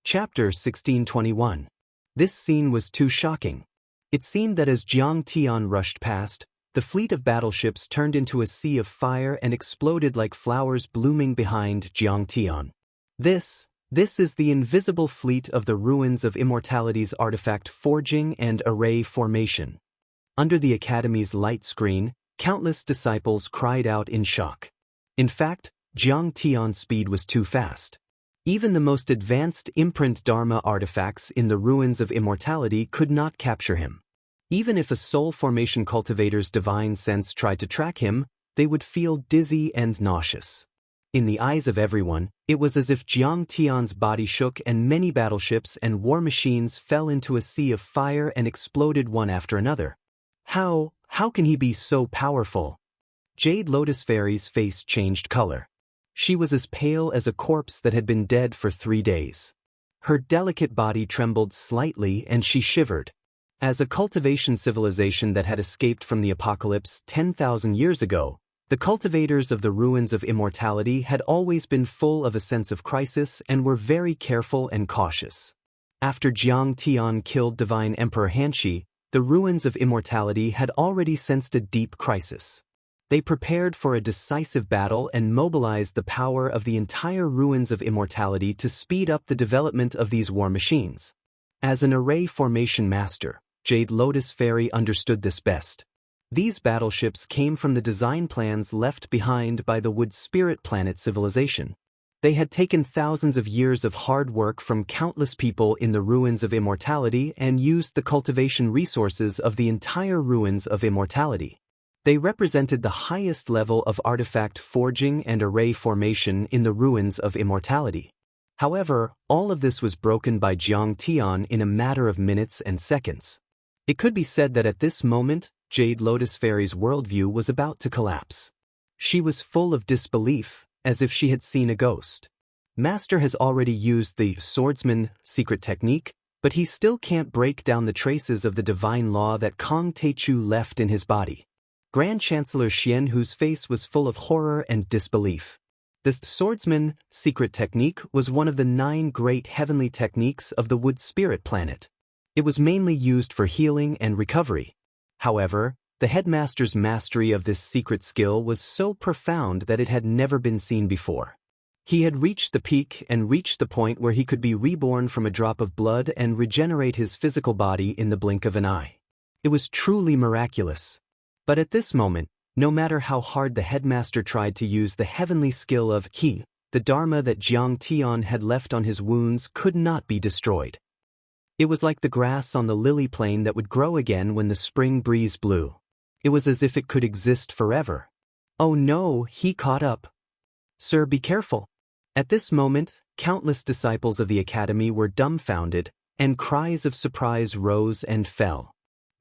Chapter 1621. This scene was too shocking. It seemed that as Jiang Tian rushed past, the fleet of battleships turned into a sea of fire and exploded like flowers blooming behind Jiang Tian. This is the invisible fleet of the ruins of immortality's artifact forging and array formation. Under the Academy's light screen, countless disciples cried out in shock. In fact, Jiang Tian's speed was too fast. Even the most advanced imprint Dharma artifacts in the ruins of immortality could not capture him. Even if a soul formation cultivator's divine sense tried to track him, they would feel dizzy and nauseous. In the eyes of everyone, it was as if Jiang Tian's body shook and many battleships and war machines fell into a sea of fire and exploded one after another. How can he be so powerful? Jade Lotus Fairy's face changed color. She was as pale as a corpse that had been dead for 3 days. Her delicate body trembled slightly and she shivered. As a cultivation civilization that had escaped from the apocalypse 10,000 years ago, the cultivators of the ruins of immortality had always been full of a sense of crisis and were very careful and cautious. After Jiang Tian killed Divine Emperor Hanshi, the ruins of immortality had already sensed a deep crisis. They prepared for a decisive battle and mobilized the power of the entire ruins of immortality to speed up the development of these war machines. As an array formation master, Jade Lotus Fairy understood this best. These battleships came from the design plans left behind by the Wood Spirit Planet civilization. They had taken thousands of years of hard work from countless people in the ruins of immortality and used the cultivation resources of the entire ruins of immortality. They represented the highest level of artifact forging and array formation in the ruins of immortality. However, all of this was broken by Jiang Tian in a matter of minutes and seconds. It could be said that at this moment, Jade Lotus Fairy's worldview was about to collapse. She was full of disbelief, as if she had seen a ghost. Master has already used the swordsman secret technique, but he still can't break down the traces of the divine law that Kong Teichu left in his body. Grand Chancellor Xian, whose face was full of horror and disbelief. The swordsman secret technique was one of the 9 great heavenly techniques of the Wood Spirit Planet. It was mainly used for healing and recovery. However, the headmaster's mastery of this secret skill was so profound that it had never been seen before. He had reached the peak and reached the point where he could be reborn from a drop of blood and regenerate his physical body in the blink of an eye. It was truly miraculous. But at this moment, no matter how hard the headmaster tried to use the heavenly skill of Qi, the Dharma that Jiang Tian had left on his wounds could not be destroyed. It was like the grass on the lily plain that would grow again when the spring breeze blew. It was as if it could exist forever. Oh no, he caught up. Sir, be careful. At this moment, countless disciples of the Academy were dumbfounded, and cries of surprise rose and fell.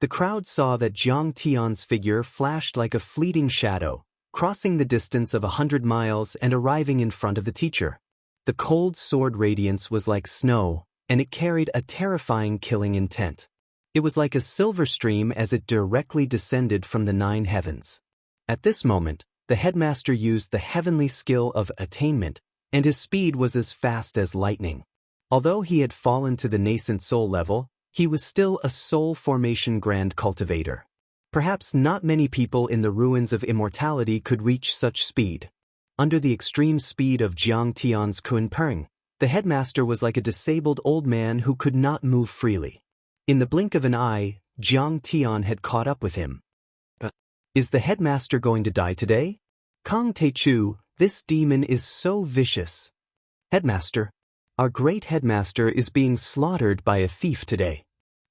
The crowd saw that Jiang Tian's figure flashed like a fleeting shadow, crossing the distance of 100 miles and arriving in front of the teacher. The cold sword radiance was like snow, and it carried a terrifying killing intent. It was like a silver stream as it directly descended from the 9 heavens. At this moment, the headmaster used the heavenly skill of attainment, and his speed was as fast as lightning. Although he had fallen to the nascent soul level, he was still a soul formation grand cultivator. Perhaps not many people in the ruins of immortality could reach such speed. Under the extreme speed of Jiang Tian's Kunpeng, the headmaster was like a disabled old man who could not move freely. In the blink of an eye, Jiang Tian had caught up with him. Is the headmaster going to die today? Kong Teichu, this demon is so vicious. Headmaster, our great headmaster is being slaughtered by a thief today.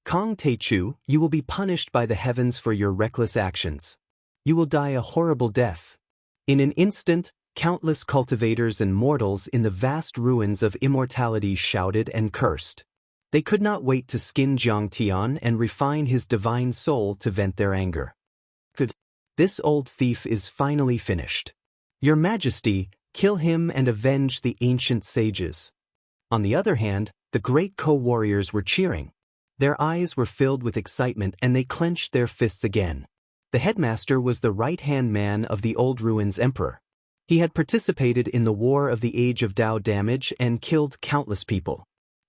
Kong Teichu, you will be punished by the heavens for your reckless actions. You will die a horrible death. In an instant, countless cultivators and mortals in the vast ruins of immortality shouted and cursed. They could not wait to skin Jiang Tian and refine his divine soul to vent their anger. Good. This old thief is finally finished. Your Majesty, kill him and avenge the ancient sages. On the other hand, the great co-warriors were cheering. Their eyes were filled with excitement and they clenched their fists again. The headmaster was the right-hand man of the old ruins emperor. He had participated in the War of the Age of Dao damage and killed countless people.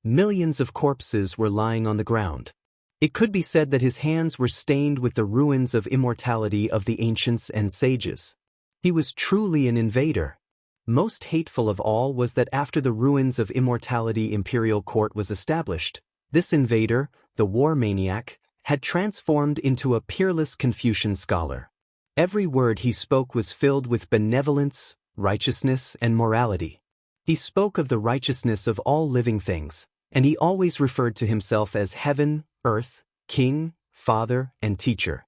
Millions of corpses were lying on the ground. It could be said that his hands were stained with the ruins of immortality of the ancients and sages. He was truly an invader. Most hateful of all was that after the ruins of immortality imperial court was established, this invader, the war maniac, had transformed into a peerless Confucian scholar. Every word he spoke was filled with benevolence, righteousness, and morality. He spoke of the righteousness of all living things, and he always referred to himself as heaven, earth, king, father, and teacher.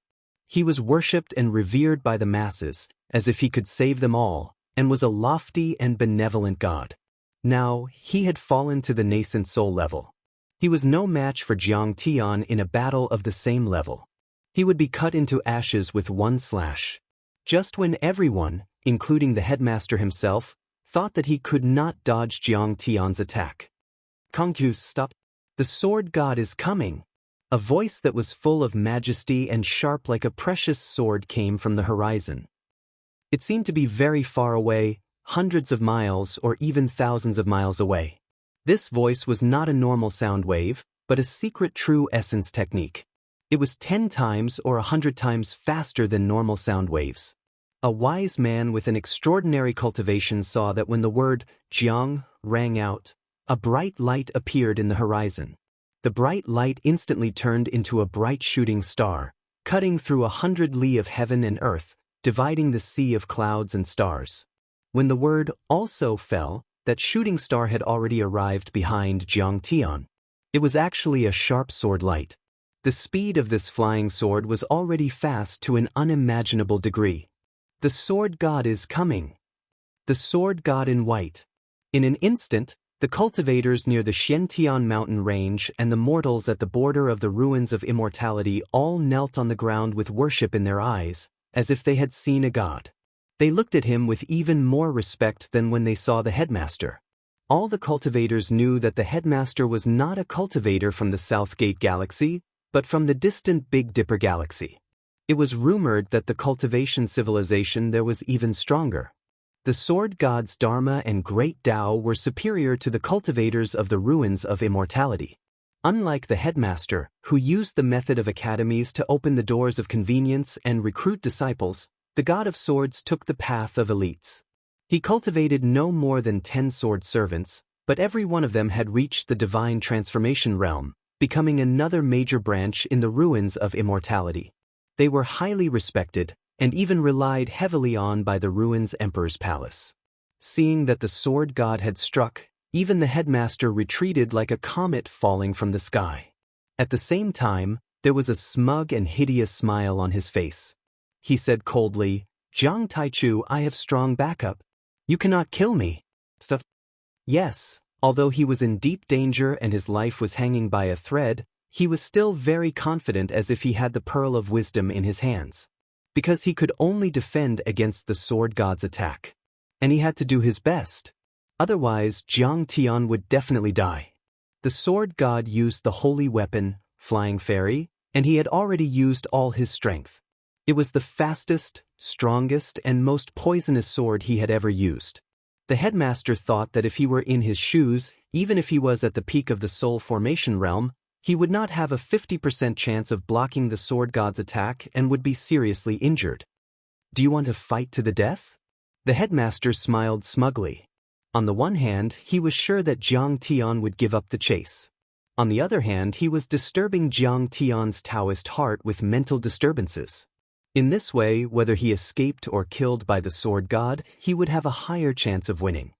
He was worshipped and revered by the masses, as if he could save them all, and was a lofty and benevolent god. Now, he had fallen to the nascent soul level. He was no match for Jiang Tian in a battle of the same level. He would be cut into ashes with one slash. Just when everyone, including the headmaster himself, thought that he could not dodge Jiang Tian's attack. Confucius, stop. The sword god is coming. A voice that was full of majesty and sharp like a precious sword came from the horizon. It seemed to be very far away, hundreds of miles or even thousands of miles away. This voice was not a normal sound wave, but a secret true essence technique. It was 10 times or 100 times faster than normal sound waves. A wise man with an extraordinary cultivation saw that when the word Jiang rang out, a bright light appeared in the horizon. The bright light instantly turned into a bright shooting star, cutting through 100 li of heaven and earth, dividing the sea of clouds and stars. When the word also fell, that shooting star had already arrived behind Jiang Tian. It was actually a sharp sword light. The speed of this flying sword was already fast to an unimaginable degree. The sword god is coming. The sword god in white. In an instant, the cultivators near the Xiantian mountain range and the mortals at the border of the ruins of immortality all knelt on the ground with worship in their eyes, as if they had seen a god. They looked at him with even more respect than when they saw the headmaster. All the cultivators knew that the headmaster was not a cultivator from the Southgate Galaxy, but from the distant Big Dipper Galaxy. It was rumored that the cultivation civilization there was even stronger. The sword gods Dharma and Great Tao were superior to the cultivators of the ruins of immortality. Unlike the headmaster, who used the method of academies to open the doors of convenience and recruit disciples, the god of swords took the path of elites. He cultivated no more than 10 sword servants, but every one of them had reached the divine transformation realm, becoming another major branch in the ruins of immortality. They were highly respected, and even relied heavily on by the ruins' emperor's palace. Seeing that the sword god had struck, even the headmaster retreated like a comet falling from the sky. At the same time, there was a smug and hideous smile on his face. He said coldly, "Jiang Taichu, I have strong backup. You cannot kill me." Stuff. Yes, although he was in deep danger and his life was hanging by a thread, he was still very confident as if he had the pearl of wisdom in his hands. Because he could only defend against the sword god's attack. And he had to do his best. Otherwise, Jiang Tian would definitely die. The sword god used the holy weapon, Flying Fairy, and he had already used all his strength. It was the fastest, strongest, and most poisonous sword he had ever used. The headmaster thought that if he were in his shoes, even if he was at the peak of the soul formation realm, he would not have a 50% chance of blocking the sword god's attack and would be seriously injured. "Do you want to fight to the death?" The headmaster smiled smugly. On the one hand, he was sure that Jiang Tian would give up the chase. On the other hand, he was disturbing Jiang Tian's Taoist heart with mental disturbances. In this way, whether he escaped or killed by the sword god, he would have a higher chance of winning.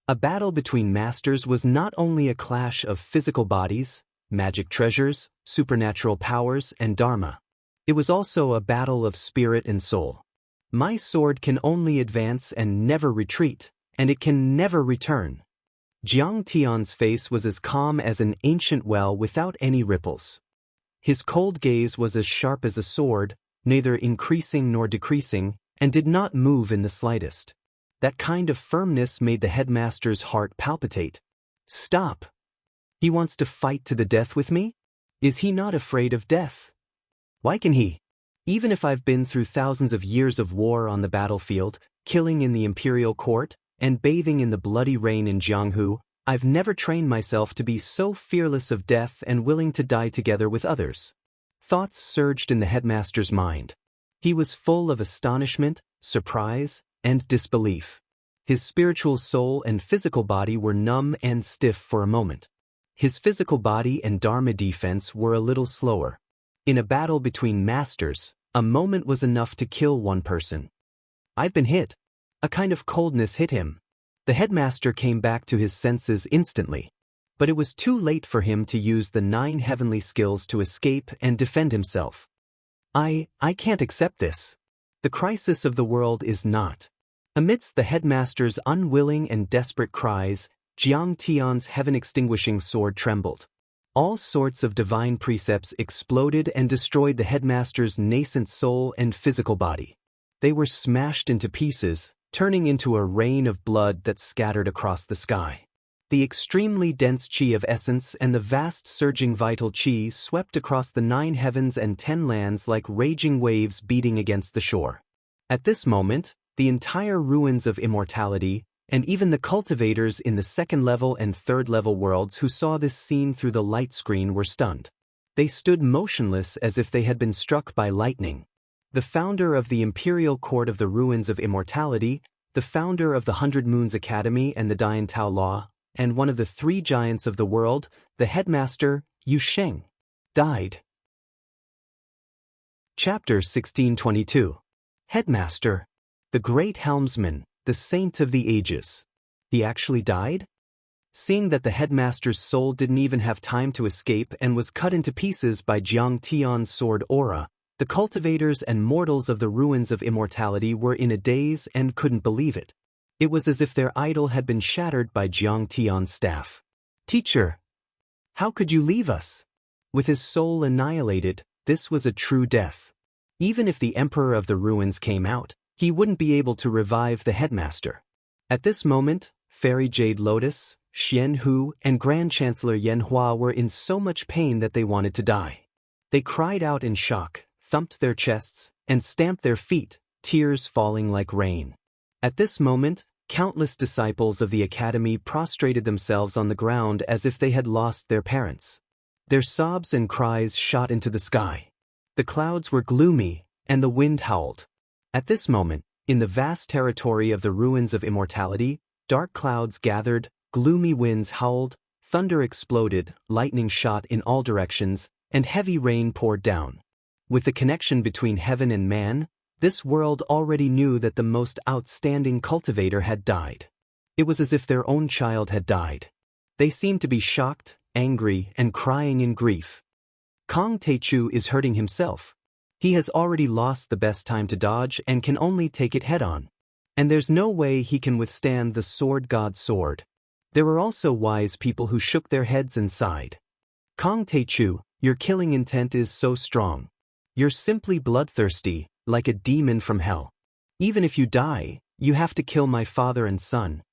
A battle between masters was not only a clash of physical bodies, magic treasures, supernatural powers, and dharma. It was also a battle of spirit and soul. My sword can only advance and never retreat, and it can never return. Jiang Tian's face was as calm as an ancient well without any ripples. His cold gaze was as sharp as a sword, neither increasing nor decreasing, and did not move in the slightest. That kind of firmness made the headmaster's heart palpitate. "Stop! He wants to fight to the death with me? Is he not afraid of death? Why can he? Even if I've been through thousands of years of war on the battlefield, killing in the imperial court, and bathing in the bloody rain in Jianghu, I've never trained myself to be so fearless of death and willing to die together with others. Thoughts surged in the headmaster's mind. He was full of astonishment, surprise, and disbelief. His spiritual soul and physical body were numb and stiff for a moment. His physical body and Dharma defense were a little slower. In a battle between masters, a moment was enough to kill one person. I've been hit. A kind of coldness hit him. The headmaster came back to his senses instantly. But it was too late for him to use the 9 heavenly skills to escape and defend himself. I can't accept this. The crisis of the world is not. Amidst the headmaster's unwilling and desperate cries, Jiang Tian's heaven-extinguishing sword trembled. All sorts of divine precepts exploded and destroyed the headmaster's nascent soul and physical body. They were smashed into pieces, turning into a rain of blood that scattered across the sky. The extremely dense qi of essence and the vast surging vital qi swept across the 9 heavens and 10 lands like raging waves beating against the shore. At this moment, the entire ruins of immortality, and even the cultivators in the 2nd level and 3rd level worlds who saw this scene through the light screen were stunned. They stood motionless as if they had been struck by lightning. The founder of the Imperial Court of the Ruins of Immortality, the founder of the 100 Moons Academy and the Dian Tao Law, and one of the 3 giants of the world, the headmaster, Yu Sheng, died. Chapter 1622. Headmaster. The great helmsman, the saint of the ages. He actually died? Seeing that the headmaster's soul didn't even have time to escape and was cut into pieces by Jiang Tian's sword aura, the cultivators and mortals of the ruins of immortality were in a daze and couldn't believe it. It was as if their idol had been shattered by Jiang Tian's staff. Teacher, how could you leave us? With his soul annihilated, this was a true death. Even if the emperor of the ruins came out, he wouldn't be able to revive the headmaster. At this moment, Fairy Jade Lotus, Xian Hu, and Grand Chancellor Yan Hua were in so much pain that they wanted to die. They cried out in shock, thumped their chests, and stamped their feet, tears falling like rain. At this moment, countless disciples of the academy prostrated themselves on the ground as if they had lost their parents. Their sobs and cries shot into the sky. The clouds were gloomy, and the wind howled. At this moment, in the vast territory of the ruins of immortality, dark clouds gathered, gloomy winds howled, thunder exploded, lightning shot in all directions, and heavy rain poured down. With the connection between heaven and man, this world already knew that the most outstanding cultivator had died. It was as if their own child had died. They seemed to be shocked, angry, and crying in grief. Kong Teichu is hurting himself. He has already lost the best time to dodge and can only take it head-on. And there's no way he can withstand the sword god's sword. There were also wise people who shook their heads and sighed. Kong Teichu, your killing intent is so strong. You're simply bloodthirsty, like a demon from hell. Even if you die, you have to kill my father and son.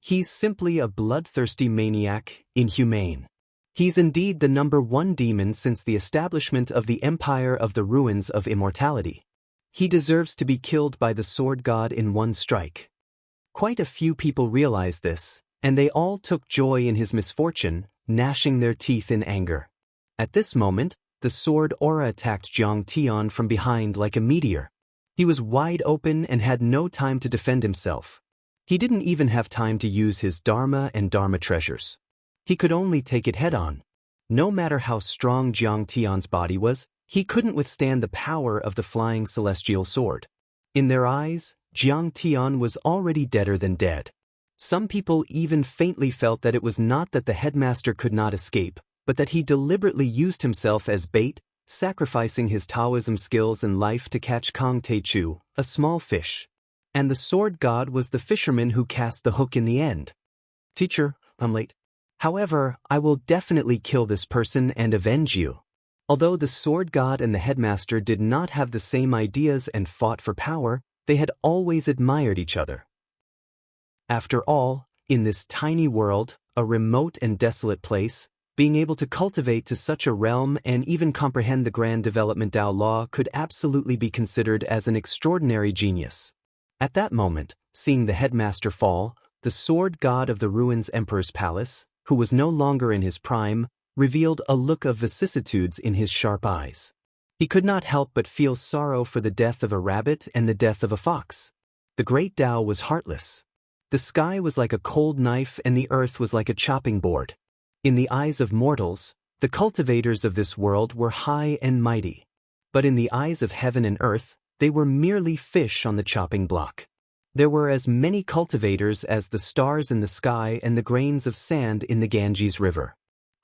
He's simply a bloodthirsty maniac, inhumane. He's indeed the #1 demon since the establishment of the Empire of the Ruins of Immortality. He deserves to be killed by the sword god in one strike. Quite a few people realized this, and they all took joy in his misfortune, gnashing their teeth in anger. At this moment, the sword aura attacked Jiang Tian from behind like a meteor. He was wide open and had no time to defend himself. He didn't even have time to use his Dharma and Dharma treasures. He could only take it head-on. No matter how strong Jiang Tian's body was, he couldn't withstand the power of the flying celestial sword. In their eyes, Jiang Tian was already deader than dead. Some people even faintly felt that it was not that the headmaster could not escape, but that he deliberately used himself as bait, sacrificing his Taoism skills and life to catch Kong Teichu, a small fish. And the sword god was the fisherman who cast the hook in the end. Teacher, I'm late. However, I will definitely kill this person and avenge you. Although the sword god and the headmaster did not have the same ideas and fought for power, they had always admired each other. After all, in this tiny world, a remote and desolate place, being able to cultivate to such a realm and even comprehend the grand development Tao law could absolutely be considered as an extraordinary genius. At that moment, seeing the headmaster fall, the sword god of the ruins emperor's palace, who was no longer in his prime, revealed a look of vicissitudes in his sharp eyes. He could not help but feel sorrow for the death of a rabbit and the death of a fox. The great Tao was heartless. The sky was like a cold knife and the earth was like a chopping board. In the eyes of mortals, the cultivators of this world were high and mighty. But in the eyes of heaven and earth, they were merely fish on the chopping block. There were as many cultivators as the stars in the sky and the grains of sand in the Ganges River.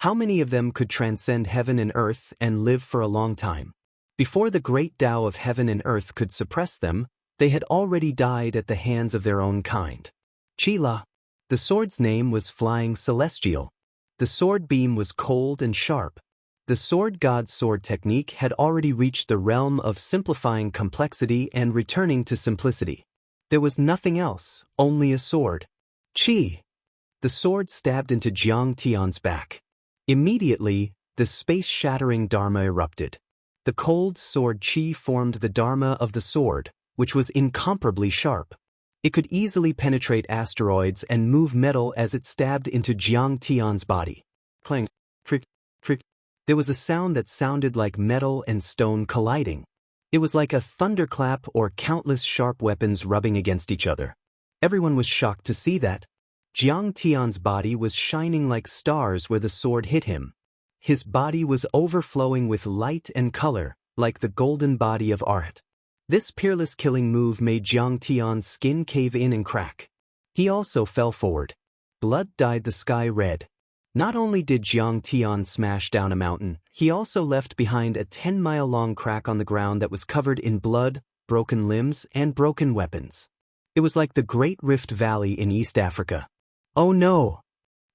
How many of them could transcend heaven and earth and live for a long time? Before the great Tao of heaven and earth could suppress them, they had already died at the hands of their own kind. Chila. The sword's name was Flying Celestial. The sword beam was cold and sharp. The sword god's sword technique had already reached the realm of simplifying complexity and returning to simplicity. There was nothing else, only a sword. Chi. The sword stabbed into Jiang Tian's back. Immediately, the space-shattering Dharma erupted. The cold sword Chi formed the Dharma of the sword, which was incomparably sharp. It could easily penetrate asteroids and move metal as it stabbed into Jiang Tian's body. Clang, frick, frick. There was a sound that sounded like metal and stone colliding. It was like a thunderclap or countless sharp weapons rubbing against each other. Everyone was shocked to see that. Jiang Tian's body was shining like stars where the sword hit him. His body was overflowing with light and color, like the golden body of art. This peerless killing move made Jiang Tian's skin cave in and crack. He also fell forward. Blood dyed the sky red. Not only did Jiang Tian smash down a mountain, he also left behind a 10-mile-long crack on the ground that was covered in blood, broken limbs, and broken weapons. It was like the Great Rift Valley in East Africa. Oh no!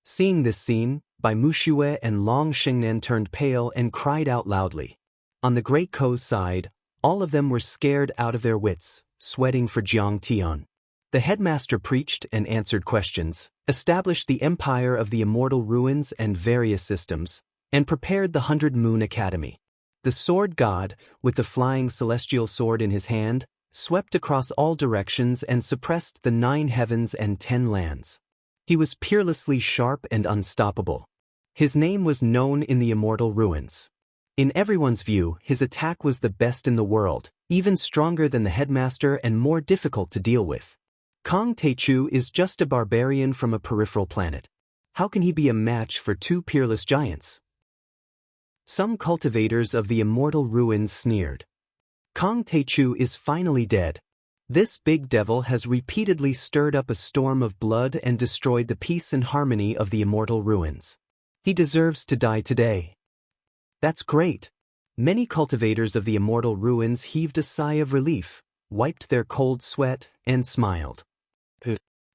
Seeing this scene, Bai Muxue and Long Shengnan turned pale and cried out loudly. On the Great Ko's side, all of them were scared out of their wits, sweating for Jiang Tian. The headmaster preached and answered questions, established the empire of the immortal ruins and various systems, and prepared the 100 Moon Academy. The sword god, with the flying celestial sword in his hand, swept across all directions and suppressed the 9 heavens and 10 lands. He was peerlessly sharp and unstoppable. His name was known in the immortal ruins. In everyone's view, his attack was the best in the world, even stronger than the headmaster and more difficult to deal with. Kong Teichu is just a barbarian from a peripheral planet. How can he be a match for 2 peerless giants? Some cultivators of the immortal ruins sneered. Kong Teichu is finally dead. This big devil has repeatedly stirred up a storm of blood and destroyed the peace and harmony of the immortal ruins. He deserves to die today. That's great. Many cultivators of the immortal ruins heaved a sigh of relief, wiped their cold sweat, and smiled.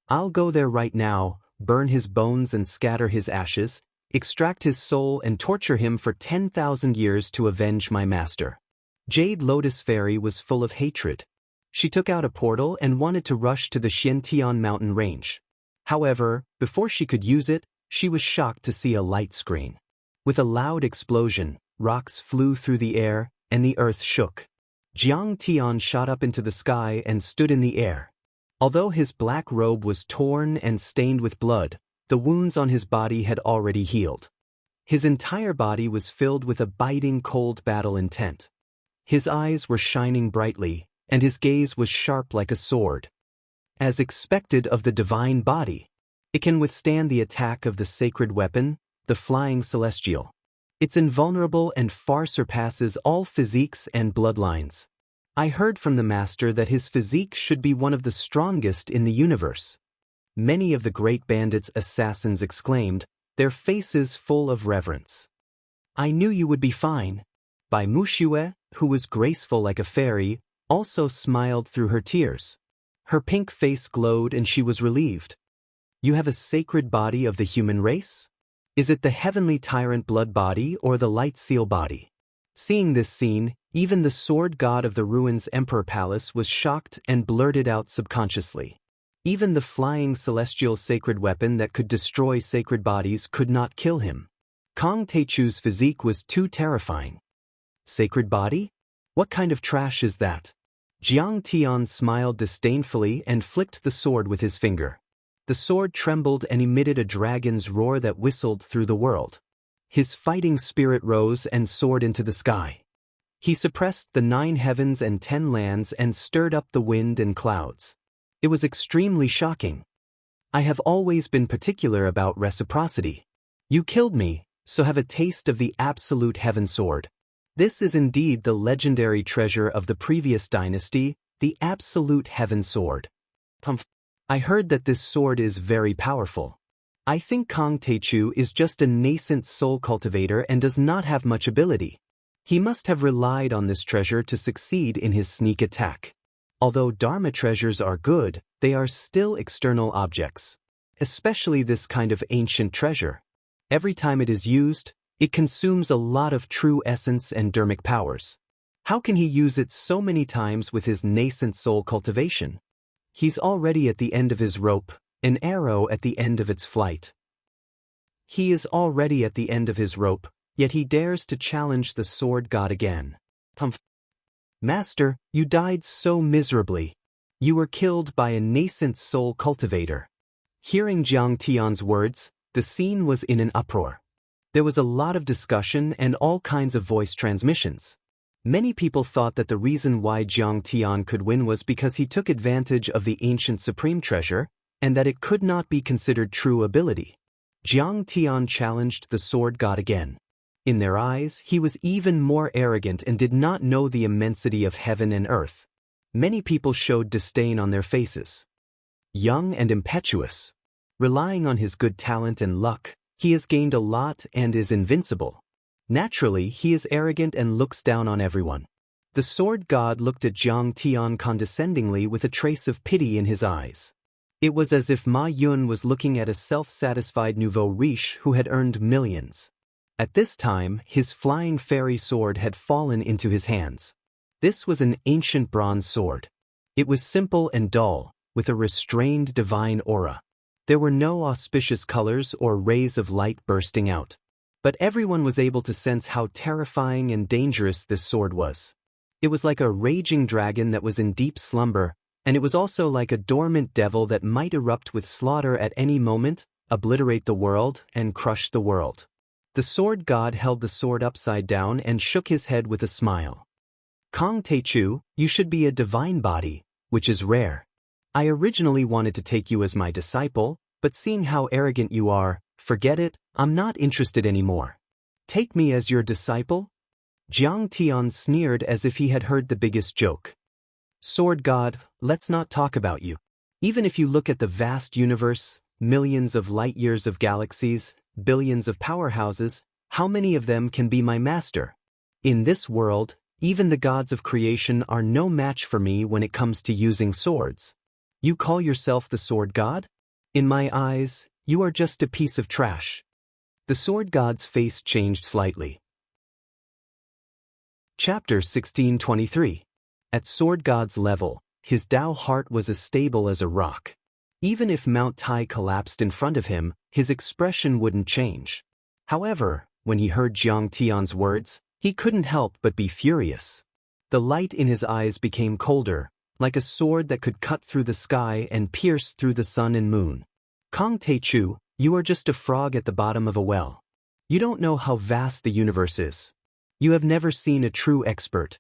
I'll go there right now, burn his bones and scatter his ashes, extract his soul and torture him for 10,000 years to avenge my master. Jade Lotus Fairy was full of hatred. She took out a portal and wanted to rush to the Xiantian mountain range. However, before she could use it, she was shocked to see a light screen. With a loud explosion, rocks flew through the air, and the earth shook. Jiang Tian shot up into the sky and stood in the air. Although his black robe was torn and stained with blood, the wounds on his body had already healed. His entire body was filled with a biting cold battle intent. His eyes were shining brightly, and his gaze was sharp like a sword. As expected of the divine body, it can withstand the attack of the sacred weapon, the flying celestial. It's invulnerable and far surpasses all physiques and bloodlines. I heard from the master that his physique should be one of the strongest in the universe. Many of the great bandits' assassins exclaimed, their faces full of reverence. I knew you would be fine. Bai Muxue, who was graceful like a fairy, also smiled through her tears. Her pink face glowed and she was relieved. You have a sacred body of the human race? Is it the heavenly tyrant blood body or the light seal body? Seeing this scene, even the sword god of the ruins Emperor Palace was shocked and blurted out subconsciously. Even the flying celestial sacred weapon that could destroy sacred bodies could not kill him. Kong Teichu's physique was too terrifying. Sacred body? What kind of trash is that? Jiang Tian smiled disdainfully and flicked the sword with his finger. The sword trembled and emitted a dragon's roar that whistled through the world. His fighting spirit rose and soared into the sky. He suppressed the 9 heavens and 10 lands and stirred up the wind and clouds. It was extremely shocking. I have always been particular about reciprocity. You killed me, so have a taste of the absolute heaven sword. This is indeed the legendary treasure of the previous dynasty, the absolute heaven sword. I heard that this sword is very powerful. I think Kong Teichu is just a nascent soul cultivator and does not have much ability. He must have relied on this treasure to succeed in his sneak attack. Although Dharma treasures are good, they are still external objects. Especially this kind of ancient treasure. Every time it is used, it consumes a lot of true essence and dharmic powers. How can he use it so many times with his nascent soul cultivation? He's already at the end of his rope, an arrow at the end of its flight. He is already at the end of his rope, yet he dares to challenge the sword god again. Master, you died so miserably. You were killed by a nascent soul cultivator. Hearing Jiang Tian's words, the scene was in an uproar. There was a lot of discussion and all kinds of voice transmissions. Many people thought that the reason why Jiang Tian could win was because he took advantage of the ancient supreme treasure, and that it could not be considered true ability. Jiang Tian challenged the sword god again. In their eyes, he was even more arrogant and did not know the immensity of heaven and earth. Many people showed disdain on their faces. Young and impetuous. Relying on his good talent and luck, he has gained a lot and is invincible. Naturally, he is arrogant and looks down on everyone. The sword god looked at Jiang Tian condescendingly with a trace of pity in his eyes. It was as if Ma Yun was looking at a self-satisfied nouveau riche who had earned millions. At this time, his flying fairy sword had fallen into his hands. This was an ancient bronze sword. It was simple and dull, with a restrained divine aura. There were no auspicious colors or rays of light bursting out. But everyone was able to sense how terrifying and dangerous this sword was. It was like a raging dragon that was in deep slumber, and it was also like a dormant devil that might erupt with slaughter at any moment, obliterate the world, and crush the world. The sword god held the sword upside down and shook his head with a smile. Kong Teichu, you should be a divine body, which is rare. I originally wanted to take you as my disciple, but seeing how arrogant you are, forget it, I'm not interested anymore. Take me as your disciple? Jiang Tian sneered as if he had heard the biggest joke. Sword god, let's not talk about you. Even if you look at the vast universe, millions of light-years of galaxies, billions of powerhouses, how many of them can be my master? In this world, even the gods of creation are no match for me when it comes to using swords. You call yourself the sword god? In my eyes, you are just a piece of trash. The sword god's face changed slightly. Chapter 1623. At sword god's level, his Dao heart was as stable as a rock. Even if Mount Tai collapsed in front of him, his expression wouldn't change. However, when he heard Jiang Tian's words, he couldn't help but be furious. The light in his eyes became colder, like a sword that could cut through the sky and pierce through the sun and moon. Kong Teichu, you are just a frog at the bottom of a well. You don't know how vast the universe is. You have never seen a true expert.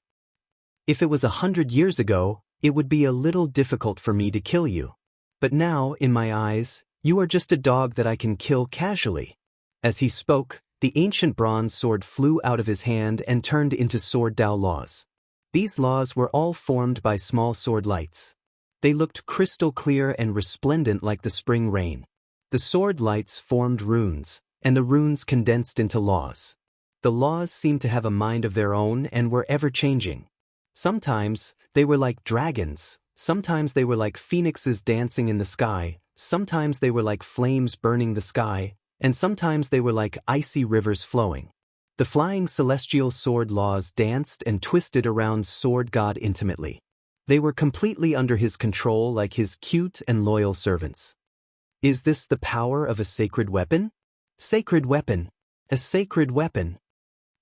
If it was 100 years ago, it would be a little difficult for me to kill you. But now, in my eyes, you are just a dog that I can kill casually. As he spoke, the ancient bronze sword flew out of his hand and turned into sword Dao laws. These laws were all formed by small sword lights. They looked crystal clear and resplendent like the spring rain. The sword lights formed runes, and the runes condensed into laws. The laws seemed to have a mind of their own and were ever-changing. Sometimes, they were like dragons, sometimes they were like phoenixes dancing in the sky, sometimes they were like flames burning the sky, and sometimes they were like icy rivers flowing. The flying celestial sword laws danced and twisted around sword god intimately. They were completely under his control like his cute and loyal servants. Is this the power of a sacred weapon? Sacred weapon. A sacred weapon.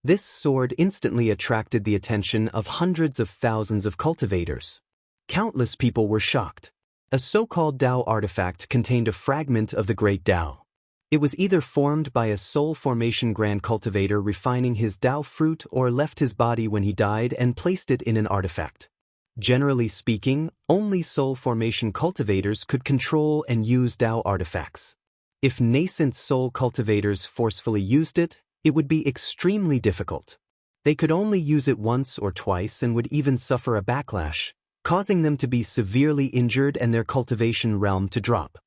This sword instantly attracted the attention of hundreds of thousands of cultivators. Countless people were shocked. A so-called Tao artifact contained a fragment of the great Tao. It was either formed by a soul formation grand cultivator refining his Tao fruit or left his body when he died and placed it in an artifact. Generally speaking, only soul formation cultivators could control and use Tao artifacts. If nascent soul cultivators forcefully used it, it would be extremely difficult. They could only use it once or twice and would even suffer a backlash, causing them to be severely injured and their cultivation realm to drop.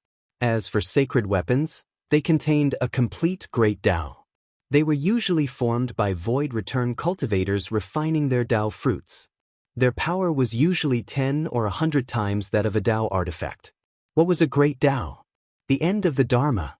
As for sacred weapons, they contained a complete great Tao. They were usually formed by void return cultivators refining their Tao fruits. Their power was usually 10 or 100 times that of a Tao artifact. What was a great Tao? The end of the Dharma.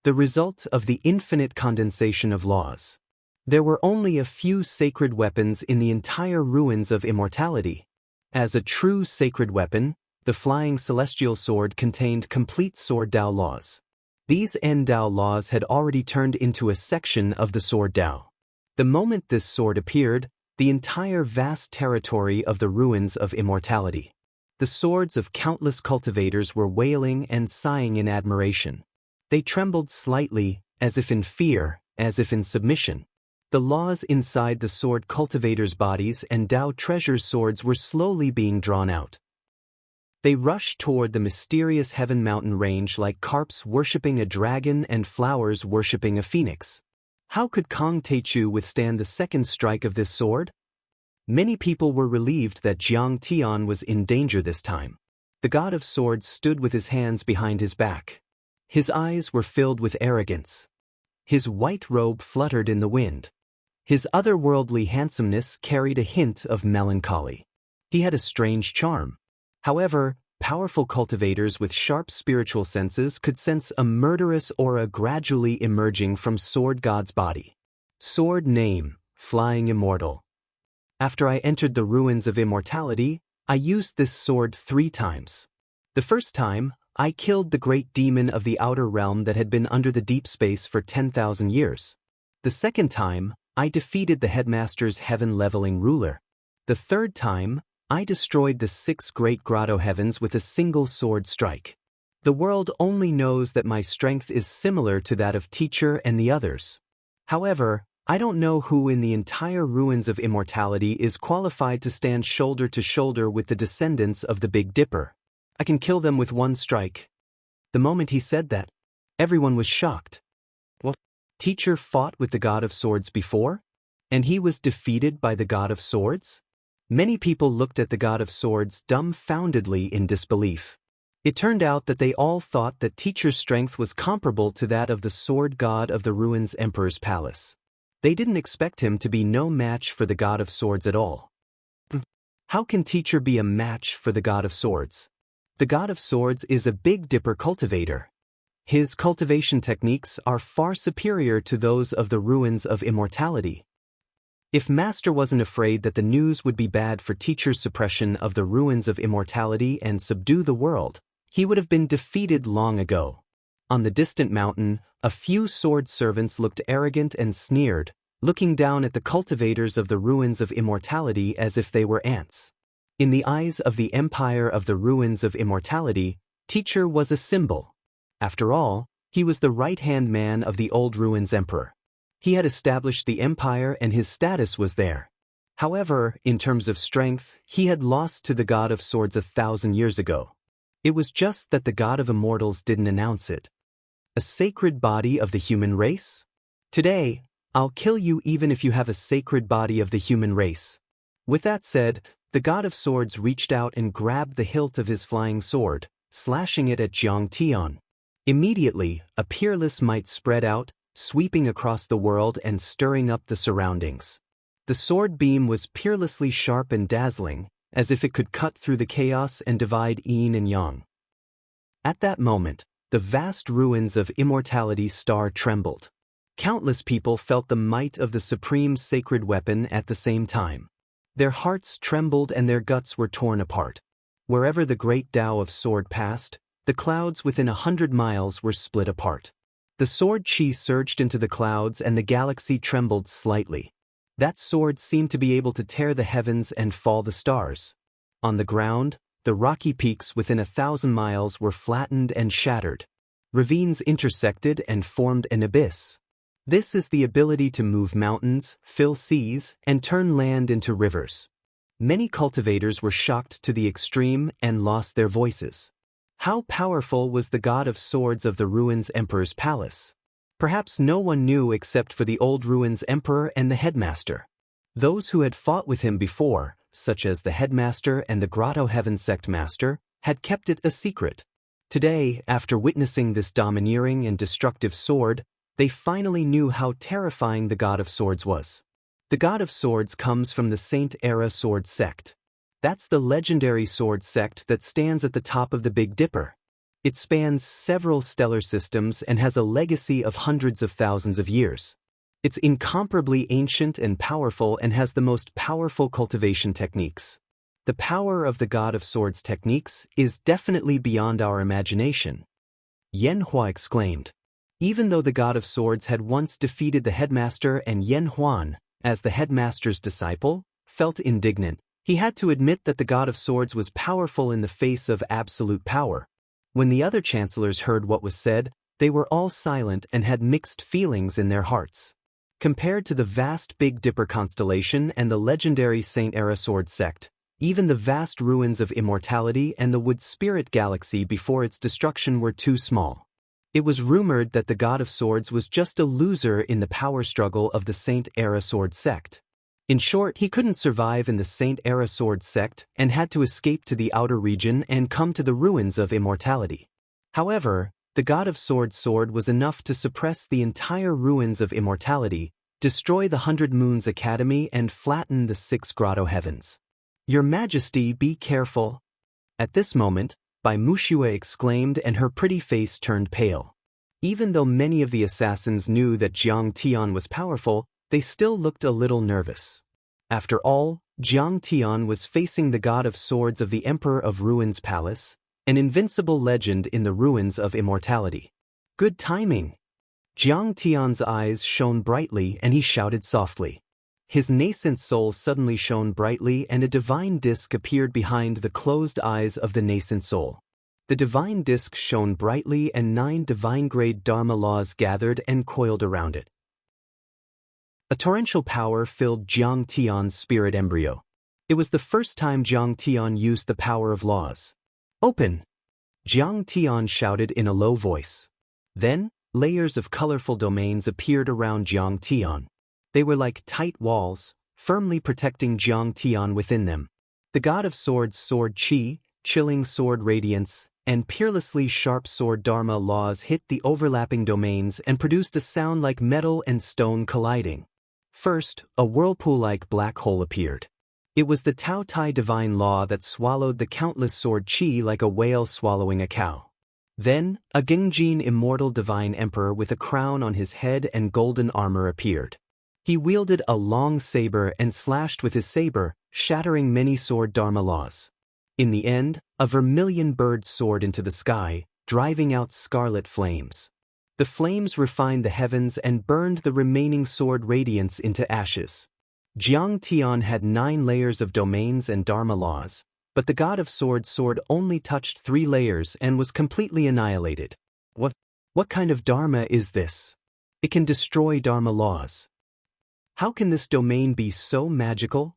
The result of the infinite condensation of laws. There were only a few sacred weapons in the entire ruins of immortality. As a true sacred weapon, the flying celestial sword contained complete sword Tao laws. These N Tao laws had already turned into a section of the sword Tao. The moment this sword appeared, the entire vast territory of the ruins of immortality. The swords of countless cultivators were wailing and sighing in admiration. They trembled slightly, as if in fear, as if in submission. The laws inside the sword cultivators' bodies and Tao treasure swords were slowly being drawn out. They rushed toward the mysterious heaven mountain range like carps worshipping a dragon and flowers worshipping a phoenix. How could Kong Teichu withstand the second strike of this sword? Many people were relieved that Jiang Tian was in danger this time. The god of swords stood with his hands behind his back. His eyes were filled with arrogance. His white robe fluttered in the wind. His otherworldly handsomeness carried a hint of melancholy. He had a strange charm. However, powerful cultivators with sharp spiritual senses could sense a murderous aura gradually emerging from Sword God's body. Sword name, Flying Immortal. After I entered the ruins of immortality, I used this sword 3 times. The first time, I killed the great demon of the outer realm that had been under the deep space for 10,000 years. The second time, I defeated the headmaster's heaven-leveling ruler. The third time, I destroyed the 6 great grotto heavens with a single sword strike. The world only knows that my strength is similar to that of Teacher and the others. However, I don't know who in the entire ruins of immortality is qualified to stand shoulder to shoulder with the descendants of the Big Dipper. I can kill them with 1 strike. The moment he said that, everyone was shocked. What? Teacher fought with the God of Swords before? And he was defeated by the God of Swords? Many people looked at the God of Swords dumbfoundedly in disbelief. It turned out that they all thought that Teacher's strength was comparable to that of the Sword God of the Ruins Emperor's Palace. They didn't expect him to be no match for the God of Swords at all. How can Teacher be a match for the God of Swords? The God of Swords is a Big Dipper cultivator. His cultivation techniques are far superior to those of the ruins of immortality. If Master wasn't afraid that the news would be bad for Teacher's suppression of the ruins of immortality and subdue the world, he would have been defeated long ago. On the distant mountain, a few sword servants looked arrogant and sneered, looking down at the cultivators of the ruins of immortality as if they were ants. In the eyes of the empire of the ruins of immortality, Teacher was a symbol. After all, he was the right-hand man of the old ruins emperor. He had established the empire and his status was there. However, in terms of strength, he had lost to the God of Swords 1,000 years ago. It was just that the God of Immortals didn't announce it. A sacred body of the human race? Today, I'll kill you even if you have a sacred body of the human race. With that said, the God of Swords reached out and grabbed the hilt of his flying sword, slashing it at Jiang Tian. Immediately, a peerless might spread out, sweeping across the world and stirring up the surroundings. The sword beam was peerlessly sharp and dazzling, as if it could cut through the chaos and divide yin and yang. At that moment, the vast ruins of immortality's star trembled. Countless people felt the might of the supreme sacred weapon at the same time. Their hearts trembled and their guts were torn apart. Wherever the great Tao of Sword passed, the clouds within 100 miles were split apart. The sword chi surged into the clouds and the galaxy trembled slightly. That sword seemed to be able to tear the heavens and fall the stars. On the ground, the rocky peaks within 1,000 miles were flattened and shattered. Ravines intersected and formed an abyss. This is the ability to move mountains, fill seas, and turn land into rivers. Many cultivators were shocked to the extreme and lost their voices. How powerful was the god of swords of the ruins emperor's palace? Perhaps no one knew except for the old ruins emperor and the headmaster. Those who had fought with him before, such as the headmaster and the Grotto Heaven sect master, had kept it a secret. Today, after witnessing this domineering and destructive sword, they finally knew how terrifying the God of Swords was. The God of Swords comes from the Saint-Era sword sect. That's the legendary sword sect that stands at the top of the Big Dipper. It spans several stellar systems and has a legacy of hundreds of thousands of years. It's incomparably ancient and powerful and has the most powerful cultivation techniques. The power of the God of Swords techniques is definitely beyond our imagination. Yanhua exclaimed. Even though the God of Swords had once defeated the headmaster and Yan Huan, as the headmaster's disciple, felt indignant, he had to admit that the God of Swords was powerful in the face of absolute power. When the other chancellors heard what was said, they were all silent and had mixed feelings in their hearts. Compared to the vast Big Dipper constellation and the legendary Saint-Era sword sect, even the vast ruins of immortality and the Wood Spirit galaxy before its destruction were too small. It was rumored that the God of Swords was just a loser in the power struggle of the Saint-Era sword sect. In short, he couldn't survive in the Saint-Era sword sect and had to escape to the outer region and come to the ruins of immortality. However, the God of Swords' sword was enough to suppress the entire ruins of immortality, destroy the 100 Moons Academy and flatten the 6 Grotto Heavens. Your Majesty, be careful. At this moment, Bai Muxue exclaimed and her pretty face turned pale. Even though many of the assassins knew that Jiang Tian was powerful, they still looked a little nervous. After all, Jiang Tian was facing the God of Swords of the Emperor of Ruins Palace, an invincible legend in the ruins of immortality. Good timing! Jiang Tian's eyes shone brightly and he shouted softly. His nascent soul suddenly shone brightly and a divine disk appeared behind the closed eyes of the nascent soul. The divine disk shone brightly and 9 divine-grade Dharma laws gathered and coiled around it. A torrential power filled Jiang Tian's spirit embryo. It was the first time Jiang Tian used the power of laws. Open! Jiang Tian shouted in a low voice. Then, layers of colorful domains appeared around Jiang Tian. They were like tight walls, firmly protecting Jiang Tian within them. The God of Swords' sword Qi, chilling sword radiance, and peerlessly sharp sword Dharma laws hit the overlapping domains and produced a sound like metal and stone colliding. First, a whirlpool-like black hole appeared. It was the Tao Tai divine law that swallowed the countless sword Qi like a whale swallowing a cow. Then, a Gengjin immortal divine emperor with a crown on his head and golden armor appeared. He wielded a long saber and slashed with his saber, shattering many sword Dharma laws. In the end, a vermilion bird soared into the sky, driving out scarlet flames. The flames refined the heavens and burned the remaining sword radiance into ashes. Jiang Tian had 9 layers of domains and Dharma laws, but the God of Swords' sword only touched 3 layers and was completely annihilated. What kind of Dharma is this? It can destroy Dharma laws. How can this domain be so magical?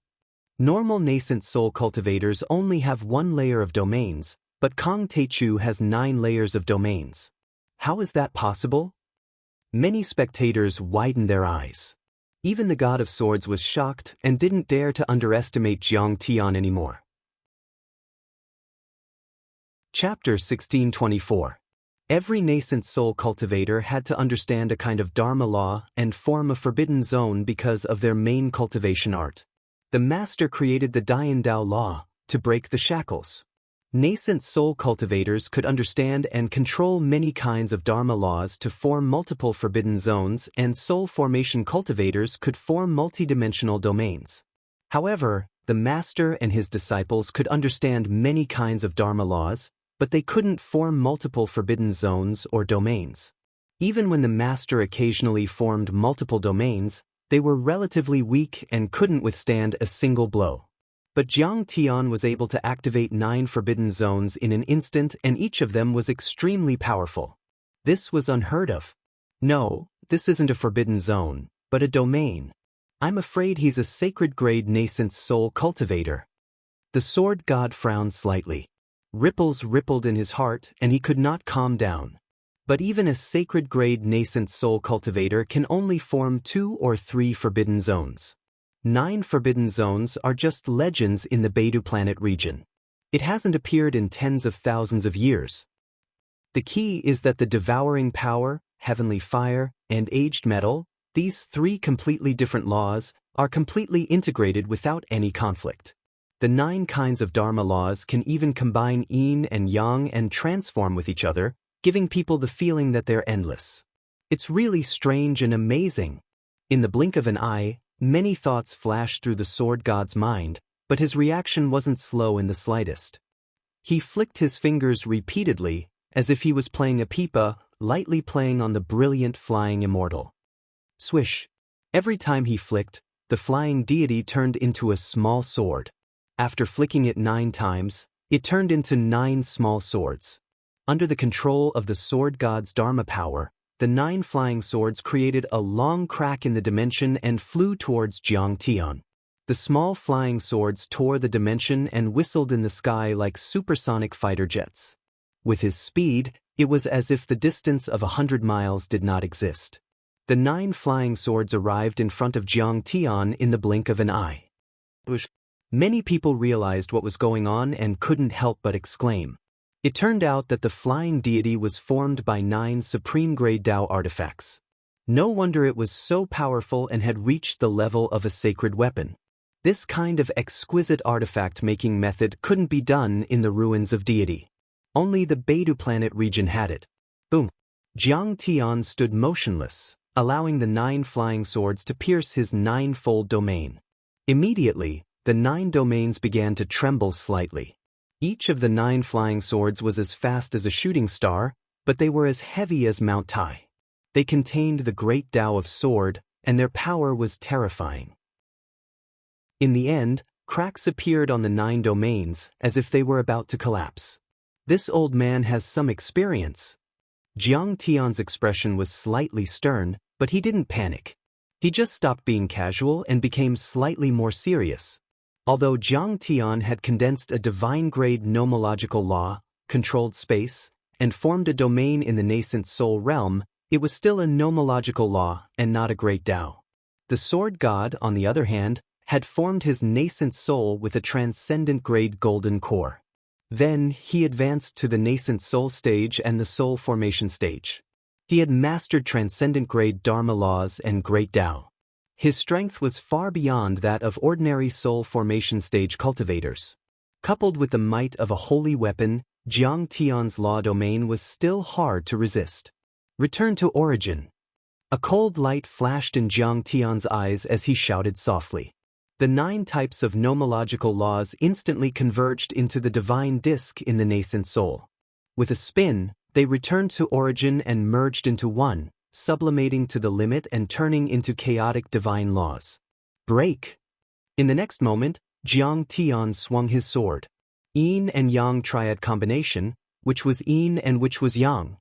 Normal nascent soul cultivators only have 1 layer of domains, but Kong Teichu has 9 layers of domains. How is that possible? Many spectators widened their eyes. Even the God of Swords was shocked and didn't dare to underestimate Jiang Tian anymore. Chapter 1624. Every nascent soul cultivator had to understand a kind of Dharma law and form a forbidden zone because of their main cultivation art. The master created the Dian Dao law to break the shackles. Nascent soul cultivators could understand and control many kinds of Dharma laws to form multiple forbidden zones, and soul formation cultivators could form multidimensional domains. However, the master and his disciples could understand many kinds of Dharma laws, but they couldn't form multiple forbidden zones or domains. Even when the master occasionally formed multiple domains, they were relatively weak and couldn't withstand a single blow. But Jiang Tian was able to activate 9 forbidden zones in an instant, and each of them was extremely powerful. This was unheard of. No, this isn't a forbidden zone, but a domain. I'm afraid he's a sacred-grade nascent soul cultivator. The sword god frowned slightly. Ripples rippled in his heart, and he could not calm down. But even a sacred-grade nascent soul cultivator can only form 2 or 3 forbidden zones. 9 forbidden zones are just legends in the Beidou planet region. It hasn't appeared in tens of thousands of years. The key is that the devouring power, heavenly fire, and aged metal, these 3 completely different laws, are completely integrated without any conflict. The 9 kinds of Dharma laws can even combine yin and yang and transform with each other, giving people the feeling that they're endless. It's really strange and amazing. In the blink of an eye, many thoughts flashed through the sword god's mind, but his reaction wasn't slow in the slightest. He flicked his fingers repeatedly, as if he was playing a pipa, lightly playing on the brilliant flying immortal. Swish! Every time he flicked, the flying deity turned into a small sword. After flicking it 9 times, it turned into 9 small swords. Under the control of the sword god's Dharma power, the 9 flying swords created a long crack in the dimension and flew towards Jiang Tian. The small flying swords tore the dimension and whistled in the sky like supersonic fighter jets. With his speed, it was as if the distance of 100 miles did not exist. The 9 flying swords arrived in front of Jiang Tian in the blink of an eye. Many people realized what was going on and couldn't help but exclaim. It turned out that the flying deity was formed by 9 supreme-grade Dao artifacts. No wonder it was so powerful and had reached the level of a sacred weapon. This kind of exquisite artifact-making method couldn't be done in the ruins of deity. Only the Beidou planet region had it. Boom! Jiang Tian stood motionless, allowing the 9 flying swords to pierce his 9-fold domain. Immediately, the 9 domains began to tremble slightly. Each of the 9 flying swords was as fast as a shooting star, but they were as heavy as Mount Tai. They contained the great Tao of sword, and their power was terrifying. In the end, cracks appeared on the 9 domains, as if they were about to collapse. This old man has some experience. Jiang Tian's expression was slightly stern, but he didn't panic. He just stopped being casual and became slightly more serious. Although Jiang Tian had condensed a divine-grade nomological law, controlled space, and formed a domain in the nascent soul realm, it was still a nomological law and not a great Tao. The sword god, on the other hand, had formed his nascent soul with a transcendent-grade golden core. Then, he advanced to the nascent soul stage and the soul formation stage. He had mastered transcendent-grade Dharma laws and great Tao. His strength was far beyond that of ordinary soul formation stage cultivators. Coupled with the might of a holy weapon, Jiang Tian's law domain was still hard to resist. Return to origin. A cold light flashed in Jiang Tian's eyes as he shouted softly. The 9 types of nomological laws instantly converged into the divine disk in the nascent soul. With a spin, they returned to origin and merged into one, sublimating to the limit and turning into chaotic divine laws. Break! In the next moment, Jiang Tian swung his sword. Yin and Yang triad combination, which was Yin and which was Yang.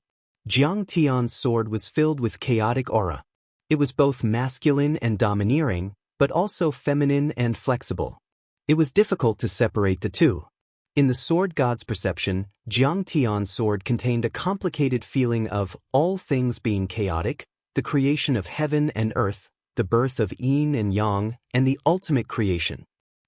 Jiang Tian's sword was filled with chaotic aura. It was both masculine and domineering, but also feminine and flexible. It was difficult to separate the two. In the sword god's perception, Jiang Tian's sword contained a complicated feeling of all things being chaotic, the creation of heaven and earth, the birth of yin and yang, and the ultimate creation.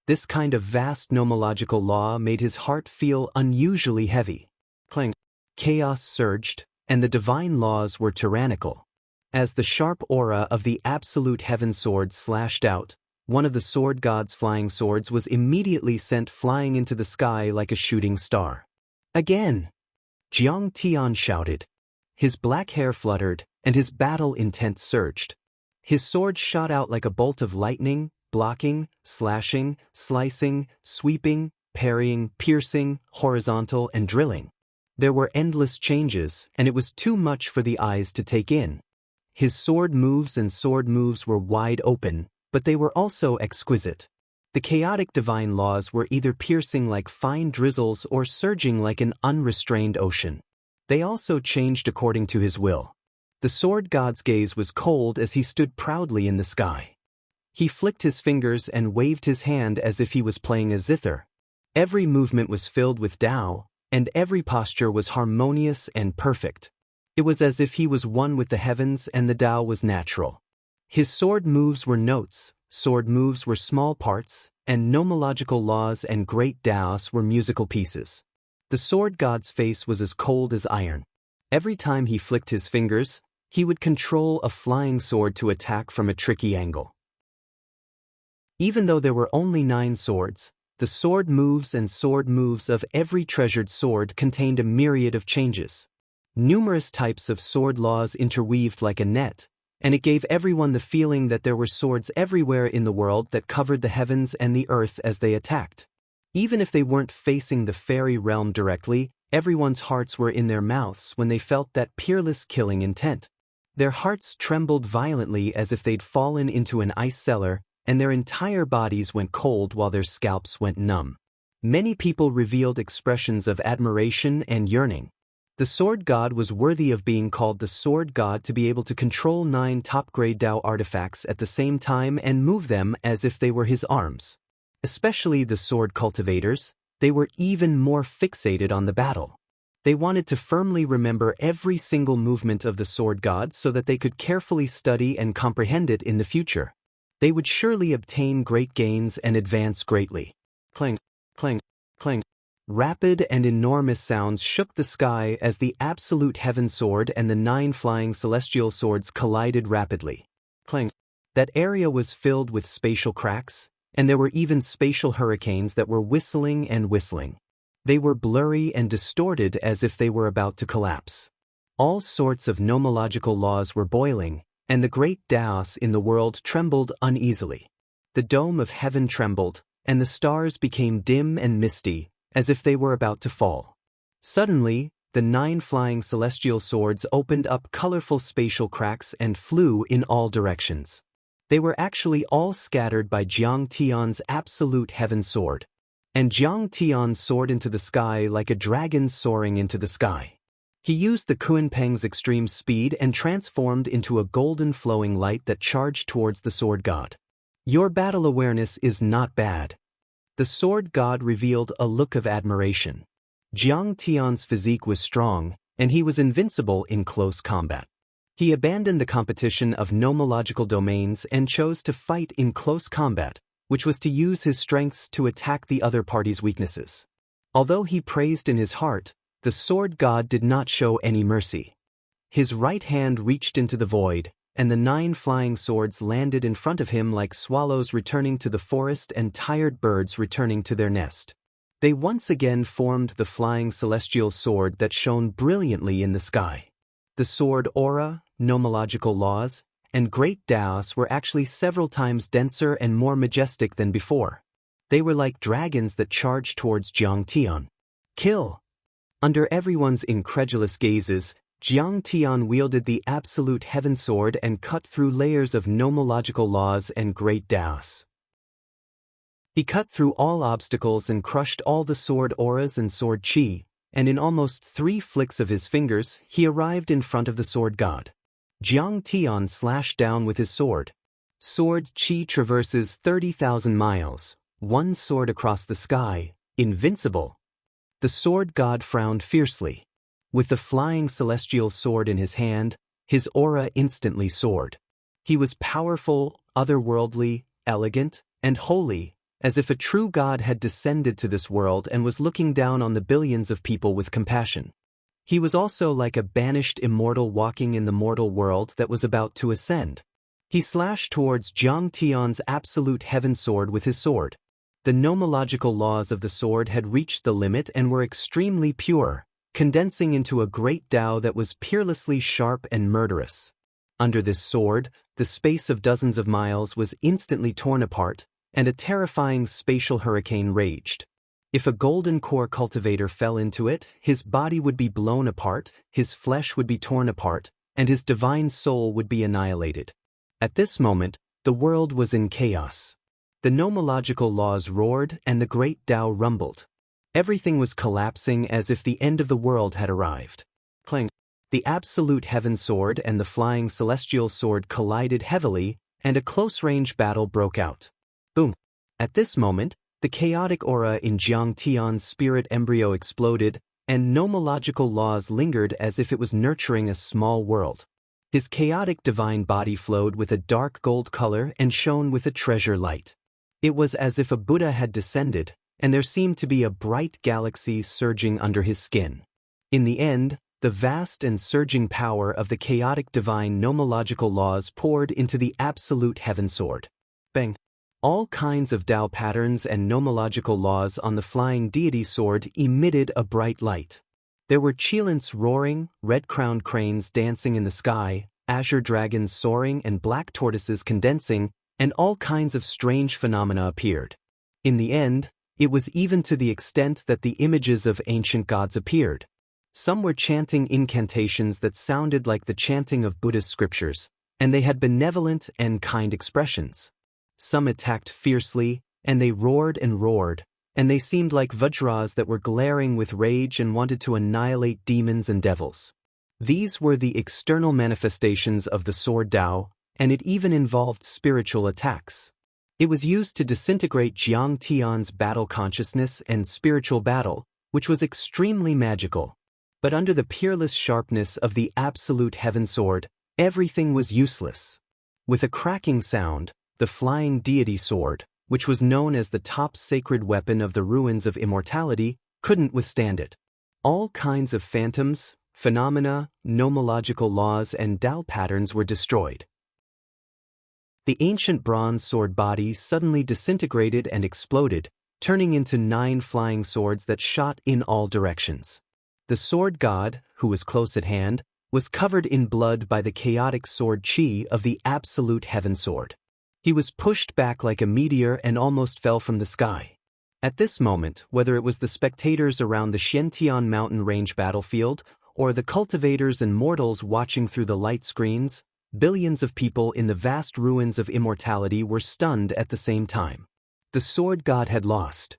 This kind of vast nomological law made his heart feel unusually heavy. Clang. Chaos surged, and the divine laws were tyrannical. As the sharp aura of the absolute heaven sword slashed out, one of the sword god's flying swords was immediately sent flying into the sky like a shooting star. Again! Jiang Tian shouted. His black hair fluttered, and his battle intent surged. His sword shot out like a bolt of lightning, blocking, slashing, slicing, sweeping, parrying, piercing, horizontal, and drilling. There were endless changes, and it was too much for the eyes to take in. His sword moves were wide open, but they were also exquisite. The chaotic divine laws were either piercing like fine drizzles or surging like an unrestrained ocean. They also changed according to his will. The sword god's gaze was cold as he stood proudly in the sky. He flicked his fingers and waved his hand as if he was playing a zither. Every movement was filled with Tao, and every posture was harmonious and perfect. It was as if he was one with the heavens and the Tao was natural. His sword moves were notes, sword moves were small parts, and nomological laws and great Taos were musical pieces. The sword god's face was as cold as iron. Every time he flicked his fingers, he would control a flying sword to attack from a tricky angle. Even though there were only 9 swords, the sword moves of every treasured sword contained a myriad of changes. Numerous types of sword laws interweaved like a net, and it gave everyone the feeling that there were swords everywhere in the world that covered the heavens and the earth as they attacked. Even if they weren't facing the fairy realm directly, everyone's hearts were in their mouths when they felt that peerless killing intent. Their hearts trembled violently as if they'd fallen into an ice cellar, and their entire bodies went cold while their scalps went numb. Many people revealed expressions of admiration and yearning. The sword god was worthy of being called the sword god to be able to control 9 top-grade Tao artifacts at the same time and move them as if they were his arms. Especially the sword cultivators, they were even more fixated on the battle. They wanted to firmly remember every single movement of the sword god so that they could carefully study and comprehend it in the future. They would surely obtain great gains and advance greatly. Clang, clang, clang. Rapid and enormous sounds shook the sky as the absolute heaven sword and the 9 flying celestial swords collided rapidly. Clang. That area was filled with spatial cracks, and there were even spatial hurricanes that were whistling and whistling. They were blurry and distorted as if they were about to collapse. All sorts of nomological laws were boiling, and the great Taos in the world trembled uneasily. The dome of heaven trembled, and the stars became dim and misty, as if they were about to fall. Suddenly, the 9 flying celestial swords opened up colorful spatial cracks and flew in all directions. They were actually all scattered by Jiang Tian's absolute heaven sword. And Jiang Tian soared into the sky like a dragon soaring into the sky. He used the Kunpeng's extreme speed and transformed into a golden flowing light that charged towards the sword god. Your battle awareness is not bad. The sword god revealed a look of admiration. Jiang Tian's physique was strong, and he was invincible in close combat. He abandoned the competition of nomological domains and chose to fight in close combat, which was to use his strengths to attack the other party's weaknesses. Although he praised in his heart, the sword god did not show any mercy. His right hand reached into the void, and the 9 flying swords landed in front of him like swallows returning to the forest and tired birds returning to their nest. They once again formed the flying celestial sword that shone brilliantly in the sky. The sword aura, nomological laws, and great Taos were actually several times denser and more majestic than before. They were like dragons that charged towards Jiang Tian. Kill! Under everyone's incredulous gazes, Jiang Tian wielded the absolute heaven sword and cut through layers of nomological laws and great Taos. He cut through all obstacles and crushed all the sword auras and sword chi, and in almost 3 flicks of his fingers, he arrived in front of the sword god. Jiang Tian slashed down with his sword. Sword chi traverses 30,000 miles, 1 sword across the sky, invincible. The sword god frowned fiercely. With the flying celestial sword in his hand, his aura instantly soared. He was powerful, otherworldly, elegant, and holy, as if a true god had descended to this world and was looking down on the billions of people with compassion. He was also like a banished immortal walking in the mortal world that was about to ascend. He slashed towards Jiang Tian's absolute heaven sword with his sword. The nomological laws of the sword had reached the limit and were extremely pure, condensing into a great Tao that was peerlessly sharp and murderous. Under this sword, the space of dozens of miles was instantly torn apart, and a terrifying spatial hurricane raged. If a golden core cultivator fell into it, his body would be blown apart, his flesh would be torn apart, and his divine soul would be annihilated. At this moment, the world was in chaos. the nomological laws roared and the great Tao rumbled. Everything was collapsing as if the end of the world had arrived. Clang! The absolute heaven sword and the flying celestial sword collided heavily, and a close-range battle broke out. Boom! At this moment, the chaotic aura in Jiang Tian's spirit embryo exploded, and nomological laws lingered as if it was nurturing a small world. His chaotic divine body flowed with a dark gold color and shone with a treasure light. It was as if a Buddha had descended, and there seemed to be a bright galaxy surging under his skin. In the end, the vast and surging power of the chaotic divine nomological laws poured into the absolute heaven sword. Bang! All kinds of Tao patterns and nomological laws on the flying deity sword emitted a bright light. There were cheilants roaring, red-crowned cranes dancing in the sky, azure dragons soaring and black tortoises condensing, and all kinds of strange phenomena appeared. In the end, it was even to the extent that the images of ancient gods appeared. Some were chanting incantations that sounded like the chanting of Buddhist scriptures, and they had benevolent and kind expressions. Some attacked fiercely, and they roared, and they seemed like vajras that were glaring with rage and wanted to annihilate demons and devils. These were the external manifestations of the sword Tao, and it even involved spiritual attacks. It was used to disintegrate Jiang Tian's battle consciousness and spiritual battle, which was extremely magical. But under the peerless sharpness of the absolute heaven sword, everything was useless. With a cracking sound, the flying deity sword, which was known as the top sacred weapon of the ruins of immortality, couldn't withstand it. All kinds of phantoms, phenomena, nomological laws, and Tao patterns were destroyed. The ancient bronze sword body suddenly disintegrated and exploded, turning into 9 flying swords that shot in all directions. The sword god, who was close at hand, was covered in blood by the chaotic sword chi of the absolute heaven sword. He was pushed back like a meteor and almost fell from the sky. At this moment, whether it was the spectators around the Xiantian mountain range battlefield, or the cultivators and mortals watching through the light screens, billions of people in the vast ruins of immortality were stunned at the same time. The sword god had lost.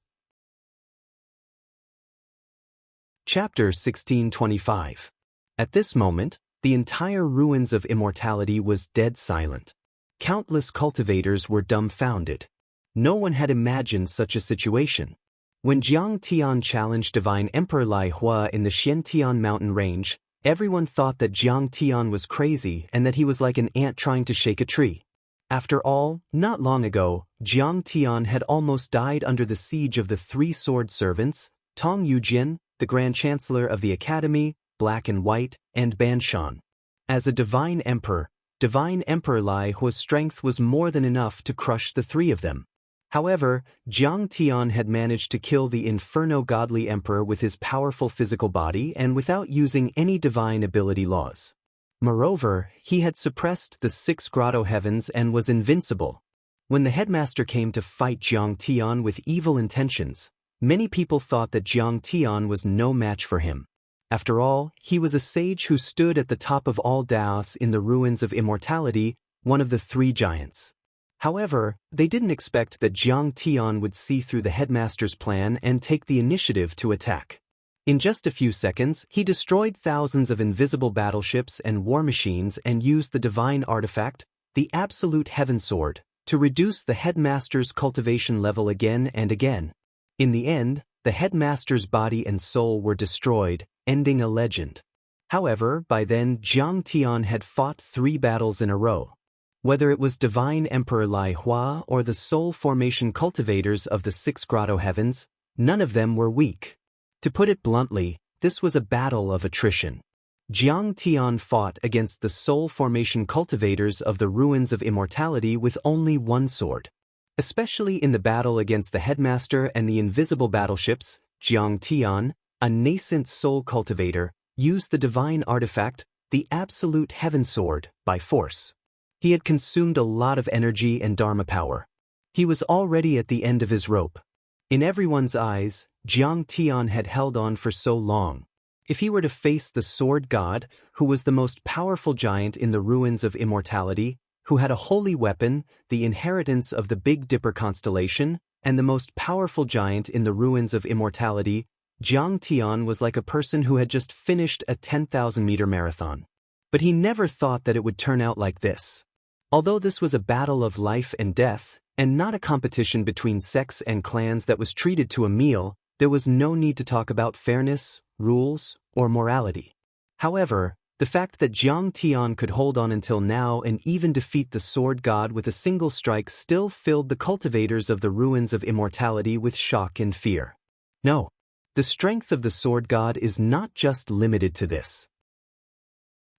Chapter 1625. At this moment, the entire ruins of immortality was dead silent. Countless cultivators were dumbfounded. No one had imagined such a situation. When Jiang Tian challenged Divine Emperor Lai Hua in the Xiantian mountain range, everyone thought that Jiang Tian was crazy and that he was like an ant trying to shake a tree. After all, not long ago, Jiang Tian had almost died under the siege of the 3 sword servants, Tong Yujin, the Grand Chancellor of the Academy, Black and White, and Banshan. As a Divine Emperor Lai Hua's strength was more than enough to crush the 3 of them. However, Jiang Tian had managed to kill the Inferno Godly Emperor with his powerful physical body and without using any divine ability laws. Moreover, he had suppressed the 6 grotto heavens and was invincible. When the headmaster came to fight Jiang Tian with evil intentions, many people thought that Jiang Tian was no match for him. After all, he was a sage who stood at the top of all Daos in the ruins of immortality, one of the 3 giants. However, they didn't expect that Jiang Tian would see through the headmaster's plan and take the initiative to attack. In just a few seconds, he destroyed thousands of invisible battleships and war machines and used the divine artifact, the absolute heaven sword, to reduce the headmaster's cultivation level again and again. In the end, the headmaster's body and soul were destroyed, ending a legend. However, by then Jiang Tian had fought 3 battles in a row. Whether it was Divine Emperor Lai Hua or the soul formation cultivators of the 6 grotto heavens, none of them were weak. To put it bluntly, this was a battle of attrition. Jiang Tian fought against the soul formation cultivators of the ruins of immortality with only 1 sword. Especially in the battle against the headmaster and the invisible battleships, Jiang Tian, a nascent soul cultivator, used the divine artifact, the absolute heaven sword, by force. He had consumed a lot of energy and dharma power. He was already at the end of his rope. In everyone's eyes, Jiang Tian had held on for so long. If he were to face the sword god, who was the most powerful giant in the ruins of immortality, who had a holy weapon, the inheritance of the Big Dipper constellation, and the most powerful giant in the ruins of immortality. Jiang Tian was like a person who had just finished a 10,000-meter marathon. But he never thought that it would turn out like this. Although this was a battle of life and death, and not a competition between sects and clans that was treated to a meal, there was no need to talk about fairness, rules, or morality. However, the fact that Jiang Tian could hold on until now and even defeat the sword god with a single strike still filled the cultivators of the ruins of immortality with shock and fear. No, the strength of the sword god is not just limited to this.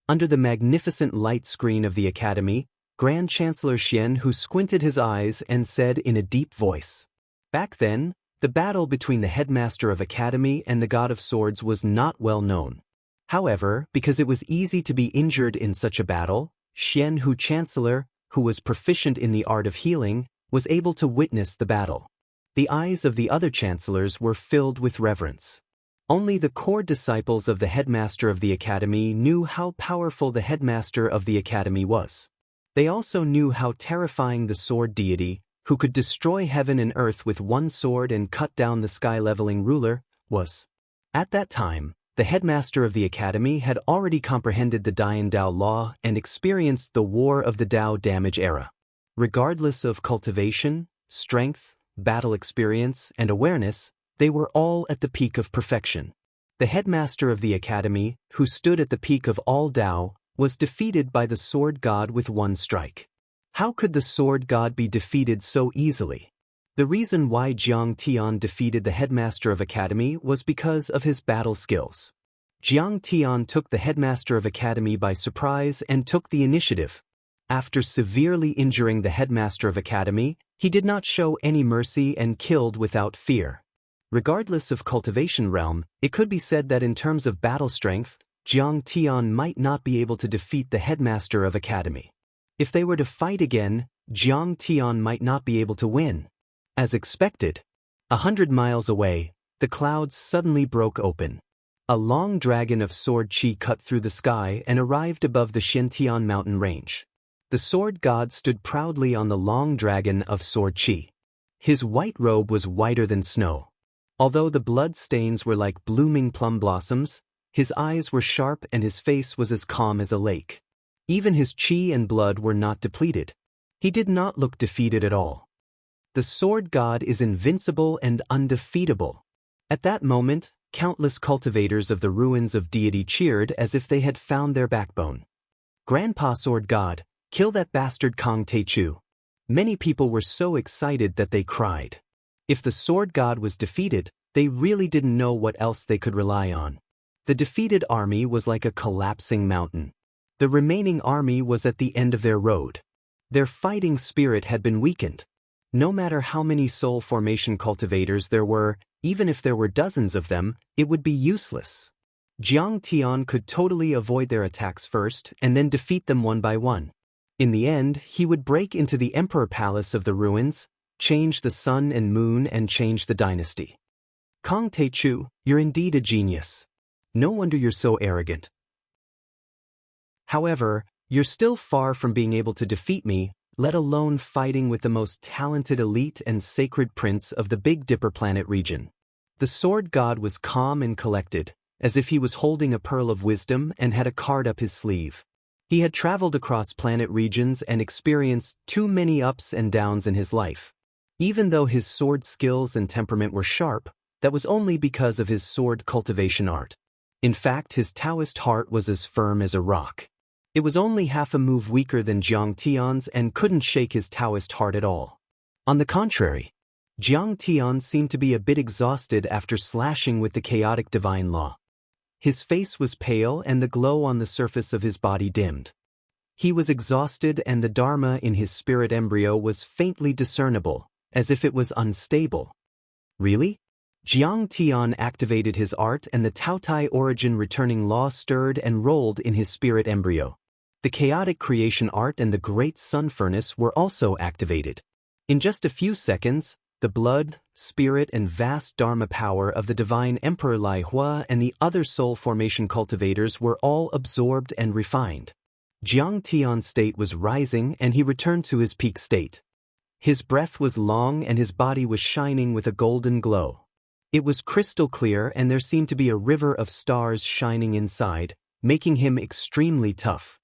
Under the magnificent light screen of the academy, Grand Chancellor Xian Hu squinted his eyes and said in a deep voice, "Back then, the battle between the headmaster of academy and the god of swords was not well known. However, because it was easy to be injured in such a battle, Xian Hu Chancellor, who was proficient in the art of healing, was able to witness the battle. The eyes of the other chancellors were filled with reverence. Only the core disciples of the headmaster of the academy knew how powerful the headmaster of the academy was. They also knew how terrifying the sword deity, who could destroy heaven and earth with one sword and cut down the sky-leveling ruler, was. At that time, the headmaster of the academy had already comprehended the Dian Dao law and experienced the War of the Dao damage era. Regardless of cultivation, strength, battle experience, and awareness, they were all at the peak of perfection. The headmaster of the academy, who stood at the peak of all Dao, was defeated by the sword god with one strike. How could the sword god be defeated so easily? The reason why Jiang Tian defeated the headmaster of academy was because of his battle skills. Jiang Tian took the headmaster of academy by surprise and took the initiative. After severely injuring the headmaster of academy, he did not show any mercy and killed without fear. Regardless of cultivation realm, it could be said that in terms of battle strength, Jiang Tian might not be able to defeat the headmaster of academy. If they were to fight again, Jiang Tian might not be able to win. As expected, 100 miles away, the clouds suddenly broke open. A long dragon of sword qi cut through the sky and arrived above the Xintian mountain range. The sword god stood proudly on the long dragon of sword qi. His white robe was whiter than snow. Although the blood stains were like blooming plum blossoms, his eyes were sharp and his face was as calm as a lake. Even his qi and blood were not depleted. He did not look defeated at all. The sword god is invincible and undefeatable. At that moment, countless cultivators of the ruins of deity cheered as if they had found their backbone. "Grandpa sword god, kill that bastard Kong Teichu." Many people were so excited that they cried. If the sword god was defeated, they really didn't know what else they could rely on. The defeated army was like a collapsing mountain. The remaining army was at the end of their road. Their fighting spirit had been weakened. No matter how many soul formation cultivators there were, even if there were dozens of them, it would be useless. Jiang Tian could totally avoid their attacks first and then defeat them one by one. In the end, he would break into the Emperor Palace of the ruins, change the sun and moon and change the dynasty. Kong Teichu, you're indeed a genius. No wonder you're so arrogant. However, you're still far from being able to defeat me, let alone fighting with the most talented elite and sacred prince of the Big Dipper planet region. The sword god was calm and collected, as if he was holding a pearl of wisdom and had a card up his sleeve. He had traveled across planet regions and experienced too many ups and downs in his life. Even though his sword skills and temperament were sharp, that was only because of his sword cultivation art. In fact, his Taoist heart was as firm as a rock. It was only half a move weaker than Jiang Tian's and couldn't shake his Taoist heart at all. On the contrary, Jiang Tian seemed to be a bit exhausted after slashing with the chaotic divine law. His face was pale and the glow on the surface of his body dimmed. He was exhausted and the Dharma in his spirit embryo was faintly discernible, as if it was unstable. Really? Jiang Tian activated his art and the Taotai origin returning law stirred and rolled in his spirit embryo. The chaotic creation art and the great sun furnace were also activated. In just a few seconds, the blood, spirit and vast Dharma power of the divine Emperor Lai Hua and the other soul formation cultivators were all absorbed and refined. Jiang Tian's state was rising and he returned to his peak state. His breath was long and his body was shining with a golden glow. It was crystal clear and there seemed to be a river of stars shining inside, making him extremely tough.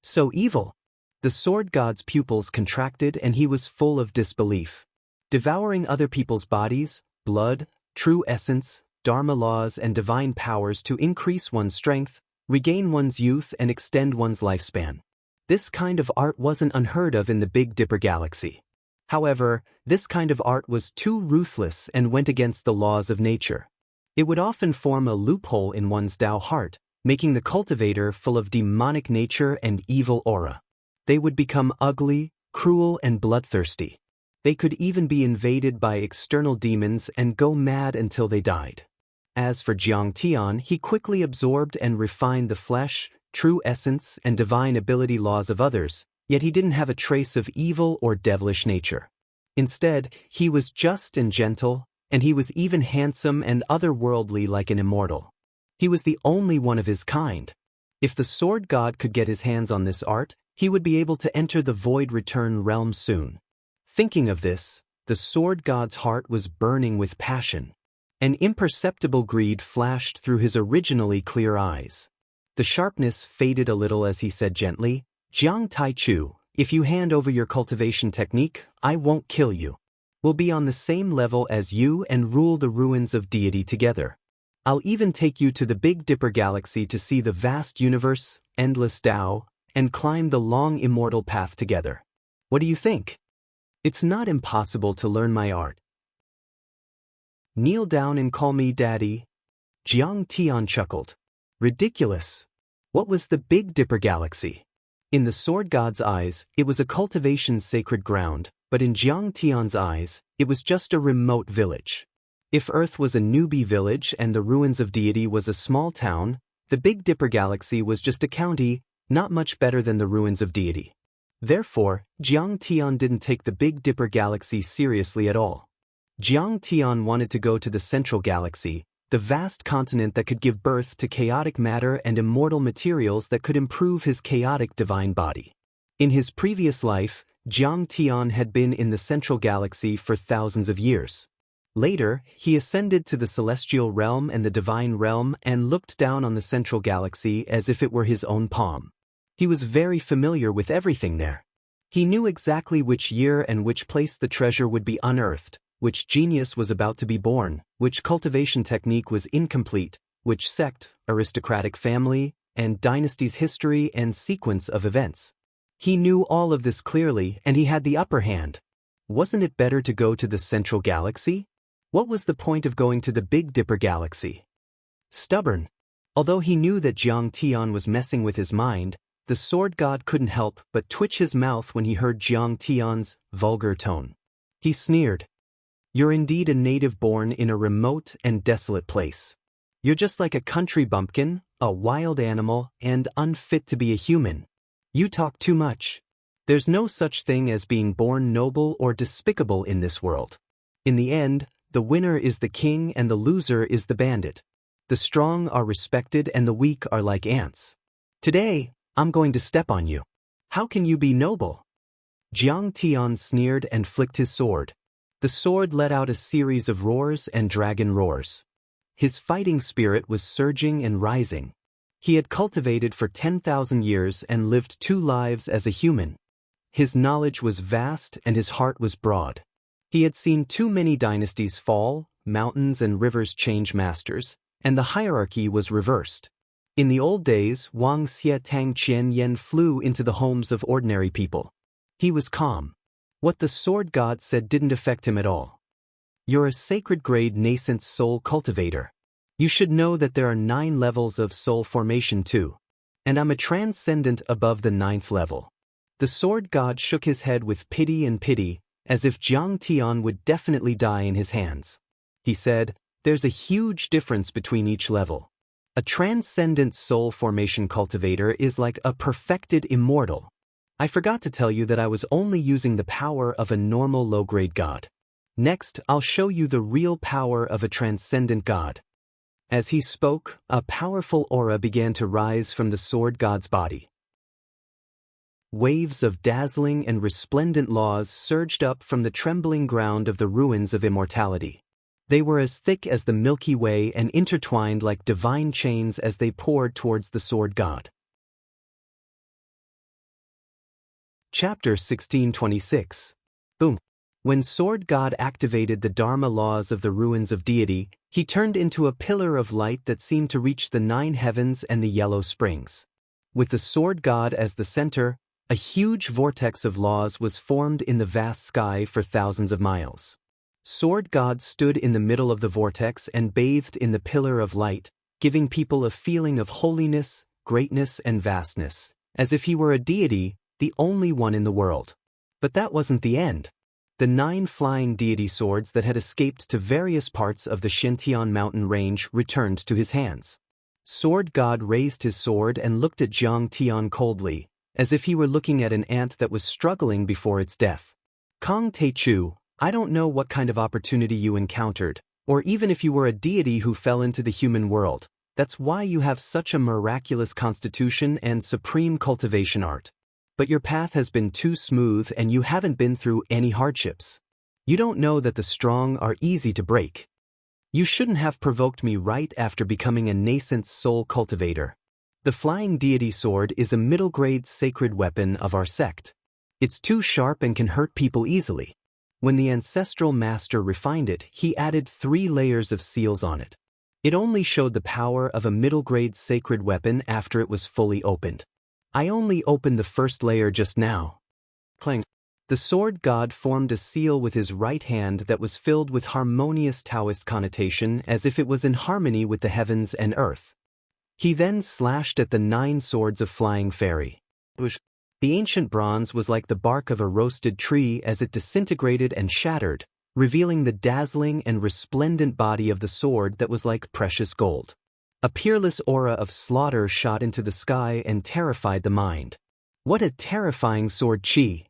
So evil. The sword god's pupils contracted and he was full of disbelief. Devouring other people's bodies, blood, true essence, dharma laws and divine powers to increase one's strength, regain one's youth and extend one's lifespan. This kind of art wasn't unheard of in the Big Dipper galaxy. However, this kind of art was too ruthless and went against the laws of nature. It would often form a loophole in one's Tao heart, making the cultivator full of demonic nature and evil aura. They would become ugly, cruel and bloodthirsty. They could even be invaded by external demons and go mad until they died. As for Jiang Tian, he quickly absorbed and refined the flesh, true essence, and divine ability laws of others, yet he didn't have a trace of evil or devilish nature. Instead, he was just and gentle, and he was even handsome and otherworldly like an immortal. He was the only one of his kind. If the sword god could get his hands on this art, he would be able to enter the void return realm soon. Thinking of this, the sword god's heart was burning with passion. An imperceptible greed flashed through his originally clear eyes. The sharpness faded a little as he said gently, "Jiang Taichu, if you hand over your cultivation technique, I won't kill you. We'll be on the same level as you and rule the ruins of deity together. I'll even take you to the Big Dipper galaxy to see the vast universe, endless Tao, and climb the long immortal path together. What do you think? It's not impossible to learn my art. Kneel down and call me Daddy." Jiang Tian chuckled. Ridiculous. What was the Big Dipper galaxy? In the sword god's eyes, it was a cultivation's sacred ground, but in Jiang Tian's eyes, it was just a remote village. If Earth was a newbie village and the ruins of deity was a small town, the Big Dipper galaxy was just a county, not much better than the ruins of deity. Therefore, Jiang Tian didn't take the Big Dipper galaxy seriously at all. Jiang Tian wanted to go to the Central Galaxy, the vast continent that could give birth to chaotic matter and immortal materials that could improve his chaotic divine body. In his previous life, Jiang Tian had been in the Central Galaxy for thousands of years. Later, he ascended to the Celestial Realm and the Divine Realm and looked down on the Central Galaxy as if it were his own palm. He was very familiar with everything there. He knew exactly which year and which place the treasure would be unearthed, which genius was about to be born, which cultivation technique was incomplete, which sect, aristocratic family, and dynasty's history and sequence of events. He knew all of this clearly and he had the upper hand. Wasn't it better to go to the Central Galaxy? What was the point of going to the Big Dipper galaxy? Stubborn. Although he knew that Jiang Tian was messing with his mind, the sword god couldn't help but twitch his mouth when he heard Jiang Tian's vulgar tone. He sneered. "You're indeed a native born in a remote and desolate place. You're just like a country bumpkin, a wild animal, and unfit to be a human. You talk too much. There's no such thing as being born noble or despicable in this world. In the end, the winner is the king and the loser is the bandit. The strong are respected and the weak are like ants. Today, I'm going to step on you. How can you be noble?" Jiang Tian sneered and flicked his sword. The sword let out a series of roars and dragon roars. His fighting spirit was surging and rising. He had cultivated for 10,000 years and lived 2 lives as a human. His knowledge was vast and his heart was broad. He had seen too many dynasties fall, mountains and rivers change masters, and the hierarchy was reversed. In the old days, Wang Xian flew into the homes of ordinary people. He was calm. What the sword god said didn't affect him at all. "You're a sacred grade nascent soul cultivator. You should know that there are 9 levels of soul formation too. And I'm a transcendent above the 9th level." The sword god shook his head with pity, as if Jiang Tian would definitely die in his hands. He said, "There's a huge difference between each level. A transcendent soul formation cultivator is like a perfected immortal. I forgot to tell you that I was only using the power of a normal low-grade god. Next, I'll show you the real power of a transcendent god." As he spoke, a powerful aura began to rise from the sword god's body. Waves of dazzling and resplendent laws surged up from the trembling ground of the ruins of immortality. They were as thick as the Milky Way and intertwined like divine chains as they poured towards the sword god. Chapter 1626. Boom. When Sword God activated the Dharma laws of the ruins of deity, he turned into a pillar of light that seemed to reach the 9 heavens and the yellow springs. With the Sword God as the center, a huge vortex of laws was formed in the vast sky for thousands of miles. Sword God stood in the middle of the vortex and bathed in the pillar of light, giving people a feeling of holiness, greatness, and vastness, as if he were a deity, the only one in the world. But that wasn't the end. The 9 flying deity swords that had escaped to various parts of the Xintian mountain range returned to his hands. Sword God raised his sword and looked at Jiang Tian coldly, as if he were looking at an ant that was struggling before its death. Kong Teichu, I don't know what kind of opportunity you encountered, or even if you were a deity who fell into the human world. That's why you have such a miraculous constitution and supreme cultivation art. But your path has been too smooth and you haven't been through any hardships. You don't know that the strong are easy to break. You shouldn't have provoked me right after becoming a nascent soul cultivator. The flying deity sword is a middle-grade sacred weapon of our sect. It's too sharp and can hurt people easily. When the ancestral master refined it, he added 3 layers of seals on it. It only showed the power of a middle-grade sacred weapon after it was fully opened. I only opened the first layer just now. Clang. The sword god formed a seal with his right hand that was filled with harmonious Taoist connotation as if it was in harmony with the heavens and earth. He then slashed at the 9 swords of flying fairy. The ancient bronze was like the bark of a roasted tree as it disintegrated and shattered, revealing the dazzling and resplendent body of the sword that was like precious gold. A peerless aura of slaughter shot into the sky and terrified the mind. What a terrifying sword chi!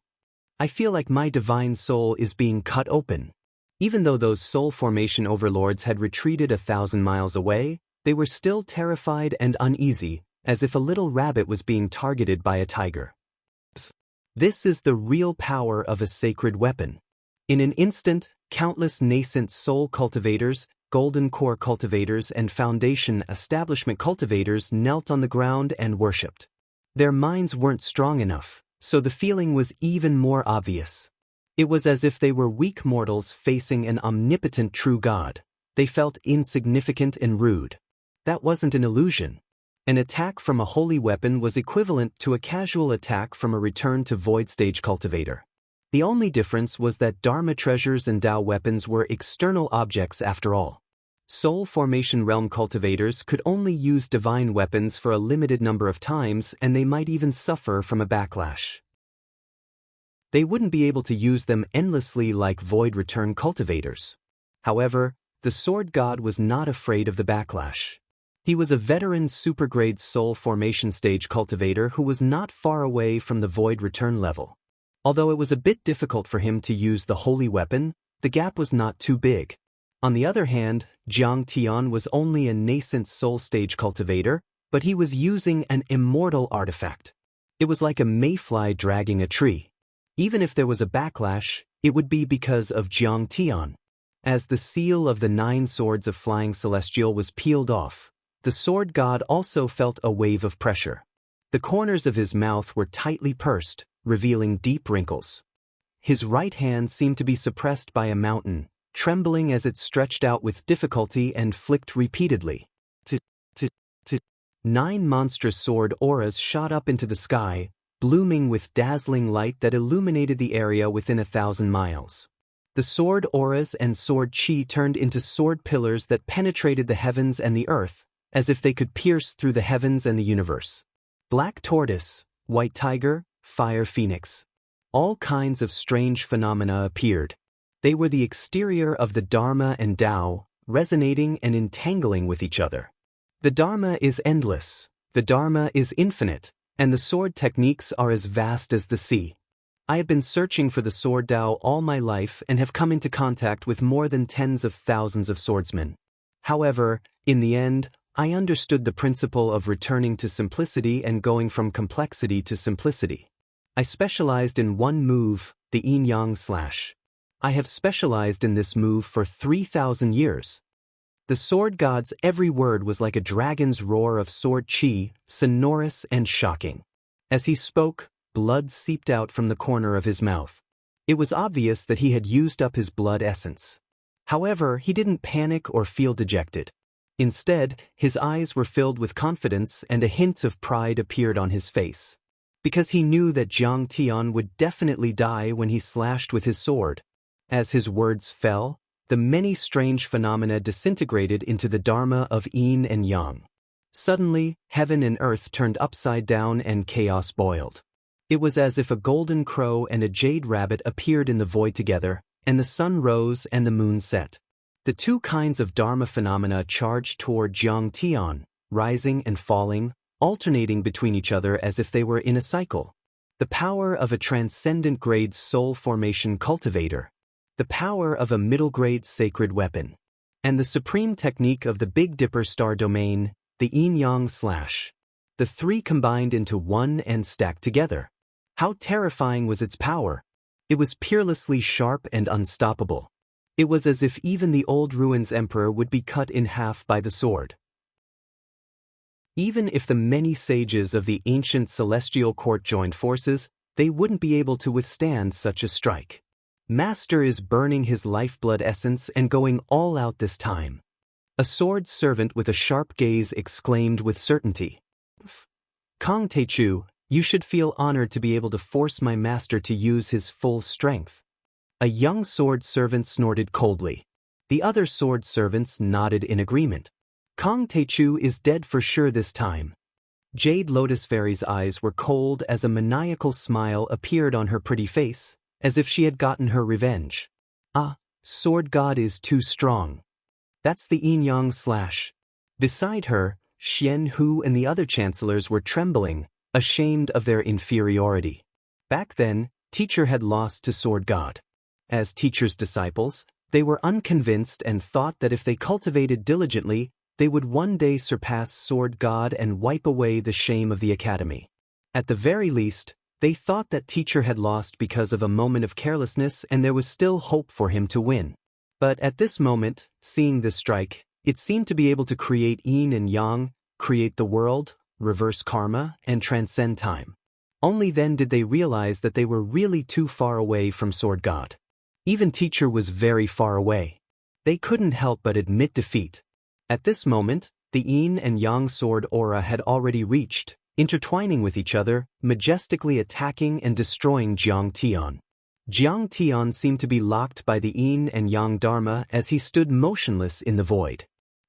I feel like my divine soul is being cut open. Even though those soul formation overlords had retreated 1,000 miles away, they were still terrified and uneasy, as if a little rabbit was being targeted by a tiger. This is the real power of a sacred weapon. In an instant, countless nascent soul cultivators, golden core cultivators and foundation establishment cultivators knelt on the ground and worshipped. Their minds weren't strong enough, so the feeling was even more obvious. It was as if they were weak mortals facing an omnipotent true god. They felt insignificant and rude. That wasn't an illusion. An attack from a holy weapon was equivalent to a casual attack from a return to void stage cultivator. The only difference was that Dharma treasures and Tao weapons were external objects after all. Soul formation realm cultivators could only use divine weapons for a limited number of times and they might even suffer from a backlash. They wouldn't be able to use them endlessly like void return cultivators. However, the sword god was not afraid of the backlash. He was a veteran supergrade soul formation stage cultivator who was not far away from the void return level. Although it was a bit difficult for him to use the holy weapon, the gap was not too big. On the other hand, Jiang Tian was only a nascent soul stage cultivator, but he was using an immortal artifact. It was like a mayfly dragging a tree. Even if there was a backlash, it would be because of Jiang Tian. As the seal of the 9 swords of flying celestial was peeled off, the sword god also felt a wave of pressure. The corners of his mouth were tightly pursed, revealing deep wrinkles. His right hand seemed to be suppressed by a mountain, trembling as it stretched out with difficulty and flicked repeatedly. 9 monstrous sword auras shot up into the sky, blooming with dazzling light that illuminated the area within 1,000 miles. The sword auras and sword chi turned into sword pillars that penetrated the heavens and the earth, as if they could pierce through the heavens and the universe. Black tortoise, white tiger, fire phoenix. All kinds of strange phenomena appeared. They were the exterior of the Dharma and Tao, resonating and entangling with each other. The Dharma is endless, the Dharma is infinite, and the sword techniques are as vast as the sea. I have been searching for the sword Tao all my life and have come into contact with more than tens of thousands of swordsmen. However, in the end, I understood the principle of returning to simplicity and going from complexity to simplicity. I specialized in one move, the yin-yang slash. I have specialized in this move for 3,000 years. The sword god's every word was like a dragon's roar of sword chi, sonorous and shocking. As he spoke, blood seeped out from the corner of his mouth. It was obvious that he had used up his blood essence. However, he didn't panic or feel dejected. Instead, his eyes were filled with confidence and a hint of pride appeared on his face. Because he knew that Jiang Tian would definitely die when he slashed with his sword. As his words fell, the many strange phenomena disintegrated into the dharma of yin and yang. Suddenly, heaven and earth turned upside down and chaos boiled. It was as if a golden crow and a jade rabbit appeared in the void together, and the sun rose and the moon set. The two kinds of dharma phenomena charged toward Jiang Tian, rising and falling, alternating between each other as if they were in a cycle. The power of a transcendent grade soul formation cultivator. The power of a middle-grade sacred weapon. And the supreme technique of the Big Dipper star domain, the yin-yang slash. The three combined into one and stacked together. How terrifying was its power! It was peerlessly sharp and unstoppable. It was as if even the old ruins emperor would be cut in half by the sword. Even if the many sages of the ancient celestial court joined forces, they wouldn't be able to withstand such a strike. Master is burning his lifeblood essence and going all out this time. A sword servant with a sharp gaze exclaimed with certainty. Kong Teichu, you should feel honored to be able to force my master to use his full strength. A young sword servant snorted coldly. The other sword servants nodded in agreement. Kong Teichu is dead for sure this time. Jade Lotus Fairy's eyes were cold as a maniacal smile appeared on her pretty face, as if she had gotten her revenge. Ah, sword god is too strong. That's the yin-yang slash. Beside her, Xian Hu and the other chancellors were trembling, ashamed of their inferiority. Back then, teacher had lost to sword god. As teacher's disciples, they were unconvinced and thought that if they cultivated diligently, they would one day surpass sword god and wipe away the shame of the academy. At the very least, they thought that teacher had lost because of a moment of carelessness and there was still hope for him to win. But at this moment, seeing this strike, it seemed to be able to create yin and yang, create the world, reverse karma, and transcend time. Only then did they realize that they were really too far away from sword god. Even teacher was very far away. They couldn't help but admit defeat. At this moment, the yin and yang sword aura had already reached, intertwining with each other, majestically attacking and destroying Jiang Tian. Jiang Tian seemed to be locked by the yin and yang dharma as he stood motionless in the void.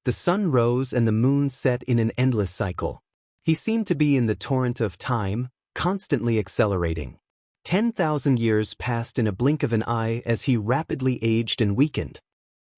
The sun rose and the moon set in an endless cycle. He seemed to be in the torrent of time, constantly accelerating. 10,000 years passed in a blink of an eye as he rapidly aged and weakened.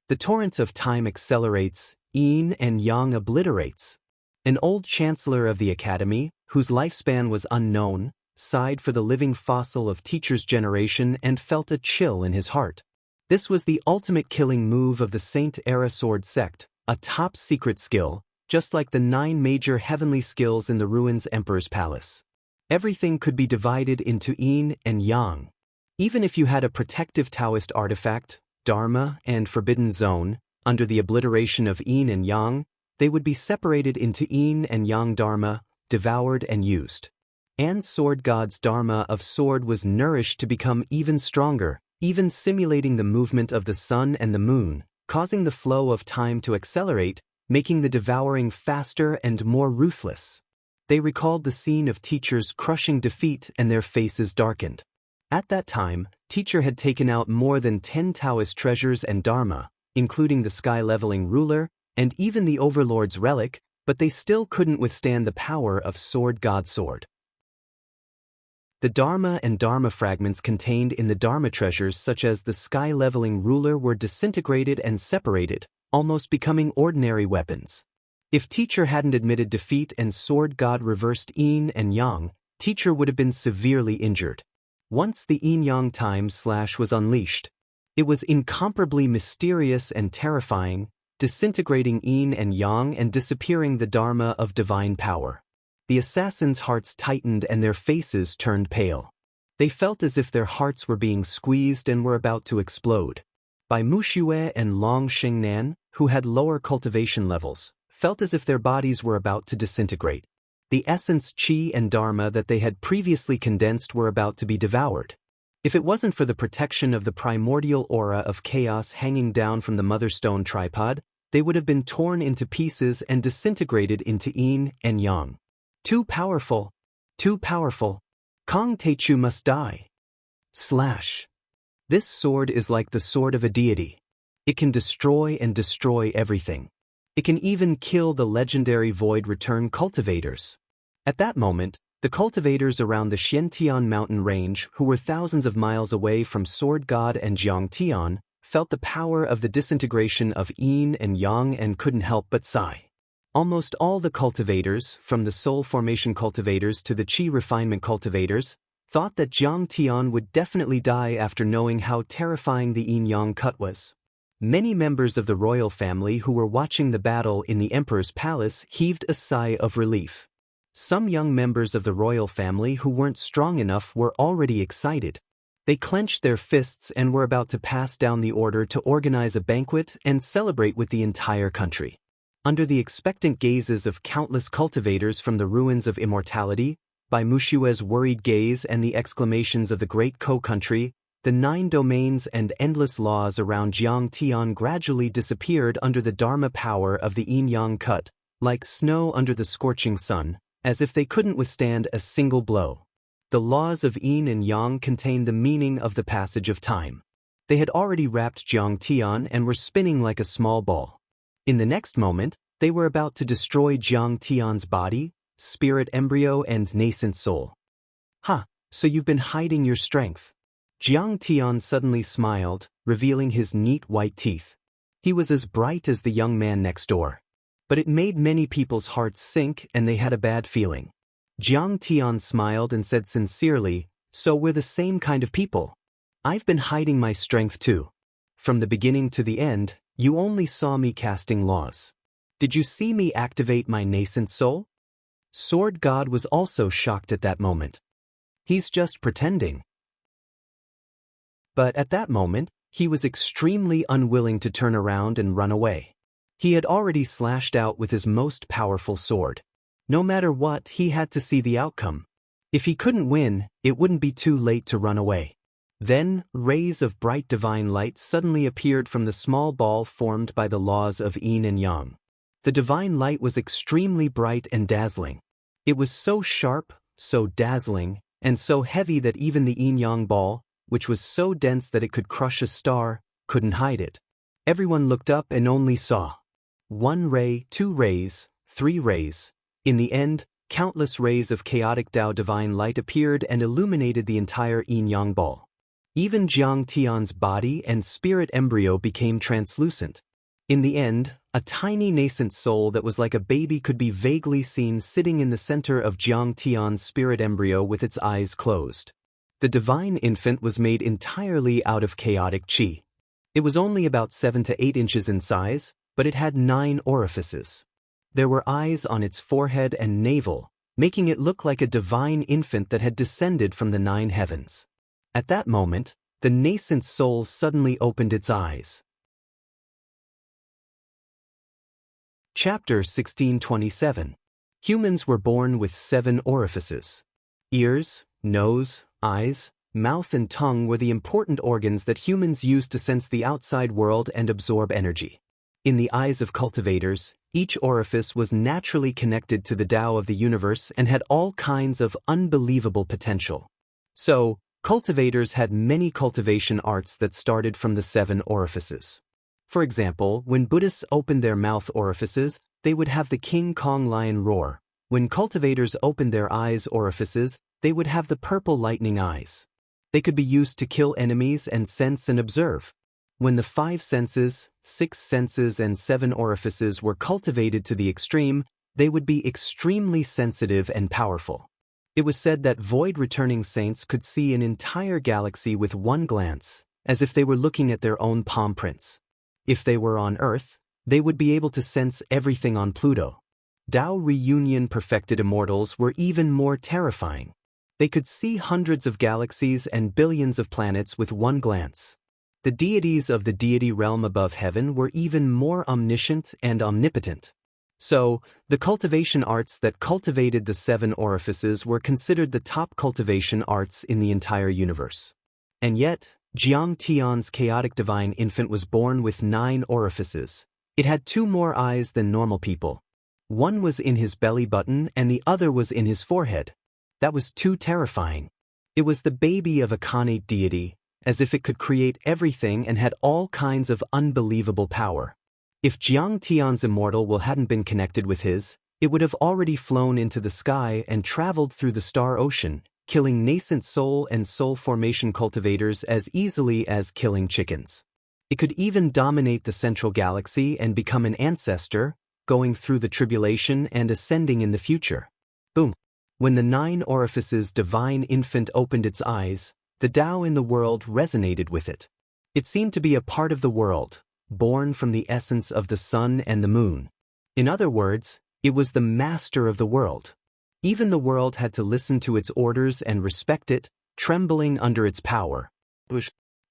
The torrent of time accelerates, yin and yang obliterates. An old chancellor of the academy, whose lifespan was unknown, sighed for the living fossil of teacher's generation and felt a chill in his heart. This was the ultimate killing move of the Saint-Era sword sect, a top-secret skill, just like the 9 major heavenly skills in the ruins Emperor's Palace. Everything could be divided into yin and yang. Even if you had a protective Taoist artifact, dharma, and forbidden zone, under the obliteration of yin and yang, they would be separated into yin and yang dharma, devoured and used. And sword god's dharma of sword was nourished to become even stronger, even simulating the movement of the sun and the moon, causing the flow of time to accelerate, making the devouring faster and more ruthless. They recalled the scene of teacher's crushing defeat and their faces darkened. At that time, teacher had taken out more than 10 Taoist treasures and dharma, including the sky-leveling ruler, and even the Overlord's relic, but they still couldn't withstand the power of sword god sword. The dharma and dharma fragments contained in the dharma treasures such as the sky-leveling ruler were disintegrated and separated, almost becoming ordinary weapons. If teacher hadn't admitted defeat and sword god reversed yin and yang, teacher would have been severely injured. Once the yin-yang time slash was unleashed, it was incomparably mysterious and terrifying, disintegrating yin and yang and disappearing the dharma of divine power. The assassins' hearts tightened and their faces turned pale. They felt as if their hearts were being squeezed and were about to explode. Bai Muxue and Long Xingnan, who had lower cultivation levels, felt as if their bodies were about to disintegrate. The essence, qi and dharma that they had previously condensed were about to be devoured. If it wasn't for the protection of the primordial aura of chaos hanging down from the Mother Stone tripod, they would have been torn into pieces and disintegrated into yin and yang. Too powerful. Too powerful. Kong Teichu must die. Slash. This sword is like the sword of a deity. It can destroy and destroy everything. It can even kill the legendary Void Return cultivators. At that moment, the cultivators around the Xiantian mountain range, who were thousands of miles away from Sword God and Jiangtian, felt the power of the disintegration of yin and yang and couldn't help but sigh. Almost all the cultivators, from the soul formation cultivators to the qi refinement cultivators, thought that Jiangtian would definitely die after knowing how terrifying the yin-yang cut was. Many members of the royal family who were watching the battle in the emperor's palace heaved a sigh of relief. Some young members of the royal family who weren't strong enough were already excited. They clenched their fists and were about to pass down the order to organize a banquet and celebrate with the entire country. Under the expectant gazes of countless cultivators from the ruins of immortality, by Mushue's worried gaze and the exclamations of the great Co-country, the 9 domains and endless laws around Jiangtian gradually disappeared under the dharma power of the yin-yang cut, like snow under the scorching sun, as if they couldn't withstand a single blow. The laws of yin and yang contained the meaning of the passage of time. They had already wrapped Jiangtian and were spinning like a small ball. In the next moment, they were about to destroy Jiangtian's body, spirit embryo and nascent soul. Ha, so you've been hiding your strength. Jiangtian suddenly smiled, revealing his neat white teeth. He was as bright as the young man next door. But it made many people's hearts sink and they had a bad feeling. Jiangtian smiled and said sincerely, "So we're the same kind of people. I've been hiding my strength too. From the beginning to the end, you only saw me casting laws. Did you see me activate my nascent soul?" Sword God was also shocked at that moment. He's just pretending. But at that moment, he was extremely unwilling to turn around and run away. He had already slashed out with his most powerful sword. No matter what, he had to see the outcome. If he couldn't win, it wouldn't be too late to run away. Then, rays of bright divine light suddenly appeared from the small ball formed by the laws of yin and yang. The divine light was extremely bright and dazzling. It was so sharp, so dazzling, and so heavy that even the yin-yang ball, which was so dense that it could crush a star, couldn't hide it. Everyone looked up and only saw 1 ray, 2 rays, 3 rays. In the end, countless rays of chaotic Tao divine light appeared and illuminated the entire yin-yang ball. Even Jiangtian's body and spirit embryo became translucent. In the end, a tiny nascent soul that was like a baby could be vaguely seen sitting in the center of Jiangtian's spirit embryo with its eyes closed. The divine infant was made entirely out of chaotic qi. It was only about 7 to 8 inches in size, but it had 9 orifices. There were eyes on its forehead and navel, making it look like a divine infant that had descended from the 9 heavens. At that moment, the nascent soul suddenly opened its eyes. Chapter 1627. Humans were born with 7 orifices. Ears, nose, eyes, mouth and tongue were the important organs that humans use to sense the outside world and absorb energy. In the eyes of cultivators, each orifice was naturally connected to the Tao of the universe and had all kinds of unbelievable potential. So, cultivators had many cultivation arts that started from the 7 orifices. For example, when Buddhists opened their mouth orifices, they would have the King Kong lion roar. When cultivators opened their eyes orifices, they would have the purple lightning eyes. They could be used to kill enemies and sense and observe. When the 5 senses, 6 senses and 7 orifices were cultivated to the extreme, they would be extremely sensitive and powerful. It was said that void-returning saints could see an entire galaxy with one glance, as if they were looking at their own palm prints. If they were on Earth, they would be able to sense everything on Pluto. Tao reunion perfected immortals were even more terrifying. They could see hundreds of galaxies and billions of planets with one glance. The deities of the deity realm above heaven were even more omniscient and omnipotent. So, the cultivation arts that cultivated the 7 orifices were considered the top cultivation arts in the entire universe. And yet, Jiang Tian's chaotic divine infant was born with 9 orifices. It had 2 more eyes than normal people. One was in his belly button and the other was in his forehead. That was too terrifying. It was the baby of a connate deity, as if it could create everything and had all kinds of unbelievable power. If Jiang Tian's immortal will hadn't been connected with his, it would have already flown into the sky and traveled through the star ocean, killing nascent soul and soul formation cultivators as easily as killing chickens. It could even dominate the central galaxy and become an ancestor, going through the tribulation and ascending in the future. Boom. When the 9 orifices divine infant opened its eyes, the Tao in the world resonated with it. It seemed to be a part of the world, born from the essence of the sun and the moon. In other words, it was the master of the world. Even the world had to listen to its orders and respect it, trembling under its power.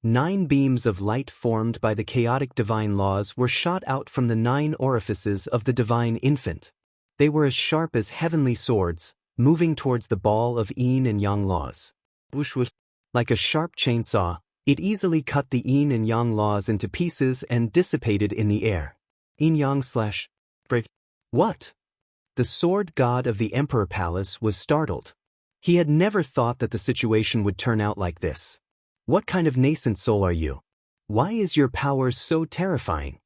9 beams of light formed by the chaotic divine laws were shot out from the 9 orifices of the divine infant. They were as sharp as heavenly swords, moving towards the ball of yin and yang laws. Like a sharp chainsaw, it easily cut the yin and yang laws into pieces and dissipated in the air. Yin-yang/break. What? The sword god of the Emperor Palace was startled. He had never thought that the situation would turn out like this. What kind of nascent soul are you? Why is your power so terrifying?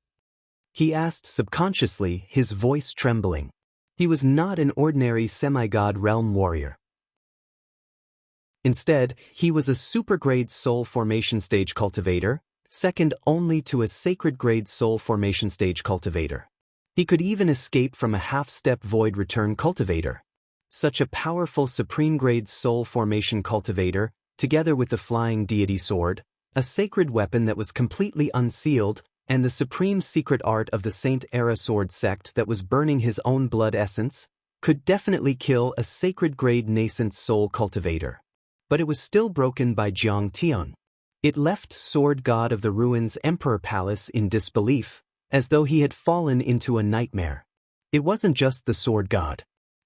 He asked subconsciously, his voice trembling. He was not an ordinary semi-god realm warrior. Instead, he was a super-grade soul formation stage cultivator, second only to a sacred-grade soul formation stage cultivator. He could even escape from a half-step void return cultivator. Such a powerful supreme-grade soul formation cultivator, together with the flying deity sword, a sacred weapon that was completely unsealed, and the supreme secret art of the Saint-Era sword sect that was burning his own blood essence, could definitely kill a sacred-grade nascent soul cultivator. But it was still broken by Jiang Tian. It left Sword God of the Ruins Emperor Palace in disbelief, as though he had fallen into a nightmare. It wasn't just the Sword God.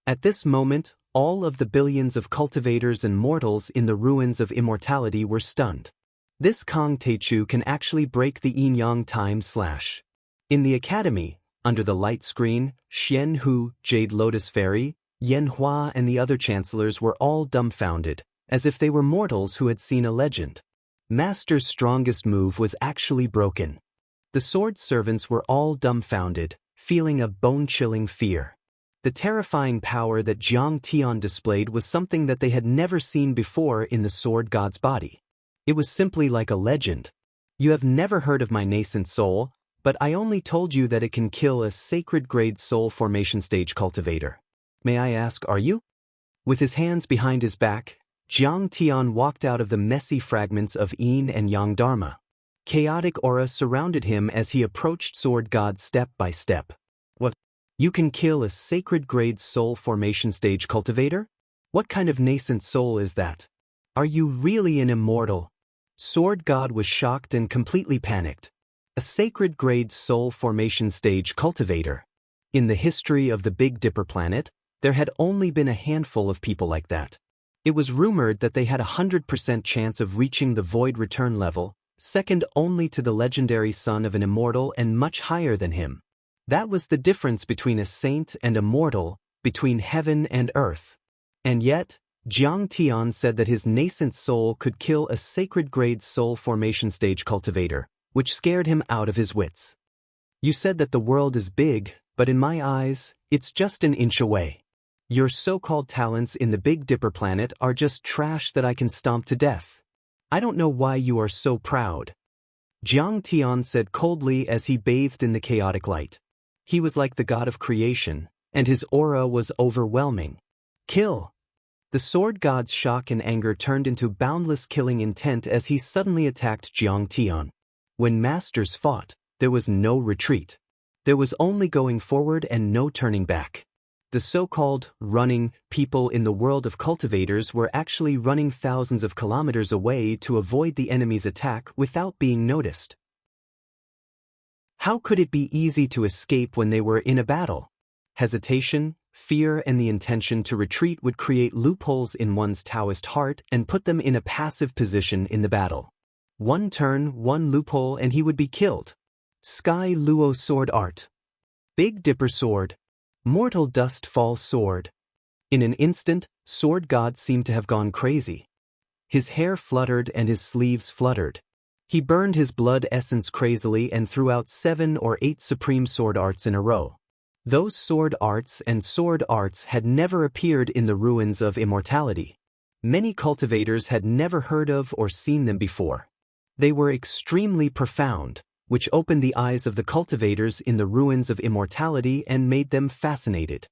At this moment, all of the billions of cultivators and mortals in the ruins of immortality were stunned. This Kong Teichu can actually break the yin-yang time/. In the academy, under the light screen, Xian Hu, Jade Lotus Fairy, Yan Hua and the other chancellors were all dumbfounded, as if they were mortals who had seen a legend. Master's strongest move was actually broken. The sword servants were all dumbfounded, feeling a bone-chilling fear. The terrifying power that Jiang Tian displayed was something that they had never seen before in the sword god's body. It was simply like a legend. You have never heard of my nascent soul, but I only told you that it can kill a sacred-grade soul formation stage cultivator. May I ask, are you? With his hands behind his back, Jiang Tian walked out of the messy fragments of yin and yang dharma. Chaotic aura surrounded him as he approached Sword God step by step. What? You can kill a sacred-grade soul formation stage cultivator? What kind of nascent soul is that? Are you really an immortal? Sword God was shocked and completely panicked. A sacred-grade soul formation stage cultivator. In the history of the Big Dipper planet, there had only been a handful of people like that. It was rumored that they had a 100% chance of reaching the void return level, second only to the legendary son of an immortal and much higher than him. That was the difference between a saint and a mortal, between heaven and earth. And yet, Jiang Tian said that his nascent soul could kill a sacred-grade soul formation stage cultivator, which scared him out of his wits. You said that the world is big, but in my eyes, it's just an inch away. Your so-called talents in the Big Dipper planet are just trash that I can stomp to death. I don't know why you are so proud. Jiang Tian said coldly as he bathed in the chaotic light. He was like the god of creation, and his aura was overwhelming. Kill! The sword god's shock and anger turned into boundless killing intent as he suddenly attacked Jiang Tian. When masters fought, there was no retreat. There was only going forward and no turning back. The so-called running people in the world of cultivators were actually running thousands of kilometers away to avoid the enemy's attack without being noticed. How could it be easy to escape when they were in a battle? Hesitation, fear, and the intention to retreat would create loopholes in one's Taoist heart and put them in a passive position in the battle. One turn, one loophole, and he would be killed. Sky Luo Sword Art. Big Dipper Sword. Mortal Dust Fall Sword. In an instant, Sword God seemed to have gone crazy. His hair fluttered and his sleeves fluttered. He burned his blood essence crazily and threw out 7 or 8 supreme sword arts in a row. Those sword arts had never appeared in the ruins of immortality. Many cultivators had never heard of or seen them before. They were extremely profound, which opened the eyes of the cultivators in the ruins of immortality and made them fascinated.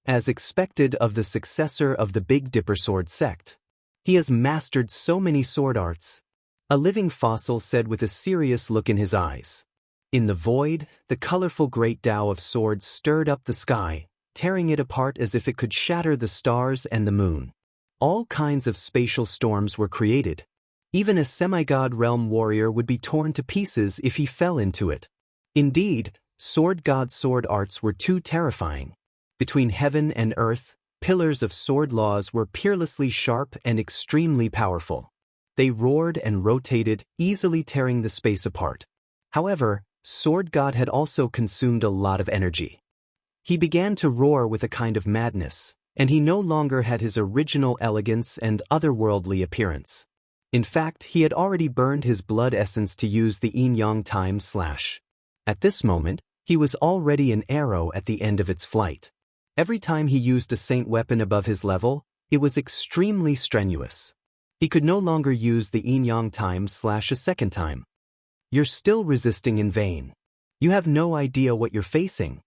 As expected of the successor of the Big Dipper Sword sect, he has mastered so many sword arts. A living fossil said with a serious look in his eyes. In the void, the colorful great Tao of swords stirred up the sky, tearing it apart as if it could shatter the stars and the moon. All kinds of spatial storms were created. Even a semi-god realm warrior would be torn to pieces if he fell into it. Indeed, sword god sword arts were too terrifying. Between heaven and earth, pillars of sword laws were peerlessly sharp and extremely powerful. They roared and rotated, easily tearing the space apart. However, Sword God had also consumed a lot of energy. He began to roar with a kind of madness, and he no longer had his original elegance and otherworldly appearance. In fact, he had already burned his blood essence to use the yin-yang time slash. At this moment, he was already an arrow at the end of its flight. Every time he used a saint weapon above his level, it was extremely strenuous. He could no longer use the yin-yang time slash a second time. You're still resisting in vain. You have no idea what you're facing.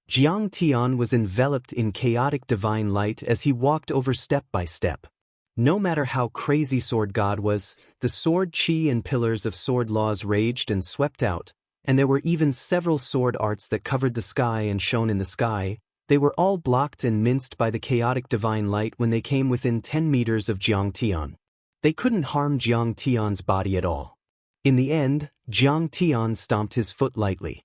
Jiang Tian was enveloped in chaotic divine light as he walked over step by step. No matter how crazy Sword God was, the sword chi and pillars of sword laws raged and swept out, and there were even several sword arts that covered the sky and shone in the sky. They were all blocked and minced by the chaotic divine light when they came within 10 meters of Jiang Tian. They couldn't harm Jiang Tian's body at all. In the end, Jiang Tian stomped his foot lightly.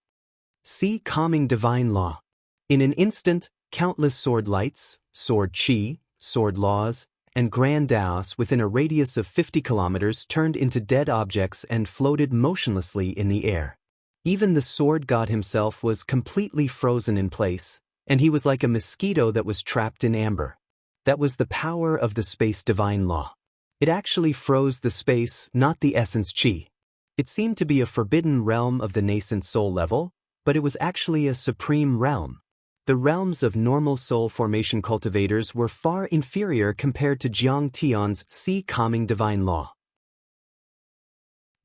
See calming divine law. In an instant, countless sword lights, sword chi, sword laws, and grand daos within a radius of 50 kilometers turned into dead objects and floated motionlessly in the air. Even the sword god himself was completely frozen in place, and he was like a mosquito that was trapped in amber. That was the power of the space divine law. It actually froze the space, not the essence chi. It seemed to be a forbidden realm of the nascent soul level, but it was actually a supreme realm. The realms of normal soul formation cultivators were far inferior compared to Jiang Tian's calming divine law.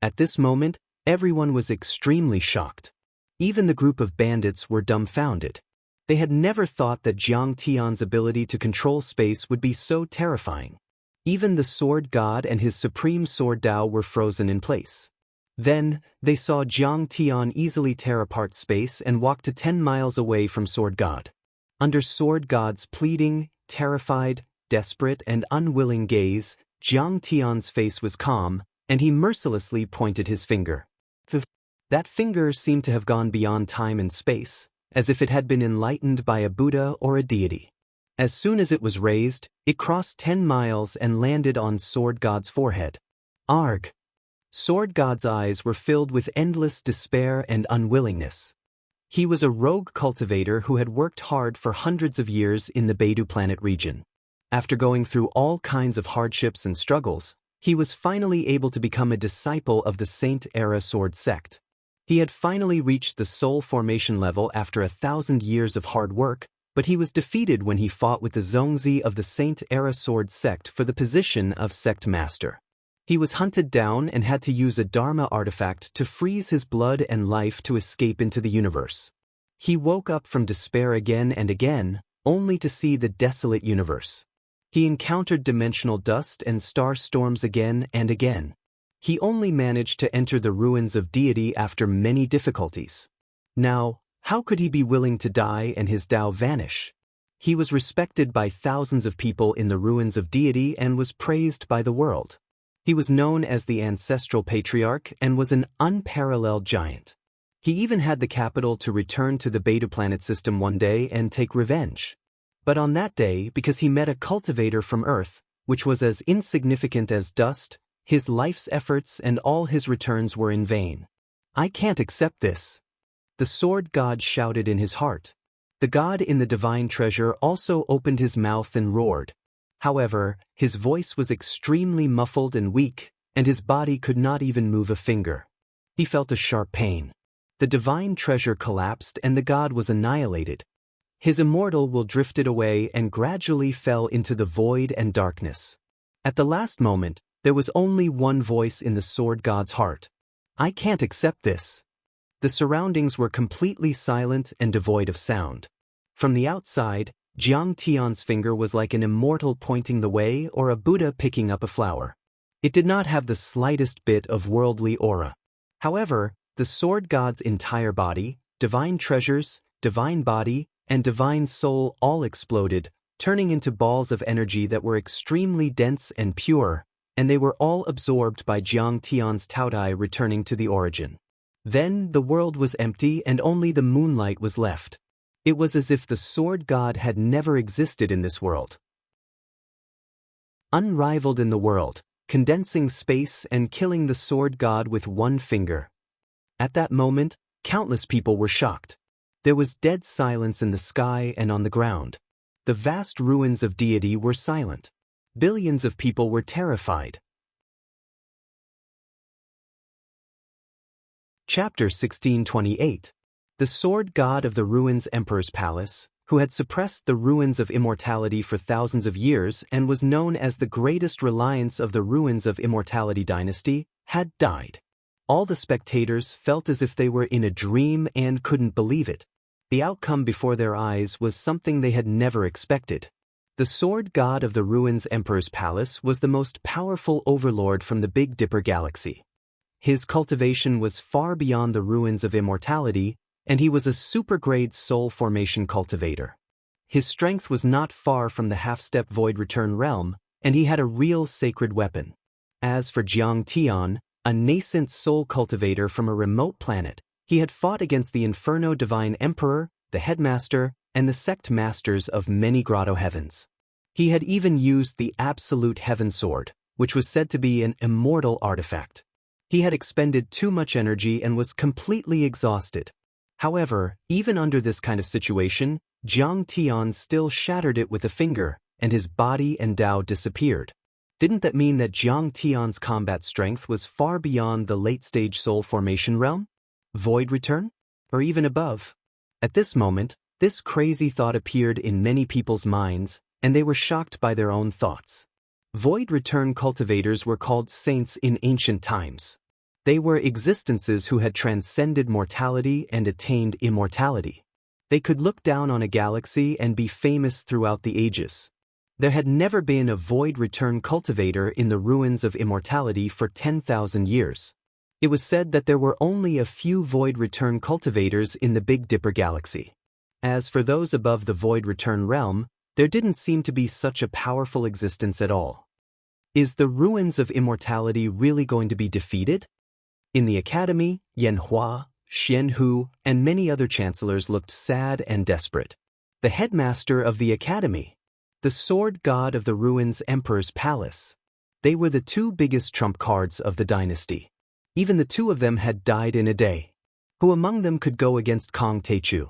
At this moment, everyone was extremely shocked. Even the group of bandits were dumbfounded. They had never thought that Jiang Tian's ability to control space would be so terrifying. Even the sword god and his supreme sword Dao were frozen in place. Then, they saw Jiang Tian easily tear apart space and walk to 10 miles away from Sword God. Under Sword God's pleading, terrified, desperate, and unwilling gaze, Jiang Tian's face was calm, and he mercilessly pointed his finger. That finger seemed to have gone beyond time and space, as if it had been enlightened by a Buddha or a deity. As soon as it was raised, it crossed 10 miles and landed on Sword God's forehead. Arg! Sword God's eyes were filled with endless despair and unwillingness. He was a rogue cultivator who had worked hard for hundreds of years in the Beidou planet region. After going through all kinds of hardships and struggles, he was finally able to become a disciple of the Saint-era sword sect. He had finally reached the soul formation level after 1,000 years of hard work, but he was defeated when he fought with the Zongzi of the Saint-era sword sect for the position of sect master. He was hunted down and had to use a Dharma artifact to freeze his blood and life to escape into the universe. He woke up from despair again and again, only to see the desolate universe. He encountered dimensional dust and star storms again and again. He only managed to enter the ruins of deity after many difficulties. Now, how could he be willing to die and his Tao vanish? He was respected by thousands of people in the ruins of deity and was praised by the world. He was known as the ancestral patriarch and was an unparalleled giant. He even had the capital to return to the Beta planet system one day and take revenge. But on that day, because he met a cultivator from Earth, which was as insignificant as dust, his life's efforts and all his returns were in vain. "I can't accept this," the sword god shouted in his heart. The god in the divine treasure also opened his mouth and roared. However, his voice was extremely muffled and weak, and his body could not even move a finger. He felt a sharp pain. The divine treasure collapsed and the god was annihilated. His immortal will drifted away and gradually fell into the void and darkness. At the last moment, there was only one voice in the sword god's heart. "I can't accept this." The surroundings were completely silent and devoid of sound. From the outside, Jiang Tian's finger was like an immortal pointing the way or a Buddha picking up a flower. It did not have the slightest bit of worldly aura. However, the sword god's entire body, divine treasures, divine body, and divine soul all exploded, turning into balls of energy that were extremely dense and pure, and they were all absorbed by Jiang Tian's Taodai returning to the origin. Then the world was empty and only the moonlight was left. It was as if the sword god had never existed in this world. Unrivaled in the world, condensing space and killing the sword god with one finger. At that moment, countless people were shocked. There was dead silence in the sky and on the ground. The vast ruins of deity were silent. Billions of people were terrified. Chapter 1628. The sword god of the ruins Emperor's Palace, who had suppressed the ruins of immortality for thousands of years and was known as the greatest reliance of the ruins of immortality dynasty, had died. All the spectators felt as if they were in a dream and couldn't believe it. The outcome before their eyes was something they had never expected. The sword god of the ruins Emperor's Palace was the most powerful overlord from the Big Dipper galaxy. His cultivation was far beyond the ruins of immortality, and he was a super-grade soul formation cultivator. His strength was not far from the half-step void return realm, and he had a real sacred weapon. As for Jiang Tian, a nascent soul cultivator from a remote planet, he had fought against the Inferno Divine Emperor, the Headmaster, and the sect masters of many grotto heavens. He had even used the Absolute Heaven Sword, which was said to be an immortal artifact. He had expended too much energy and was completely exhausted. However, even under this kind of situation, Jiang Tian still shattered it with a finger, and his body and Tao disappeared. Didn't that mean that Jiang Tian's combat strength was far beyond the late-stage soul formation realm? Void return? Or even above? At this moment, this crazy thought appeared in many people's minds, and they were shocked by their own thoughts. Void return cultivators were called saints in ancient times. They were existences who had transcended mortality and attained immortality. They could look down on a galaxy and be famous throughout the ages. There had never been a void return cultivator in the ruins of immortality for 10,000 years. It was said that there were only a few void return cultivators in the Big Dipper galaxy. As for those above the void return realm, there didn't seem to be such a powerful existence at all. Is the ruins of immortality really going to be defeated? In the academy, Yanhua, Xianhu, and many other chancellors looked sad and desperate. The headmaster of the academy, the sword god of the ruins Emperor's Palace. They were the two biggest trump cards of the dynasty. Even the two of them had died in a day. Who among them could go against Kong Teichu?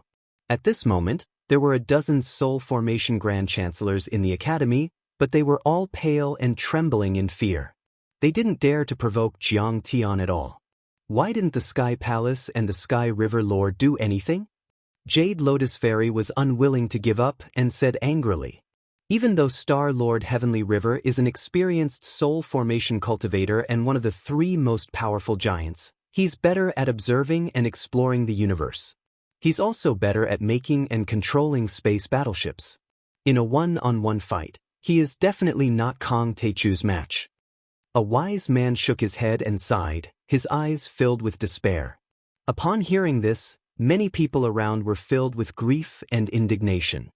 At this moment, there were a dozen soul formation grand chancellors in the academy, but they were all pale and trembling in fear. They didn't dare to provoke Jiang Tian at all. Why didn't the Sky Palace and the Sky River Lord do anything? Jade Lotus Fairy was unwilling to give up and said angrily, "Even though Star Lord Heavenly River is an experienced soul formation cultivator and one of the three most powerful giants, he's better at observing and exploring the universe. He's also better at making and controlling space battleships. In a one-on-one fight, he is definitely not Kong Teichu's match." A wise man shook his head and sighed, his eyes filled with despair. Upon hearing this, many people around were filled with grief and indignation.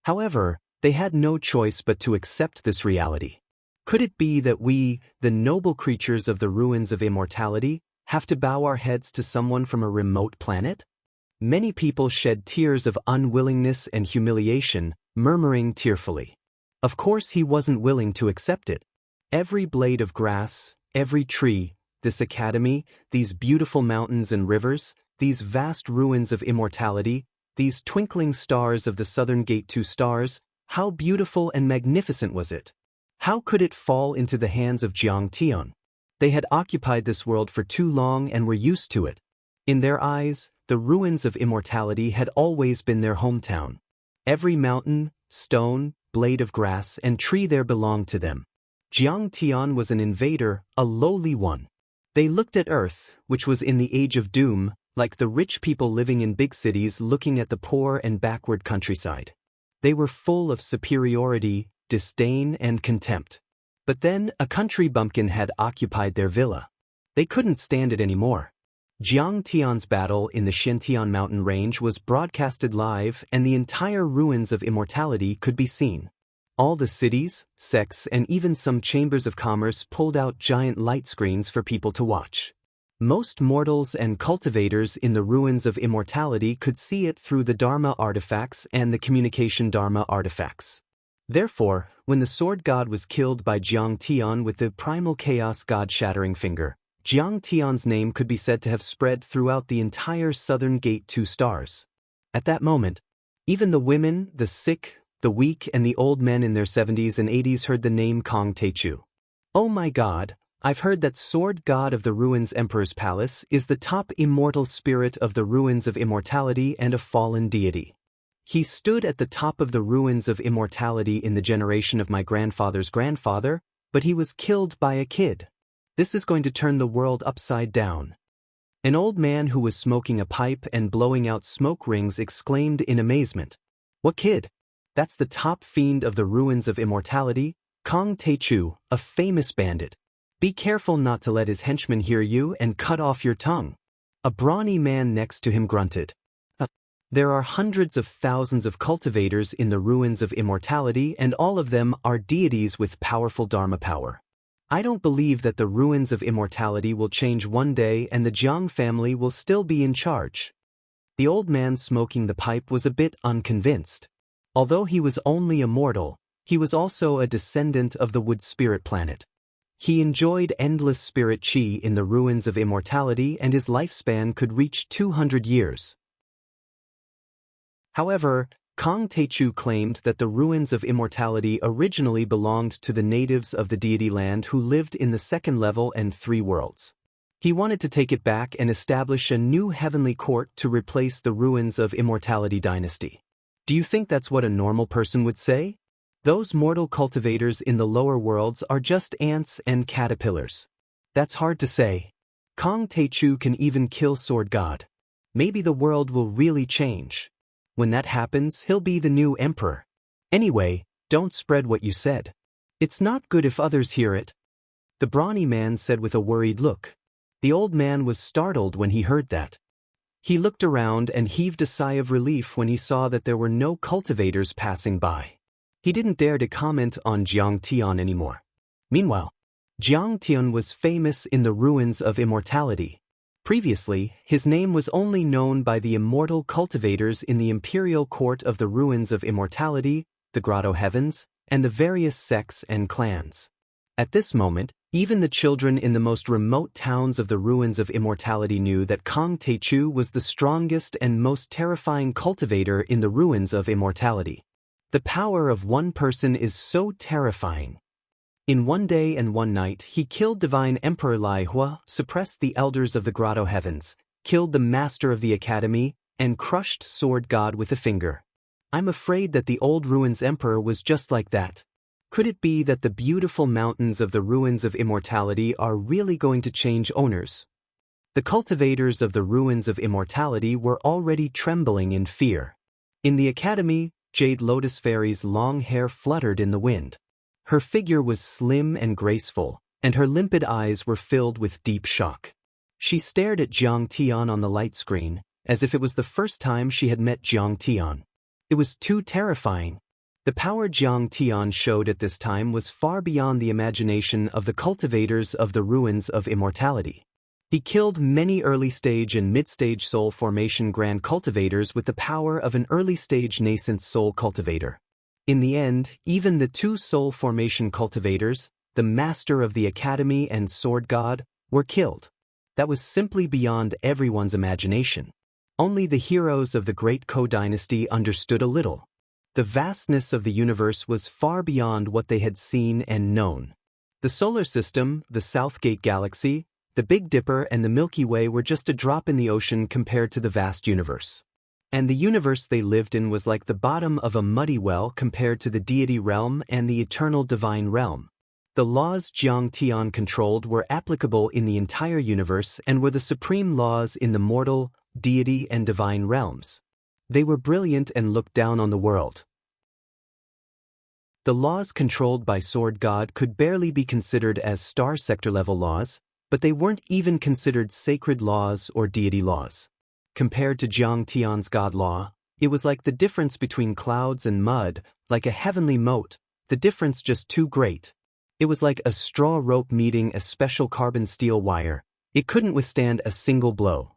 However, they had no choice but to accept this reality. Could it be that we, the noble creatures of the ruins of immortality, have to bow our heads to someone from a remote planet? Many people shed tears of unwillingness and humiliation, murmuring tearfully. Of course he wasn't willing to accept it. Every blade of grass, every tree, this academy, these beautiful mountains and rivers, these vast ruins of immortality, these twinkling stars of the southern gate 2 stars, how beautiful and magnificent was it? How could it fall into the hands of Jiang Tian? They had occupied this world for too long and were used to it. In their eyes, the ruins of immortality had always been their hometown. Every mountain, stone, blade of grass, and tree there belonged to them. Jiang Tian was an invader, a lowly one. They looked at Earth, which was in the age of doom, like the rich people living in big cities looking at the poor and backward countryside. They were full of superiority, disdain, and contempt. But then a country bumpkin had occupied their villa. They couldn't stand it anymore. Jiang Tian's battle in the Xiantian mountain range was broadcasted live, and the entire ruins of immortality could be seen. All the cities, sects, and even some chambers of commerce pulled out giant light screens for people to watch. Most mortals and cultivators in the ruins of immortality could see it through the Dharma artifacts and the communication Dharma artifacts. Therefore, when the sword god was killed by Jiang Tian with the primal chaos god-shattering finger, Jiang Tian's name could be said to have spread throughout the entire southern gate 2 stars. At that moment, even the women, the sick, the weak, and the old men in their 70s and 80s heard the name Kong Teichu. Oh my god, I've heard that sword god of the ruins Emperor's Palace is the top immortal spirit of the ruins of immortality and a fallen deity. He stood at the top of the ruins of immortality in the generation of my grandfather's grandfather, but he was killed by a kid. This is going to turn the world upside down. An old man who was smoking a pipe and blowing out smoke rings exclaimed in amazement. What kid? That's the top fiend of the ruins of immortality, Kong Teichu, a famous bandit. Be careful not to let his henchmen hear you and cut off your tongue. A brawny man next to him grunted. There are hundreds of thousands of cultivators in the ruins of immortality, and all of them are deities with powerful Dharma power. I don't believe that the ruins of immortality will change one day and the Jiang family will still be in charge. The old man smoking the pipe was a bit unconvinced. Although he was only a mortal, he was also a descendant of the wood spirit planet. He enjoyed endless spirit chi in the ruins of immortality, and his lifespan could reach 200 years. However, Kong Teichu claimed that the ruins of immortality originally belonged to the natives of the deity land who lived in the second level and 3 worlds. He wanted to take it back and establish a new heavenly court to replace the ruins of immortality dynasty. Do you think that's what a normal person would say? Those mortal cultivators in the lower worlds are just ants and caterpillars. That's hard to say. Kong Teichu can even kill Sword God. Maybe the world will really change. When that happens, he'll be the new emperor. Anyway, don't spread what you said. It's not good if others hear it. The brawny man said with a worried look. The old man was startled when he heard that. He looked around and heaved a sigh of relief when he saw that there were no cultivators passing by. He didn't dare to comment on Jiang Tian anymore. Meanwhile, Jiang Tian was famous in the ruins of immortality. Previously, his name was only known by the immortal cultivators in the imperial court of the ruins of immortality, the grotto heavens, and the various sects and clans. At this moment, even the children in the most remote towns of the ruins of immortality knew that Kong Teichu was the strongest and most terrifying cultivator in the ruins of immortality. The power of one person is so terrifying. In one day and one night, he killed Divine Emperor Lai Hua, suppressed the elders of the grotto heavens, killed the master of the academy, and crushed Sword God with a finger. I'm afraid that the old ruins emperor was just like that. Could it be that the beautiful mountains of the ruins of immortality are really going to change owners? The cultivators of the ruins of immortality were already trembling in fear. In the academy, Jade Lotus Fairy's long hair fluttered in the wind. Her figure was slim and graceful, and her limpid eyes were filled with deep shock. She stared at Jiang Tian on the light screen, as if it was the first time she had met Jiang Tian. It was too terrifying. The power Jiang Tian showed at this time was far beyond the imagination of the cultivators of the ruins of immortality. He killed many early-stage and mid-stage soul formation grand cultivators with the power of an early-stage nascent soul cultivator. In the end, even the two soul formation cultivators, the master of the academy and sword god, were killed. That was simply beyond everyone's imagination. Only the heroes of the great Ko dynasty understood a little. The vastness of the universe was far beyond what they had seen and known. The solar system, the Southgate Galaxy, the Big Dipper and the Milky Way were just a drop in the ocean compared to the vast universe. And the universe they lived in was like the bottom of a muddy well compared to the deity realm and the eternal divine realm. The laws Jiang Tian controlled were applicable in the entire universe and were the supreme laws in the mortal, deity and divine realms. They were brilliant and looked down on the world. The laws controlled by Sword God could barely be considered as star sector level laws, but they weren't even considered sacred laws or deity laws. Compared to Jiang Tian's God law, it was like the difference between clouds and mud, like a heavenly moat, the difference just too great. It was like a straw rope meeting a special carbon steel wire. It couldn't withstand a single blow.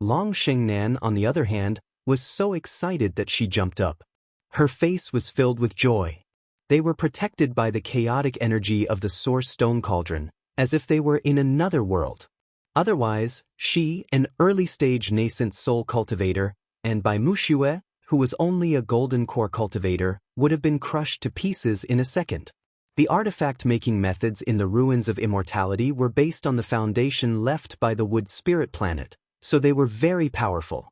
Long Shengnan, on the other hand, was so excited that she jumped up. Her face was filled with joy. They were protected by the chaotic energy of the Source Stone Cauldron, as if they were in another world. Otherwise, she, an early-stage nascent soul cultivator, and by Muxue, who was only a golden core cultivator, would have been crushed to pieces in a second. The artifact-making methods in the ruins of immortality were based on the foundation left by the wood spirit planet, so they were very powerful.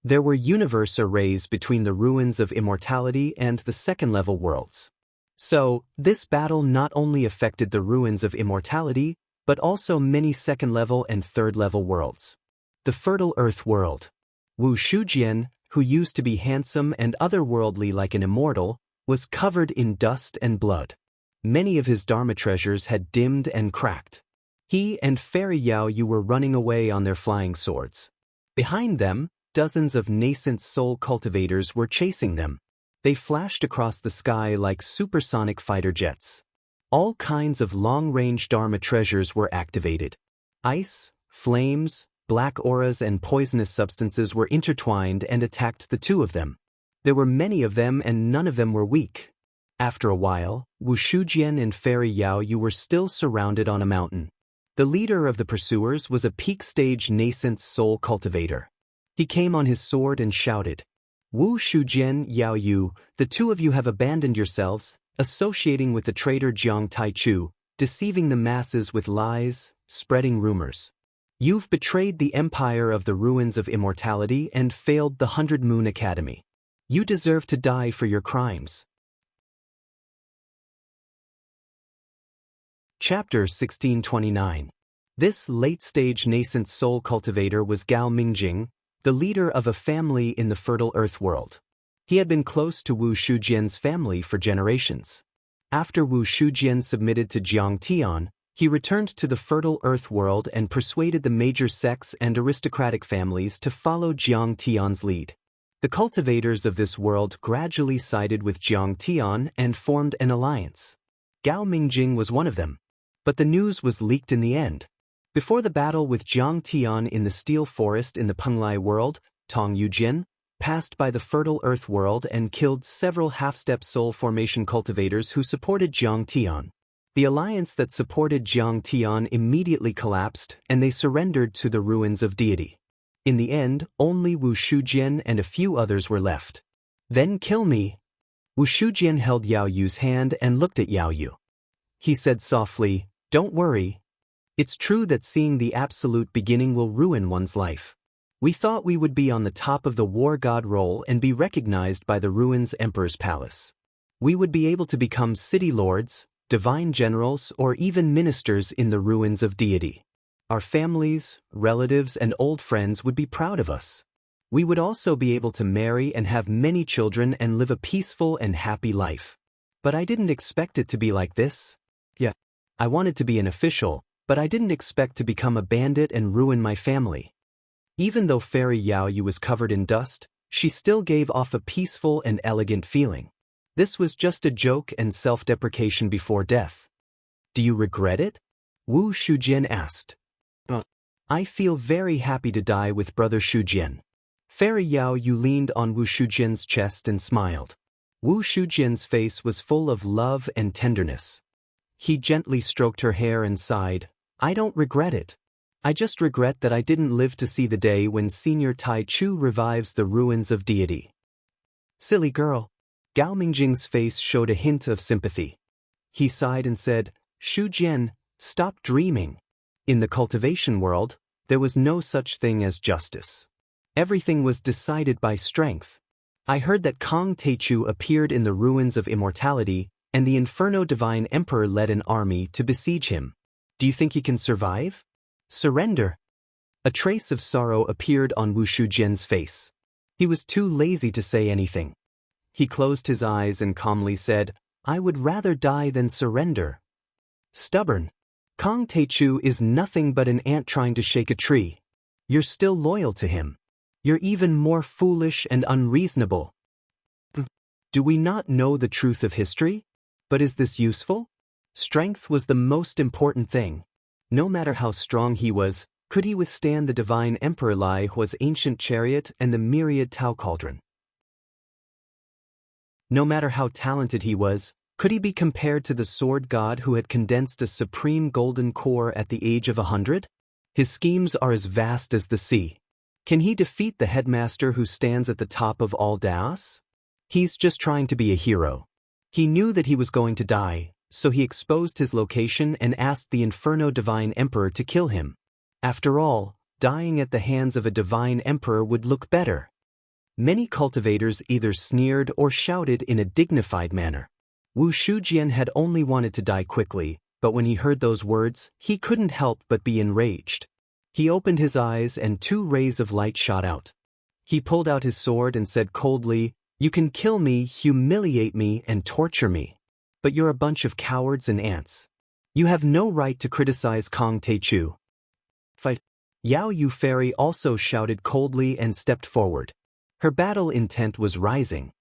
There were universe arrays between the ruins of immortality and the second-level worlds. So, this battle not only affected the ruins of immortality, but also many second-level and third-level worlds. The fertile earth world. Wu Shujian, who used to be handsome and otherworldly like an immortal, was covered in dust and blood. Many of his Dharma treasures had dimmed and cracked. He and Fairy Yao Yu were running away on their flying swords. Behind them, dozens of nascent soul cultivators were chasing them. They flashed across the sky like supersonic fighter jets. All kinds of long-range Dharma treasures were activated. Ice, flames, black auras and poisonous substances were intertwined and attacked the two of them. There were many of them and none of them were weak. After a while, Wu Shujian and Fairy Yao Yu were still surrounded on a mountain. The leader of the pursuers was a peak-stage nascent soul cultivator. He came on his sword and shouted, "Wu Shujian, Yao Yu, the two of you have abandoned yourselves, associating with the traitor Jiang Taichu, deceiving the masses with lies, spreading rumors. You've betrayed the empire of the ruins of immortality and failed the 100 Moon Academy. You deserve to die for your crimes." Chapter 1629. This late-stage nascent soul cultivator was Gao Mingjing, the leader of a family in the fertile earth world. He had been close to Wu Shujian's family for generations. After Wu Shujian submitted to Jiang Tian, he returned to the fertile earth world and persuaded the major sects and aristocratic families to follow Jiang Tian's lead. The cultivators of this world gradually sided with Jiang Tian and formed an alliance. Gao Mingjing was one of them. But the news was leaked in the end. Before the battle with Jiang Tian in the Steel Forest in the Penglai world, Tong Yujin passed by the fertile earth world and killed several half-step soul formation cultivators who supported Jiang Tian. The alliance that supported Jiang Tian immediately collapsed and they surrendered to the ruins of deity. In the end, only Wu Shujian and a few others were left. "Then kill me." Wu Shujian held Yao Yu's hand and looked at Yao Yu. He said softly, "Don't worry. It's true that seeing the absolute beginning will ruin one's life. We thought we would be on the top of the war god roll and be recognized by the ruins emperor's palace. We would be able to become city lords, divine generals, or even ministers in the ruins of deity. Our families, relatives, and old friends would be proud of us. We would also be able to marry and have many children and live a peaceful and happy life. But I didn't expect it to be like this. Yeah, I wanted to be an official, but I didn't expect to become a bandit and ruin my family." Even though Fairy Yao Yu was covered in dust, she still gave off a peaceful and elegant feeling. This was just a joke and self-deprecation before death. Do you regret it? Wu Shujian asked. I feel very happy to die with Brother Shujian. Fairy Yao Yu leaned on Wu Shujian's chest and smiled. Wu Shujian's face was full of love and tenderness. He gently stroked her hair and sighed, I don't regret it. I just regret that I didn't live to see the day when Senior Tai Chu revives the ruins of deity. Silly girl. Gao Mingjing's face showed a hint of sympathy. He sighed and said, Shujian, stop dreaming. In the cultivation world, there was no such thing as justice. Everything was decided by strength. I heard that Kong Teichu appeared in the ruins of immortality, and the Inferno Divine Emperor led an army to besiege him. Do you think he can survive? Surrender. A trace of sorrow appeared on Wu Shujian's face. He was too lazy to say anything. He closed his eyes and calmly said, I would rather die than surrender. Stubborn. Kong Teichu is nothing but an ant trying to shake a tree. You're still loyal to him. You're even more foolish and unreasonable. Do we not know the truth of history? But is this useful? Strength was the most important thing. No matter how strong he was, could he withstand the divine Emperor Lai Hua's ancient chariot and the myriad Tao cauldron? No matter how talented he was, could he be compared to the sword god who had condensed a supreme golden core at the age of 100? His schemes are as vast as the sea. Can he defeat the headmaster who stands at the top of all Daos? He's just trying to be a hero. He knew that he was going to die, so he exposed his location and asked the Inferno Divine Emperor to kill him. After all, dying at the hands of a divine emperor would look better. Many cultivators either sneered or shouted in a dignified manner. Wu Shujian had only wanted to die quickly, but when he heard those words, he couldn't help but be enraged. He opened his eyes and 2 rays of light shot out. He pulled out his sword and said coldly, You can kill me, humiliate me, and torture me. But you're a bunch of cowards and ants. You have no right to criticize Kong Teichu. Fight. Yao Yu Fairy also shouted coldly and stepped forward. Her battle intent was rising.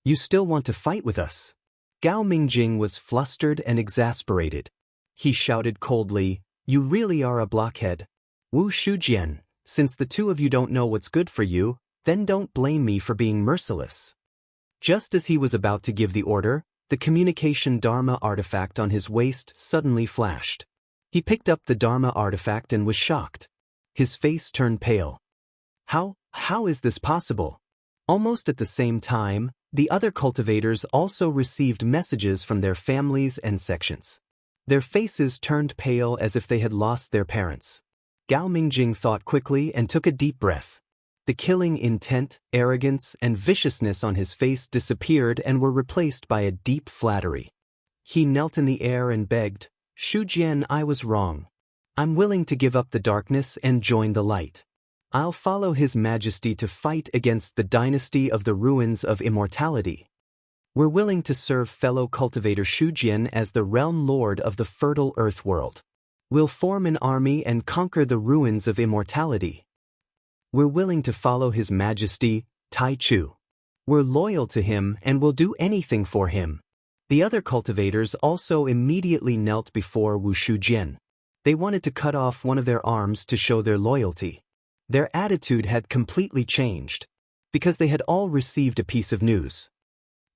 You still want to fight with us? Gao Mingjing was flustered and exasperated. He shouted coldly, You really are a blockhead. Wu Shujian, since the 2 of you don't know what's good for you, then don't blame me for being merciless. Just as he was about to give the order, the communication Dharma artifact on his waist suddenly flashed. He picked up the Dharma artifact and was shocked. His face turned pale. How is this possible? Almost at the same time, the other cultivators also received messages from their families and sections. Their faces turned pale as if they had lost their parents. Gao Mingjing thought quickly and took a deep breath. The killing intent, arrogance, and viciousness on his face disappeared and were replaced by a deep flattery. He knelt in the air and begged, Shujian, I was wrong. I'm willing to give up the darkness and join the light. I'll follow His Majesty to fight against the dynasty of the ruins of immortality. We're willing to serve fellow cultivator Shujian as the realm lord of the fertile earth world. We'll form an army and conquer the ruins of immortality. We're willing to follow His Majesty, Tai Chu. We're loyal to him and will do anything for him. The other cultivators also immediately knelt before Wu Shujian. They wanted to cut off one of their arms to show their loyalty. Their attitude had completely changed, because they had all received a piece of news.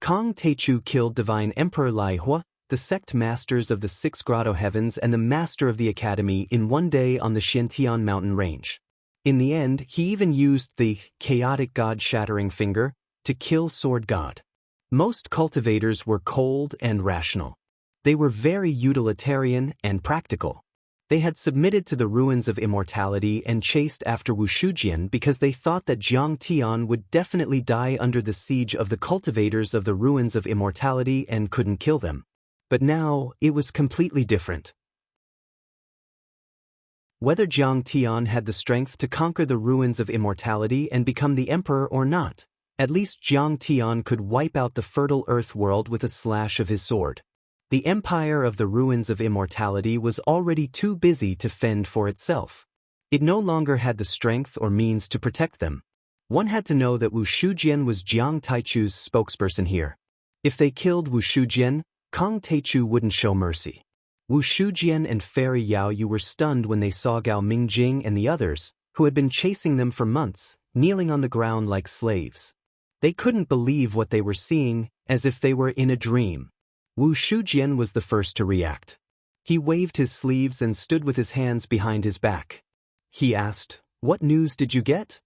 Kong Teichu killed Divine Emperor Lai Hua, the sect masters of the 6 grotto heavens and the master of the academy in one day on the Xiantian mountain range. In the end, he even used the chaotic god-shattering finger to kill Sword God. Most cultivators were cold and rational. They were very utilitarian and practical. They had submitted to the ruins of immortality and chased after Wu Shujian because they thought that Jiang Tian would definitely die under the siege of the cultivators of the ruins of immortality and couldn't kill them. But now, it was completely different. Whether Jiang Tian had the strength to conquer the ruins of immortality and become the emperor or not, at least Jiang Tian could wipe out the fertile earth world with a slash of his sword. The empire of the ruins of immortality was already too busy to fend for itself. It no longer had the strength or means to protect them. One had to know that Wu Shujian was Jiang Taichu's spokesperson here. If they killed Wu Shujian, Kong Teichu wouldn't show mercy. Wu Shujian and Fairy Yao Yu were stunned when they saw Gao Mingjing and the others, who had been chasing them for months, kneeling on the ground like slaves. They couldn't believe what they were seeing, as if they were in a dream. Wu Shujian was the first to react. He waved his sleeves and stood with his hands behind his back. He asked, "What news did you get?"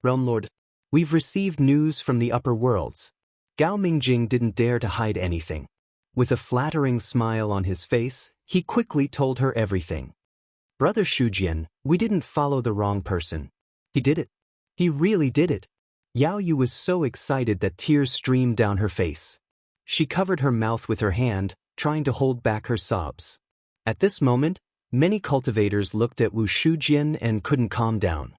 "Realm Lord, we've received news from the upper worlds." Gao Mingjing didn't dare to hide anything. With a flattering smile on his face, he quickly told her everything. "Brother Shujian, we didn't follow the wrong person. He did it. He really did it." Yao Yu was so excited that tears streamed down her face. She covered her mouth with her hand, trying to hold back her sobs. At this moment, many cultivators looked at Wu Shujian and couldn't calm down.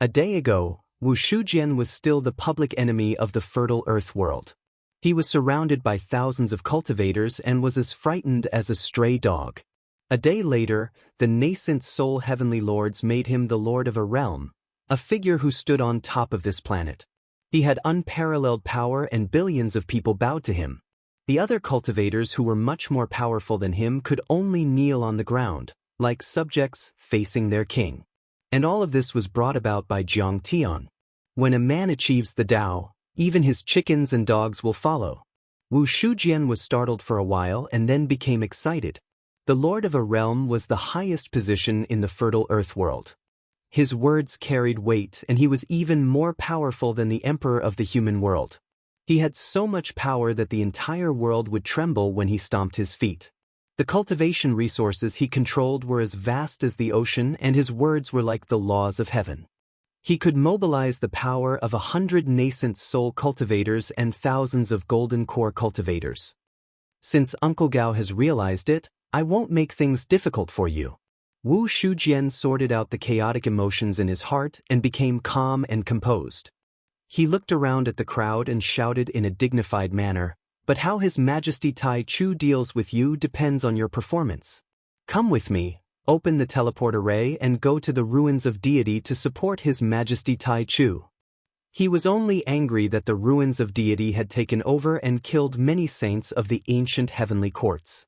A day ago, Wu Shujian was still the public enemy of the fertile earth world. He was surrounded by thousands of cultivators and was as frightened as a stray dog. A day later, the nascent soul heavenly lords made him the lord of a realm, a figure who stood on top of this planet. He had unparalleled power and billions of people bowed to him. The other cultivators who were much more powerful than him could only kneel on the ground, like subjects facing their king. And all of this was brought about by Jiang Tian. When a man achieves the Tao, even his chickens and dogs will follow. Wu Shujian was startled for a while and then became excited. The lord of a realm was the highest position in the fertile earth world. His words carried weight, and he was even more powerful than the emperor of the human world. He had so much power that the entire world would tremble when he stomped his feet. The cultivation resources he controlled were as vast as the ocean, and his words were like the laws of heaven. He could mobilize the power of 100 nascent soul cultivators and thousands of golden core cultivators. "Since Uncle Gao has realized it, I won't make things difficult for you." Wu Shujian sorted out the chaotic emotions in his heart and became calm and composed. He looked around at the crowd and shouted in a dignified manner, "But how His Majesty Tai Chu deals with you depends on your performance. Come with me, open the teleport array and go to the ruins of deity to support His Majesty Tai Chu." He was only angry that the ruins of deity had taken over and killed many saints of the ancient heavenly courts.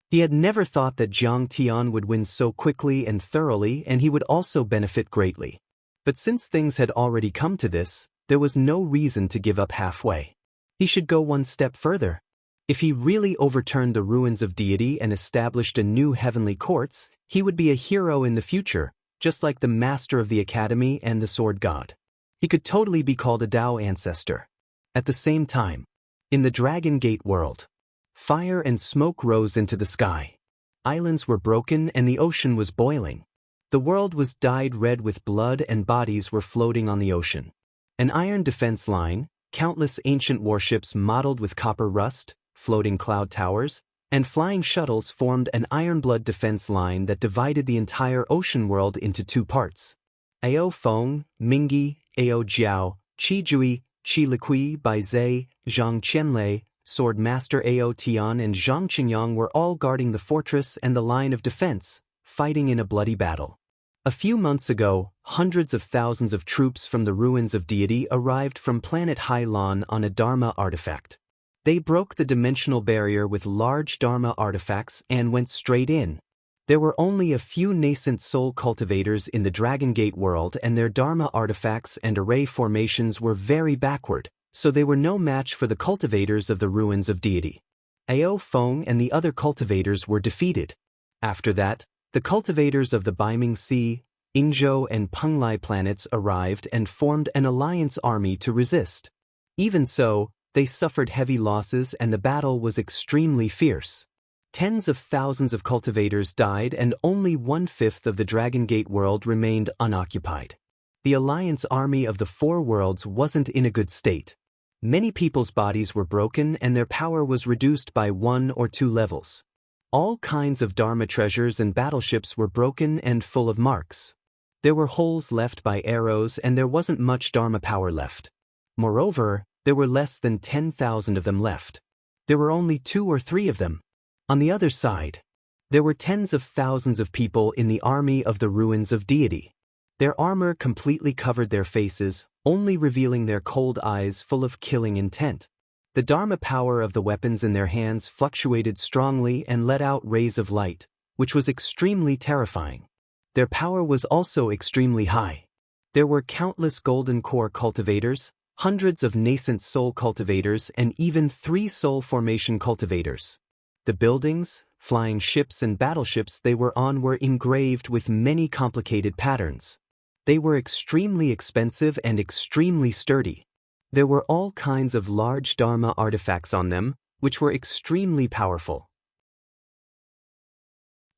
He had never thought that Jiang Tian would win so quickly and thoroughly, and he would also benefit greatly. But since things had already come to this, there was no reason to give up halfway. He should go one step further. If he really overturned the ruins of deity and established a new heavenly courts, he would be a hero in the future, just like the master of the academy and the sword god. He could totally be called a Tao ancestor. At the same time, in the Dragon Gate world, fire and smoke rose into the sky. Islands were broken and the ocean was boiling. The world was dyed red with blood and bodies were floating on the ocean. An iron defense line, countless ancient warships modeled with copper rust, floating cloud towers, and flying shuttles formed an iron-blood defense line that divided the entire ocean world into two parts. Ao Feng, Mingyi, Ao Jiao, Qi Jui, Qi Liqui, Bai Zhe, Zhang Qianlei, Sword Master Ao Tian and Zhang Qingyang were all guarding the fortress and the line of defense, fighting in a bloody battle. A few months ago, hundreds of thousands of troops from the ruins of deity arrived from planet Hailan on a Dharma artifact. They broke the dimensional barrier with large Dharma artifacts and went straight in. There were only a few nascent soul cultivators in the Dragon Gate world, and their Dharma artifacts and array formations were very backward, so they were no match for the cultivators of the ruins of deity. Ao Feng and the other cultivators were defeated. After that, the cultivators of the Baiming Sea, Ingzhou and Penglai planets arrived and formed an alliance army to resist. Even so, they suffered heavy losses and the battle was extremely fierce. Tens of thousands of cultivators died and only 1/5 of the Dragon Gate world remained unoccupied. The alliance army of the four worlds wasn't in a good state. Many people's bodies were broken and their power was reduced by 1 or 2 levels. All kinds of Dharma treasures and battleships were broken and full of marks. There were holes left by arrows and there wasn't much Dharma power left. Moreover, there were less than 10,000 of them left. There were only 2 or 3 of them. On the other side, there were tens of thousands of people in the army of the ruins of deity. Their armor completely covered their faces, only revealing their cold eyes full of killing intent. The Dharma power of the weapons in their hands fluctuated strongly and let out rays of light, which was extremely terrifying. Their power was also extremely high. There were countless golden core cultivators, hundreds of nascent soul cultivators, and even 3 soul formation cultivators. The buildings, flying ships and battleships they were on were engraved with many complicated patterns. They were extremely expensive and extremely sturdy. There were all kinds of large Dharma artifacts on them, which were extremely powerful.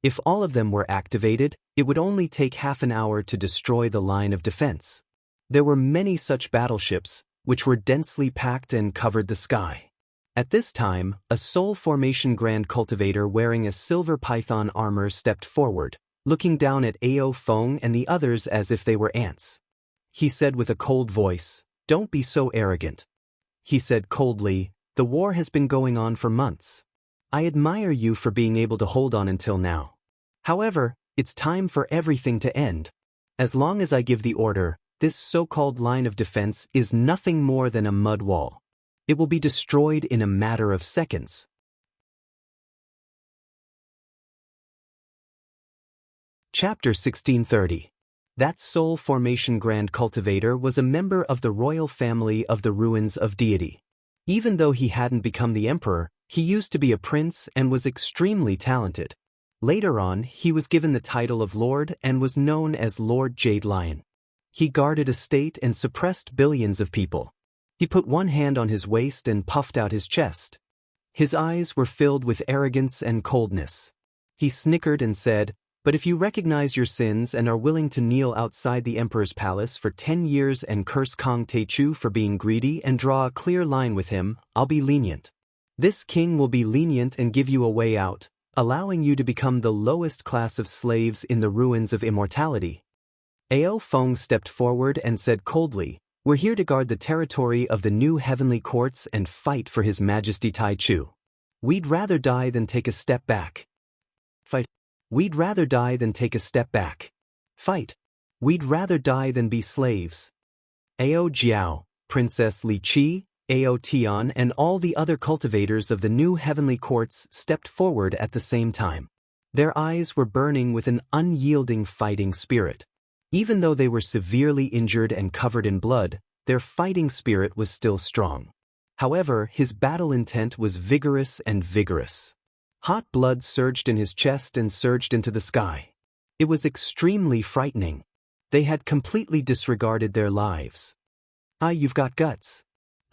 If all of them were activated, it would only take half an hour to destroy the line of defense. There were many such battleships, which were densely packed and covered the sky. At this time, a soul formation grand cultivator wearing a silver python armor stepped forward, looking down at Ao Feng and the others as if they were ants. He said with a cold voice, "Don't be so arrogant." He said coldly, "The war has been going on for months. I admire you for being able to hold on until now. However, it's time for everything to end. As long as I give the order, this so-called line of defense is nothing more than a mud wall. It will be destroyed in a matter of seconds." Chapter 1630. That soul formation grand cultivator was a member of the royal family of the ruins of deity. Even though he hadn't become the emperor, he used to be a prince and was extremely talented. Later on, he was given the title of Lord and was known as Lord Jade Lion. He guarded a state and suppressed billions of people. He put one hand on his waist and puffed out his chest. His eyes were filled with arrogance and coldness. He snickered and said, "But if you recognize your sins and are willing to kneel outside the emperor's palace for 10 years and curse Kong Techu for being greedy and draw a clear line with him, I'll be lenient. This king will be lenient and give you a way out, allowing you to become the lowest class of slaves in the ruins of immortality." Ao Feng stepped forward and said coldly, "We're here to guard the territory of the new heavenly courts and fight for His Majesty Tai Chu. We'd rather die than take a step back. Fight. We'd rather die than take a step back. Fight. We'd rather die than be slaves." Ao Jiao, Princess Li Qi, Ao Tian and all the other cultivators of the new heavenly courts stepped forward at the same time. Their eyes were burning with an unyielding fighting spirit. Even though they were severely injured and covered in blood, their fighting spirit was still strong. However, his battle intent was vigorous and vigorous. Hot blood surged in his chest and surged into the sky. It was extremely frightening. They had completely disregarded their lives. You've got guts.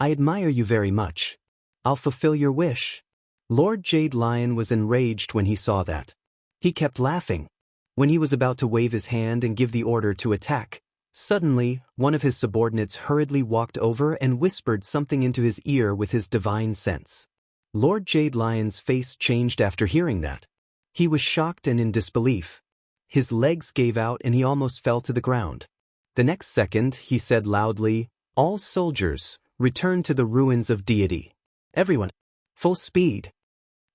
I admire you very much. I'll fulfill your wish." Lord Jade Lion was enraged when he saw that. He kept laughing. When he was about to wave his hand and give the order to attack, suddenly, one of his subordinates hurriedly walked over and whispered something into his ear with his divine sense. Lord Jade Lion's face changed after hearing that. He was shocked and in disbelief. His legs gave out and he almost fell to the ground. The next second, he said loudly, "All soldiers, return to the ruins of deity. Everyone, full speed.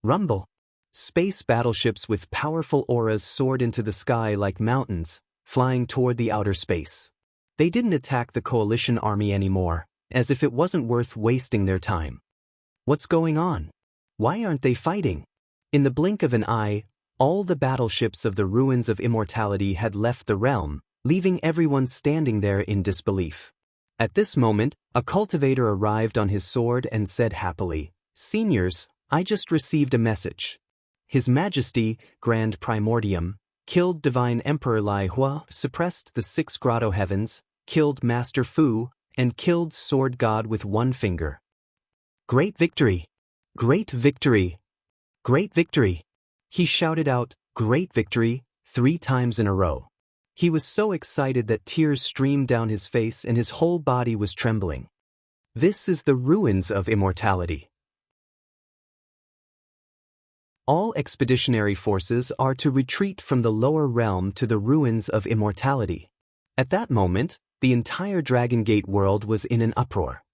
Rumble." Space battleships with powerful auras soared into the sky like mountains, flying toward the outer space. They didn't attack the coalition army anymore, as if it wasn't worth wasting their time. What's going on? Why aren't they fighting? In the blink of an eye, all the battleships of the ruins of immortality had left the realm, leaving everyone standing there in disbelief. At this moment, a cultivator arrived on his sword and said happily, "Seniors, I just received a message. His Majesty, Grand Primordium, killed Divine Emperor Lai Hua, suppressed the 6 grotto heavens, killed Master Fu, and killed Sword God with one finger. Great victory! Great victory! Great victory!" He shouted out, "Great victory," 3 times in a row. He was so excited that tears streamed down his face and his whole body was trembling. This is the ruins of immortality. All expeditionary forces are to retreat from the lower realm to the ruins of immortality. At that moment, the entire Dragon Gate world was in an uproar.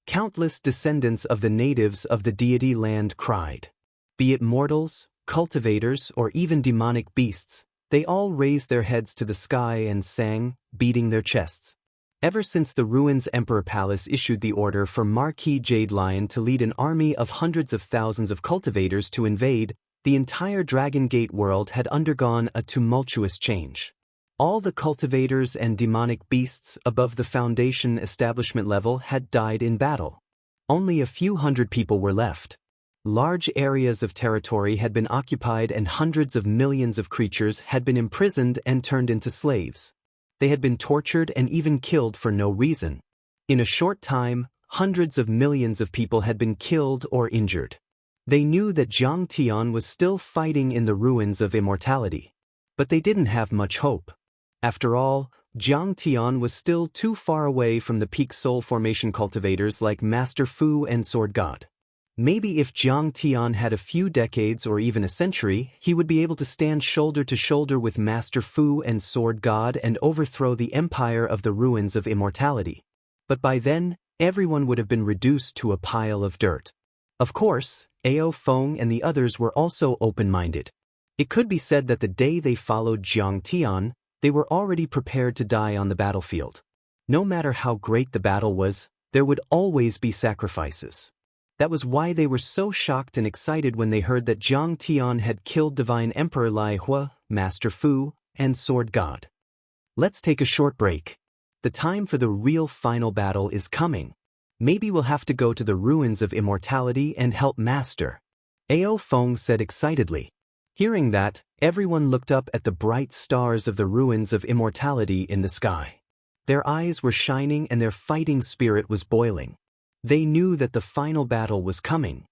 Countless descendants of the natives of the deity land cried. Be it mortals, cultivators, or even demonic beasts, They all raised their heads to the sky and sang, beating their chests. Ever since the Ruins Emperor Palace issued the order for Marquis Jade Lion to lead an army of hundreds of thousands of cultivators to invade, the entire Dragon Gate world had undergone a tumultuous change. All the cultivators and demonic beasts above the Foundation establishment level had died in battle. Only a few hundred people were left. Large areas of territory had been occupied and hundreds of millions of creatures had been imprisoned and turned into slaves. They had been tortured and even killed for no reason. In a short time, hundreds of millions of people had been killed or injured. They knew that Jiang Tian was still fighting in the ruins of immortality. But they didn't have much hope. After all, Jiang Tian was still too far away from the peak soul formation cultivators like Master Fu and Sword God. Maybe if Jiang Tian had a few decades or even a century, he would be able to stand shoulder to shoulder with Master Fu and Sword God and overthrow the empire of the ruins of immortality. But by then, everyone would have been reduced to a pile of dirt. Of course, Ao Feng and the others were also open-minded. It could be said that the day they followed Jiang Tian, they were already prepared to die on the battlefield. No matter how great the battle was, there would always be sacrifices. That was why they were so shocked and excited when they heard that Jiang Tian had killed Divine Emperor Lai Hua, Master Fu, and Sword God. Let's take a short break. The time for the real final battle is coming. Maybe we'll have to go to the ruins of immortality and help Master. Ao Feng said excitedly. Hearing that, everyone looked up at the bright stars of the ruins of immortality in the sky. Their eyes were shining and their fighting spirit was boiling. They knew that the final battle was coming.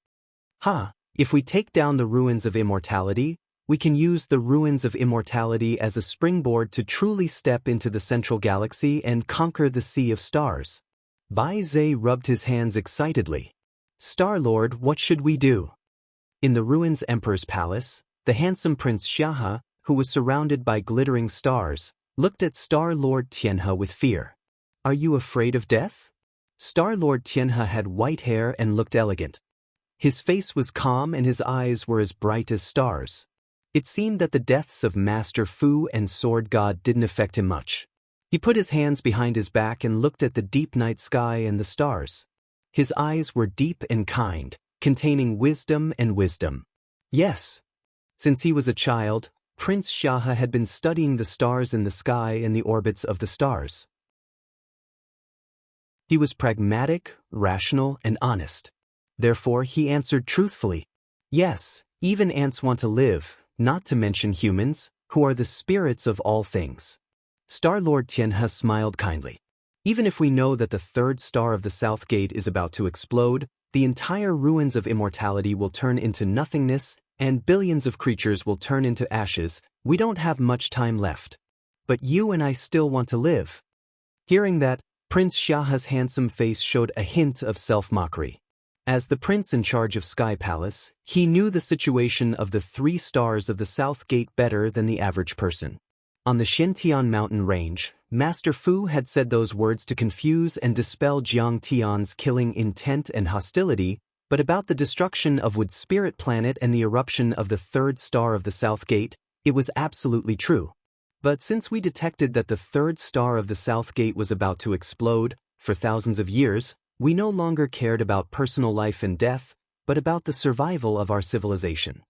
If we take down the ruins of immortality, we can use the ruins of immortality as a springboard to truly step into the central galaxy and conquer the Sea of Stars. Bai Zhe rubbed his hands excitedly. Star-Lord, what should we do? In the ruins Emperor's Palace, the handsome Prince Xiahe, who was surrounded by glittering stars, looked at Star-Lord Tianhe with fear. Are you afraid of death? Star-Lord Tianhe had white hair and looked elegant. His face was calm and his eyes were as bright as stars. It seemed that the deaths of Master Fu and Sword God didn't affect him much. He put his hands behind his back and looked at the deep night sky and the stars. His eyes were deep and kind, containing wisdom and wisdom. Yes. Since he was a child, Prince Xiahe had been studying the stars in the sky and the orbits of the stars. He was pragmatic, rational, and honest. Therefore, he answered truthfully. Yes, even ants want to live, not to mention humans, who are the spirits of all things. Star-Lord Tianhe smiled kindly. Even if we know that the third star of the South Gate is about to explode, the entire ruins of immortality will turn into nothingness, and billions of creatures will turn into ashes, we don't have much time left. But you and I still want to live. Hearing that, Prince Xiahe's handsome face showed a hint of self-mockery. As the prince in charge of Sky Palace, he knew the situation of the 3 stars of the South Gate better than the average person. On the Xintian mountain range, Master Fu had said those words to confuse and dispel Jiang Tian's killing intent and hostility, but about the destruction of Wood Spirit Planet and the eruption of the 3rd star of the South Gate, it was absolutely true. But since we detected that the 3rd star of the South Gate was about to explode, for thousands of years, we no longer cared about personal life and death, but about the survival of our civilization.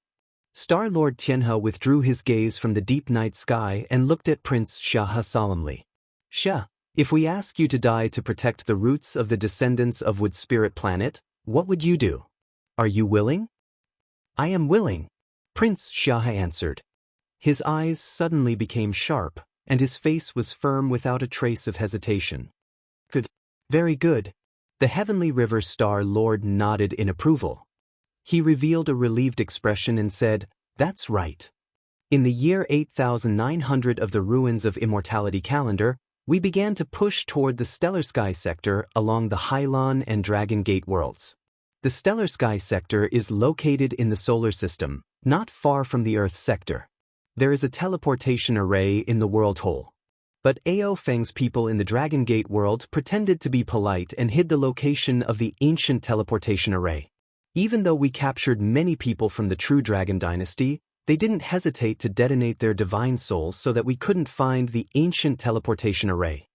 Star-Lord Tianhe withdrew his gaze from the deep night sky and looked at Prince Xiahe solemnly. Xia, if we ask you to die to protect the roots of the descendants of Wood Spirit Planet, what would you do? Are you willing? I am willing, Prince Xiahe answered. His eyes suddenly became sharp, and his face was firm without a trace of hesitation. Good. Very good. The Heavenly River Star-Lord nodded in approval. He revealed a relieved expression and said, That's right. In the year 8900 of the Ruins of Immortality calendar, we began to push toward the Stellar Sky sector along the Hylon and Dragon Gate worlds. The Stellar Sky sector is located in the solar system, not far from the Earth sector. There is a teleportation array in the world hole. But Ao Feng's people in the Dragon Gate world pretended to be polite and hid the location of the ancient teleportation array. Even though we captured many people from the True Dragon Dynasty, They didn't hesitate to detonate their divine souls so that we couldn't find the ancient teleportation array.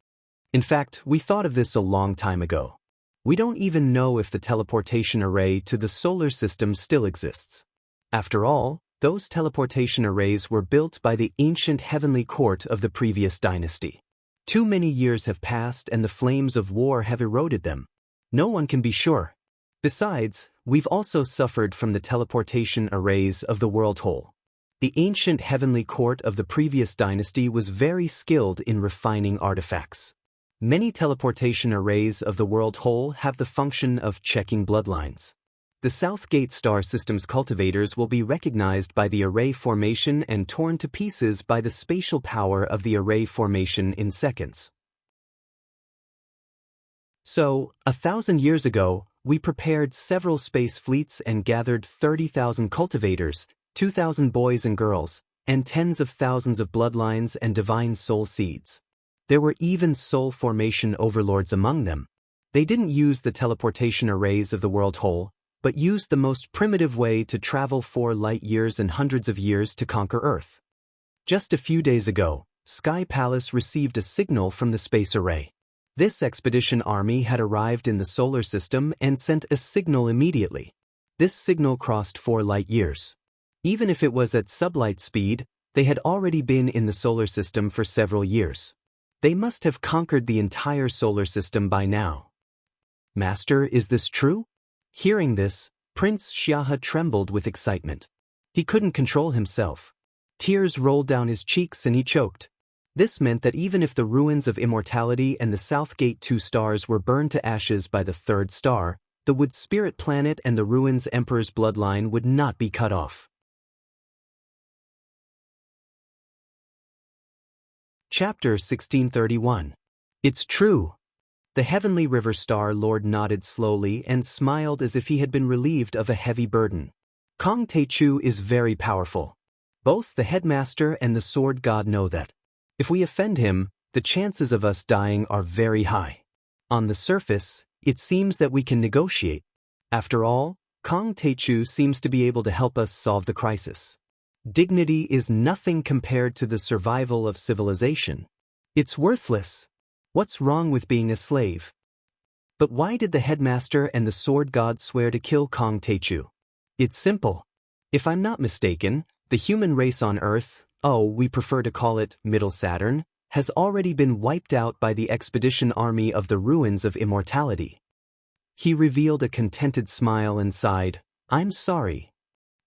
In fact, we thought of this a long time ago. We don't even know if the teleportation array to the solar system still exists. After all, those teleportation arrays were built by the ancient heavenly court of the previous dynasty. Too many years have passed and the flames of war have eroded them. No one can be sure. Besides, we've also suffered from the teleportation arrays of the world whole. The ancient heavenly court of the previous dynasty was very skilled in refining artifacts. Many teleportation arrays of the world whole have the function of checking bloodlines. The South Gate star system's cultivators will be recognized by the array formation and torn to pieces by the spatial power of the array formation in seconds. So, 1,000 years ago, we prepared several space fleets and gathered 30,000 cultivators, 2,000 boys and girls, and tens of thousands of bloodlines and divine soul seeds. There were even soul formation overlords among them. They didn't use the teleportation arrays of the world whole, but used the most primitive way to travel 4 light years and hundreds of years to conquer Earth. Just a few days ago, Sky Palace received a signal from the space array. This expedition army had arrived in the solar system and sent a signal immediately. This signal crossed 4 light years. Even if it was at sublight speed, they had already been in the solar system for several years. They must have conquered the entire solar system by now. Master, is this true? Hearing this, Prince Xianxia trembled with excitement. He couldn't control himself. Tears rolled down his cheeks and he choked. This meant that even if the ruins of immortality and the South Gate 2 stars were burned to ashes by the 3rd star, the Wood Spirit planet and the ruins Emperor's bloodline would not be cut off. Chapter 1631. It's true. The heavenly river star lord nodded slowly and smiled as if he had been relieved of a heavy burden. Kong Teichu is very powerful. Both the headmaster and the sword god know that. If we offend him, the chances of us dying are very high. On the surface, it seems that we can negotiate. After all, Kong Teichu seems to be able to help us solve the crisis. Dignity is nothing compared to the survival of civilization. It's worthless. What's wrong with being a slave? But why did the headmaster and the sword god swear to kill Kong Teichu? It's simple. If I'm not mistaken, the human race on Earth, we prefer to call it Middle Saturn, has already been wiped out by the expedition army of the ruins of immortality. He revealed a contented smile and sighed, I'm sorry.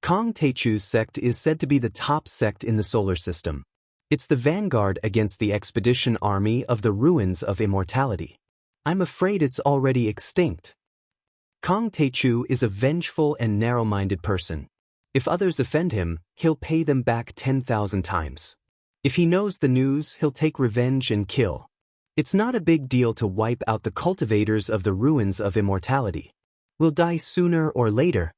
Kong Teichu's sect is said to be the top sect in the solar system. It's the vanguard against the expedition army of the ruins of immortality. I'm afraid it's already extinct. Kong Teichu is a vengeful and narrow-minded person. If others offend him, he'll pay them back 10,000 times. If he knows the news, he'll take revenge and kill. It's not a big deal to wipe out the cultivators of the ruins of immortality. We'll die sooner or later.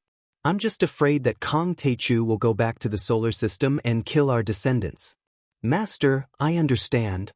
I'm just afraid that Kong Teichu will go back to the solar system and kill our descendants. Master, I understand.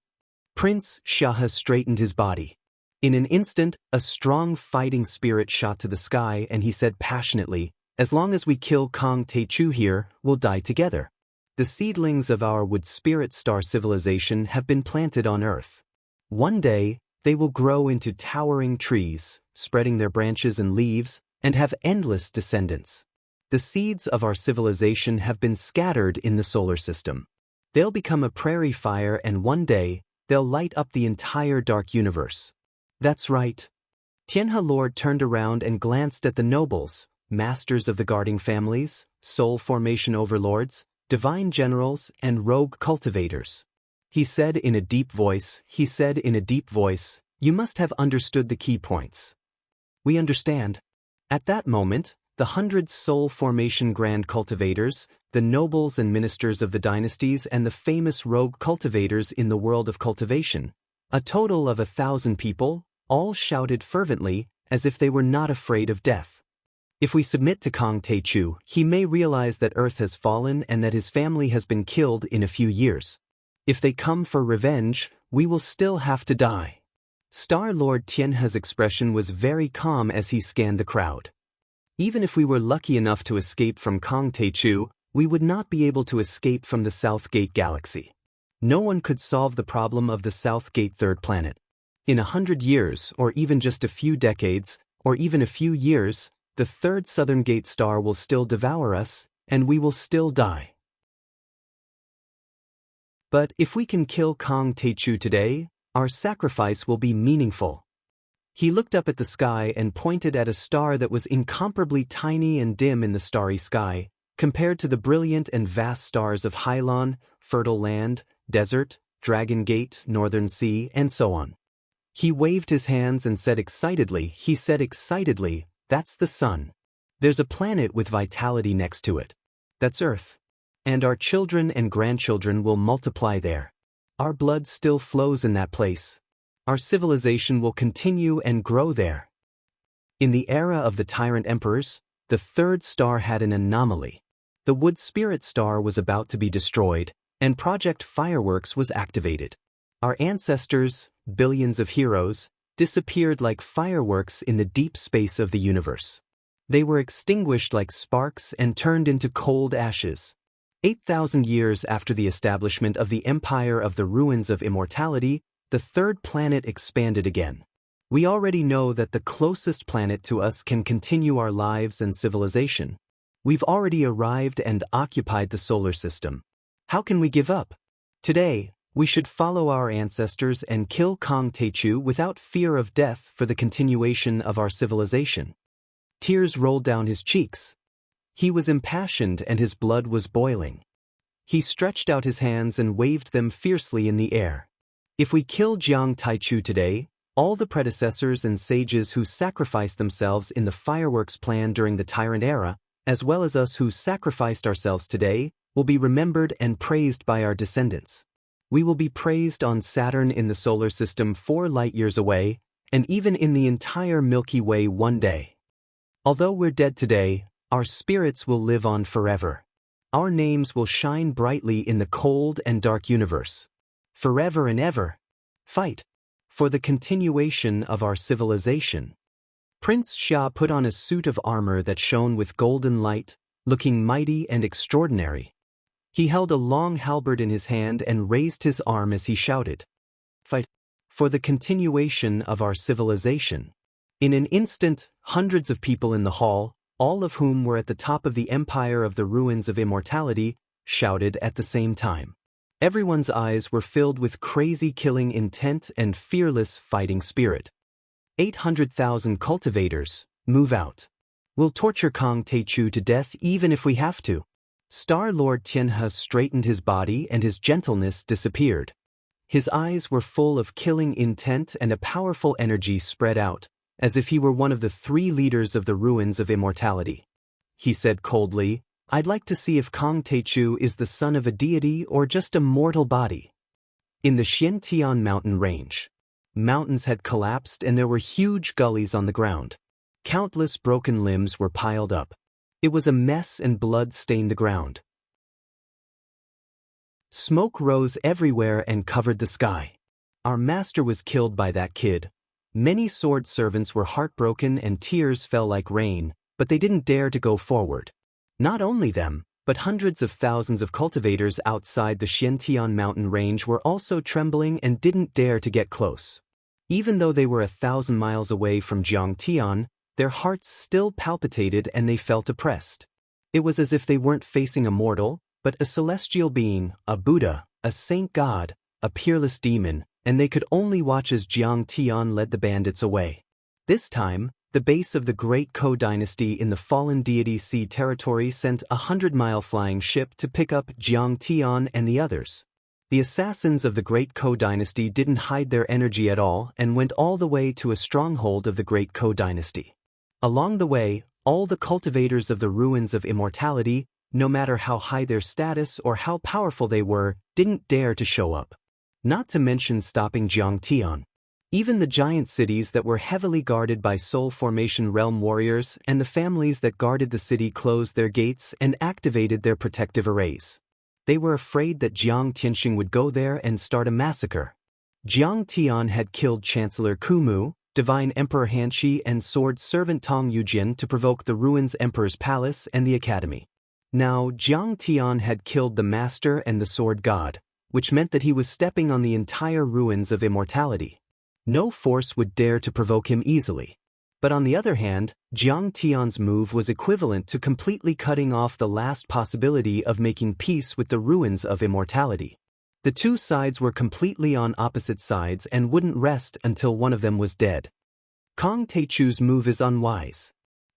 Prince Xianxia straightened his body. In an instant, a strong fighting spirit shot to the sky and he said passionately, as long as we kill Kong Teichu here, we'll die together. The seedlings of our Wood Spirit star civilization have been planted on Earth. One day, they will grow into towering trees, spreading their branches and leaves, and have endless descendants. The seeds of our civilization have been scattered in the solar system. They'll become a prairie fire and one day, they'll light up the entire dark universe. That's right. Tianhe Lord turned around and glanced at the nobles, masters of the guarding families, soul formation overlords, divine generals, and rogue cultivators. He said in a deep voice, you must have understood the key points. We understand. At that moment, the 100 soul formation grand cultivators, the nobles and ministers of the dynasties and the famous rogue cultivators in the world of cultivation, a total of 1,000 people, all shouted fervently, as if they were not afraid of death. If we submit to Kong Teichu, he may realize that Earth has fallen and that his family has been killed in a few years. If they come for revenge, we will still have to die. Star Lord Tianhe's expression was very calm as he scanned the crowd. Even if we were lucky enough to escape from Kong Teichu, we would not be able to escape from the South Gate galaxy. No one could solve the problem of the South Gate third planet. In 100 years, or even just a few decades, or even a few years, the third Southern Gate star will still devour us, and we will still die. But if we can kill Kang Techu today, our sacrifice will be meaningful. He looked up at the sky and pointed at a star that was incomparably tiny and dim in the starry sky, compared to the brilliant and vast stars of Hylon, Fertile Land, Desert, Dragon Gate, Northern Sea, and so on. He waved his hands and said excitedly, "That's the sun. There's a planet with vitality next to it. That's Earth. And our children and grandchildren will multiply there. Our blood still flows in that place. Our civilization will continue and grow there." In the era of the tyrant emperors, the third star had an anomaly. The Wood Spirit star was about to be destroyed, and Project Fireworks was activated. Our ancestors, billions of heroes, disappeared like fireworks in the deep space of the universe. They were extinguished like sparks and turned into cold ashes. 8,000 years after the establishment of the Empire of the Ruins of Immortality, the third planet expanded again. We already know that the closest planet to us can continue our lives and civilization. We've already arrived and occupied the solar system. How can we give up? Today, we should follow our ancestors and kill Kang Techu without fear of death for the continuation of our civilization. Tears rolled down his cheeks. He was impassioned and his blood was boiling. He stretched out his hands and waved them fiercely in the air. If we kill Jiang Taichu today, all the predecessors and sages who sacrificed themselves in the fireworks plan during the Tyrant era, as well as us who sacrificed ourselves today, will be remembered and praised by our descendants. We will be praised on Saturn in the solar system 4 light-years away, and even in the entire Milky Way one day. Although we're dead today, our spirits will live on forever. Our names will shine brightly in the cold and dark universe. Forever and ever. Fight for the continuation of our civilization. Prince Xia put on a suit of armor that shone with golden light, looking mighty and extraordinary. He held a long halberd in his hand and raised his arm as he shouted, "Fight for the continuation of our civilization." In an instant, hundreds of people in the hall, all of whom were at the top of the Empire of the Ruins of Immortality, shouted at the same time. Everyone's eyes were filled with crazy killing intent and fearless fighting spirit. 800,000 cultivators, move out. We'll torture Kang Techu to death even if we have to. Star Lord Tianhe straightened his body and his gentleness disappeared. His eyes were full of killing intent and a powerful energy spread out, as if he were one of the 3 leaders of the Ruins of Immortality. He said coldly, "I'd like to see if Kang Techu is the son of a deity or just a mortal body." In the Xiantian mountain range, mountains had collapsed and there were huge gullies on the ground. Countless broken limbs were piled up. It was a mess and blood stained the ground. Smoke rose everywhere and covered the sky. Our master was killed by that kid. Many sword servants were heartbroken and tears fell like rain, but they didn't dare to go forward. Not only them, but hundreds of thousands of cultivators outside the Xiantian mountain range were also trembling and didn't dare to get close. Even though they were 1,000 miles away from Jiangtian, their hearts still palpitated and they felt oppressed. It was as if they weren't facing a mortal, but a celestial being, a Buddha, a saint god, a peerless demon, and they could only watch as Jiangtian led the bandits away. This time, the base of the Great Ko dynasty in the fallen deity Sea territory sent a 100-mile flying ship to pick up Jiangtian and the others. The assassins of the Great Ko dynasty didn't hide their energy at all and went all the way to a stronghold of the Great Ko dynasty. Along the way, all the cultivators of the Ruins of Immortality, no matter how high their status or how powerful they were, didn't dare to show up. Not to mention stopping Jiangtian. Even the giant cities that were heavily guarded by Soul Formation Realm warriors and the families that guarded the city closed their gates and activated their protective arrays. They were afraid that Jiang Tianxing would go there and start a massacre. Jiang Tian had killed Chancellor Kumu, Divine Emperor Hanshi and Sword Servant Tong Yujin to provoke the Ruins Emperor's Palace and the Academy. Now, Jiang Tian had killed the master and the sword god, which meant that he was stepping on the entire ruins of immortality. No force would dare to provoke him easily. But on the other hand, Jiang Tian's move was equivalent to completely cutting off the last possibility of making peace with the ruins of immortality. The two sides were completely on opposite sides and wouldn't rest until one of them was dead. Kong Teichu's move is unwise.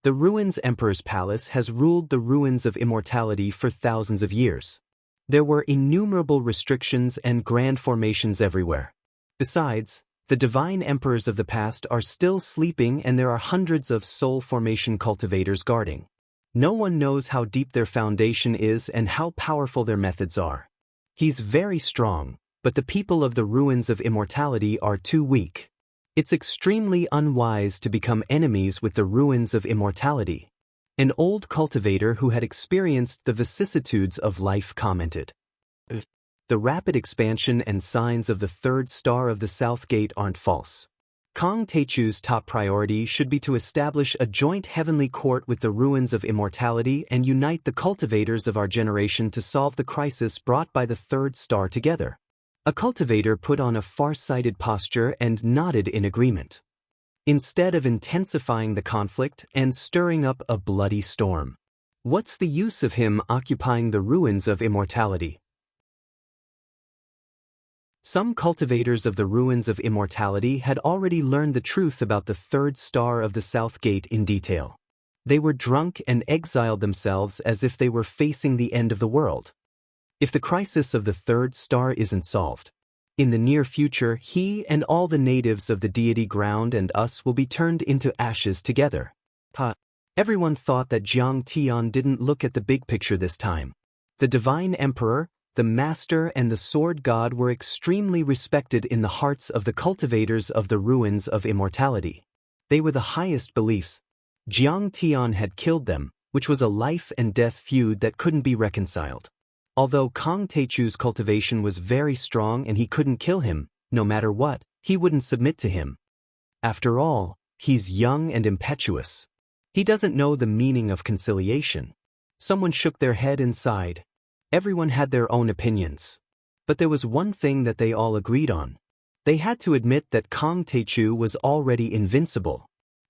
The Ruins Emperor's Palace has ruled the ruins of immortality for thousands of years. There were innumerable restrictions and grand formations everywhere. Besides, the divine emperors of the past are still sleeping and there are hundreds of soul formation cultivators guarding. No one knows how deep their foundation is and how powerful their methods are. He's very strong, but the people of the ruins of immortality are too weak. It's extremely unwise to become enemies with the ruins of immortality. An old cultivator who had experienced the vicissitudes of life commented. The rapid expansion and signs of the third star of the South Gate aren't false. Kong Teichu's top priority should be to establish a joint heavenly court with the ruins of immortality and unite the cultivators of our generation to solve the crisis brought by the third star together. A cultivator put on a far-sighted posture and nodded in agreement. Instead of intensifying the conflict and stirring up a bloody storm, what's the use of him occupying the ruins of immortality? Some cultivators of the ruins of immortality had already learned the truth about the third star of the South Gate in detail. They were drunk and exiled themselves as if they were facing the end of the world. If the crisis of the third star isn't solved, in the near future he and all the natives of the deity ground and us will be turned into ashes together. Everyone thought that Jiang Tian didn't look at the big picture this time. The divine emperor, the master and the sword god were extremely respected in the hearts of the cultivators of the ruins of immortality. They were the highest beliefs. Jiang Tian had killed them, which was a life and death feud that couldn't be reconciled. Although Kong Teichu's cultivation was very strong and he couldn't kill him, no matter what, he wouldn't submit to him. After all, he's young and impetuous. He doesn't know the meaning of conciliation. Someone shook their head and sighed. Everyone had their own opinions. But there was one thing that they all agreed on. They had to admit that Kong Teichu was already invincible.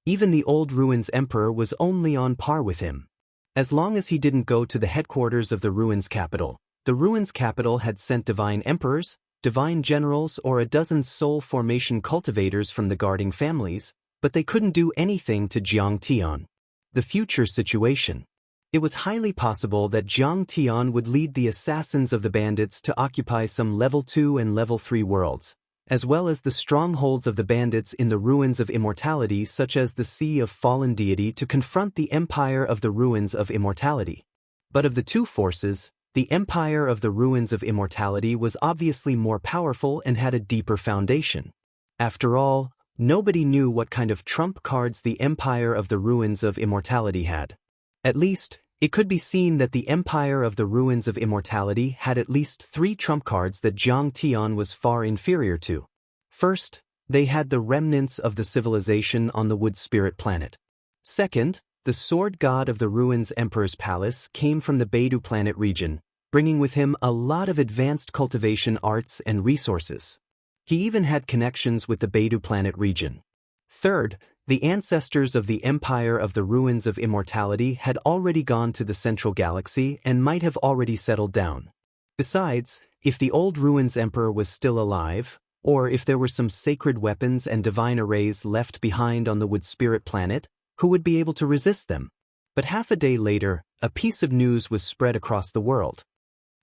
Even the old Ruins Emperor was only on par with him. As long as he didn't go to the headquarters of the Ruins Capital, the Ruins Capital had sent divine emperors, divine generals or a dozen soul formation cultivators from the guarding families, but they couldn't do anything to Jiang Tian. The future situation. It was highly possible that Jiang Tian would lead the assassins of the bandits to occupy some level 2 and level 3 worlds, as well as the strongholds of the bandits in the ruins of immortality such as the Sea of Fallen Deity to confront the empire of the ruins of immortality. But of the two forces, the empire of the ruins of immortality was obviously more powerful and had a deeper foundation. After all, nobody knew what kind of trump cards the empire of the ruins of immortality had. At least, it could be seen that the empire of the ruins of immortality had at least 3 trump cards that Jiang Tian was far inferior to. First, they had the remnants of the civilization on the wood spirit planet. Second, the sword god of the ruins Emperor's Palace came from the Beidou planet region, bringing with him a lot of advanced cultivation arts and resources. He even had connections with the Beidou planet region. Third, the ancestors of the Empire of the Ruins of Immortality had already gone to the Central Galaxy and might have already settled down. Besides, if the old Ruins Emperor was still alive, or if there were some sacred weapons and divine arrays left behind on the Wood Spirit planet, who would be able to resist them? But half a day later, a piece of news was spread across the world.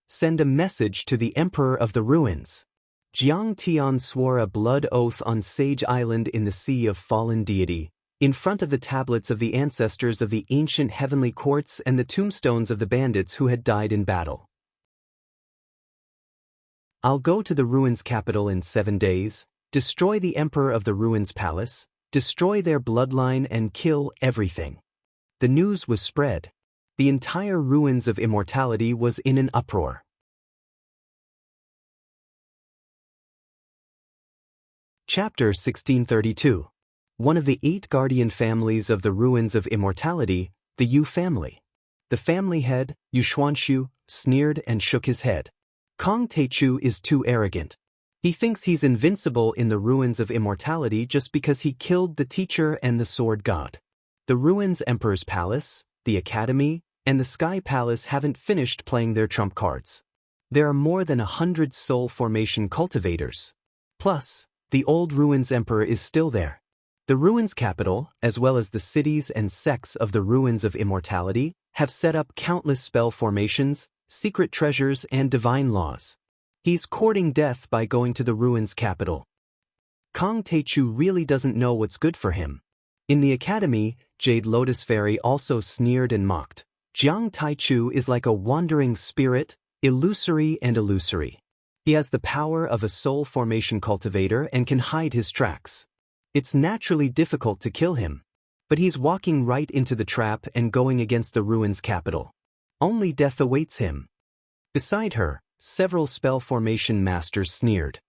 Send a message to the Emperor of the Ruins. Jiang Tian swore a blood oath on Sage Island in the Sea of Fallen Deity, in front of the tablets of the ancestors of the ancient heavenly courts and the tombstones of the bandits who had died in battle. I'll go to the Ruins capital in 7 days, destroy the Emperor of the Ruins Palace, destroy their bloodline and kill everything. The news was spread. The entire Ruins of Immortality was in an uproar. Chapter 1632. One of the 8 guardian families of the Ruins of Immortality, the Yu family. The family head, Xianxia, sneered and shook his head. Kong Teichu is too arrogant. He thinks he's invincible in the ruins of immortality just because he killed the teacher and the sword god. The ruins Emperor's Palace, the Academy, and the Sky Palace haven't finished playing their trump cards. There are more than 100 soul formation cultivators. Plus, the old ruins Emperor is still there. The ruins capital, as well as the cities and sects of the ruins of immortality, have set up countless spell formations, secret treasures, and divine laws. He's courting death by going to the ruins capital. Kong Teichu really doesn't know what's good for him. In the academy, Jade Lotus Fairy also sneered and mocked. Jiang Taichu is like a wandering spirit, illusory and illusory. He has the power of a soul formation cultivator and can hide his tracks. It's naturally difficult to kill him. But he's walking right into the trap and going against the ruins capital. Only death awaits him. Beside her, several spell formation masters sneered.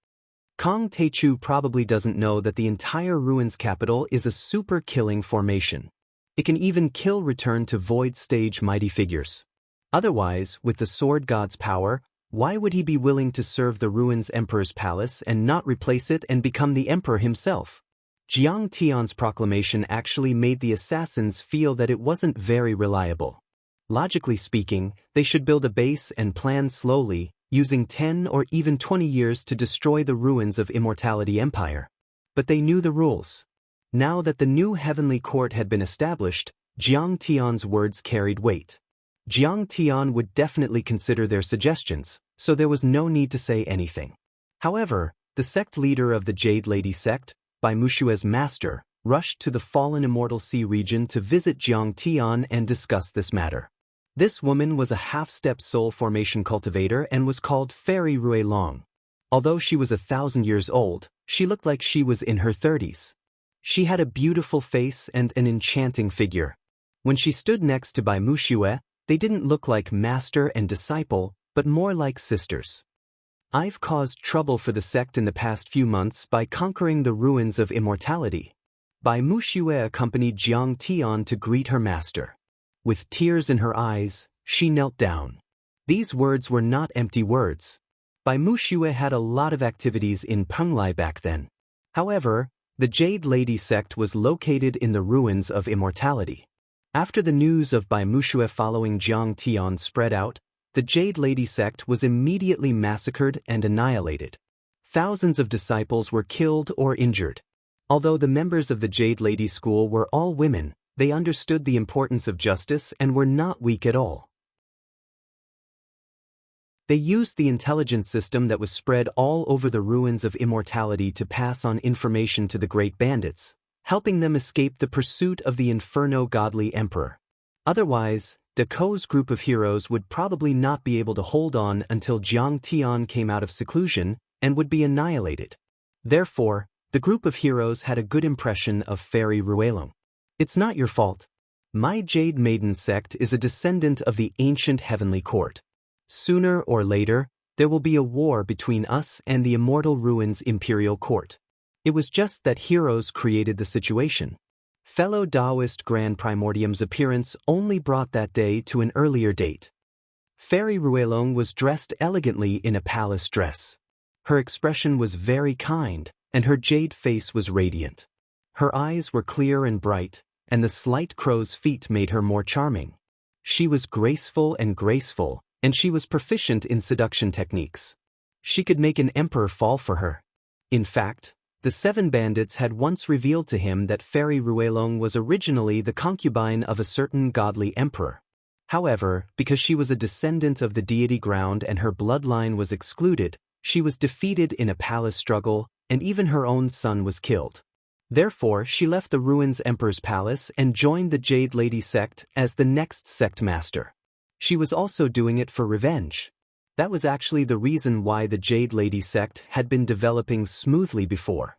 Kong Teichu probably doesn't know that the entire ruins capital is a super killing formation. It can even kill return to void stage mighty figures. Otherwise, with the sword god's power, why would he be willing to serve the ruins Emperor's Palace and not replace it and become the emperor himself? Jiang Tian's proclamation actually made the assassins feel that it wasn't very reliable. Logically speaking, they should build a base and plan slowly, using 10 or even 20 years to destroy the ruins of Immortality Empire. But they knew the rules. Now that the new heavenly court had been established, Jiang Tian's words carried weight. Jiang Tian would definitely consider their suggestions, so there was no need to say anything. However, the sect leader of the Jade Lady sect, by Mushue's master, rushed to the fallen Immortal Sea region to visit Jiang Tian and discuss this matter. This woman was a half-step soul formation cultivator and was called Fairy Ruelong. Although she was 1,000 years old, she looked like she was in her 30s. She had a beautiful face and an enchanting figure. When she stood next to Bai Mushue, they didn't look like master and disciple, but more like sisters. I've caused trouble for the sect in the past few months by conquering the ruins of immortality. Bai Mushue accompanied Jiang Tian to greet her master. With tears in her eyes, she knelt down. These words were not empty words. Bai Mushue had a lot of activities in Penglai back then. However, the Jade Lady sect was located in the ruins of immortality. After the news of Bai Mushue following Jiang Tian spread out, the Jade Lady sect was immediately massacred and annihilated. Thousands of disciples were killed or injured. Although the members of the Jade Lady school were all women, they understood the importance of justice and were not weak at all. They used the intelligence system that was spread all over the ruins of immortality to pass on information to the great bandits, helping them escape the pursuit of the Inferno Godly Emperor. Otherwise, Dako's group of heroes would probably not be able to hold on until Jiang Tian came out of seclusion and would be annihilated. Therefore, the group of heroes had a good impression of Fairy Ruelong. It's not your fault. My Jade Maiden sect is a descendant of the ancient heavenly court. Sooner or later, there will be a war between us and the Immortal Ruins Imperial Court. It was just that heroes created the situation. Fellow Taoist Grand Primordium's appearance only brought that day to an earlier date. Fairy Ruelong was dressed elegantly in a palace dress. Her expression was very kind, and her jade face was radiant. Her eyes were clear and bright, and the slight crow's feet made her more charming. She was graceful, and she was proficient in seduction techniques. She could make an emperor fall for her. In fact, the 7 bandits had once revealed to him that Fairy Ruelong was originally the concubine of a certain godly emperor. However, because she was a descendant of the deity ground and her bloodline was excluded, she was defeated in a palace struggle, and even her own son was killed. Therefore, she left the ruins Emperor's Palace and joined the Jade Lady sect as the next sect master. She was also doing it for revenge. That was actually the reason why the Jade Lady sect had been developing smoothly before.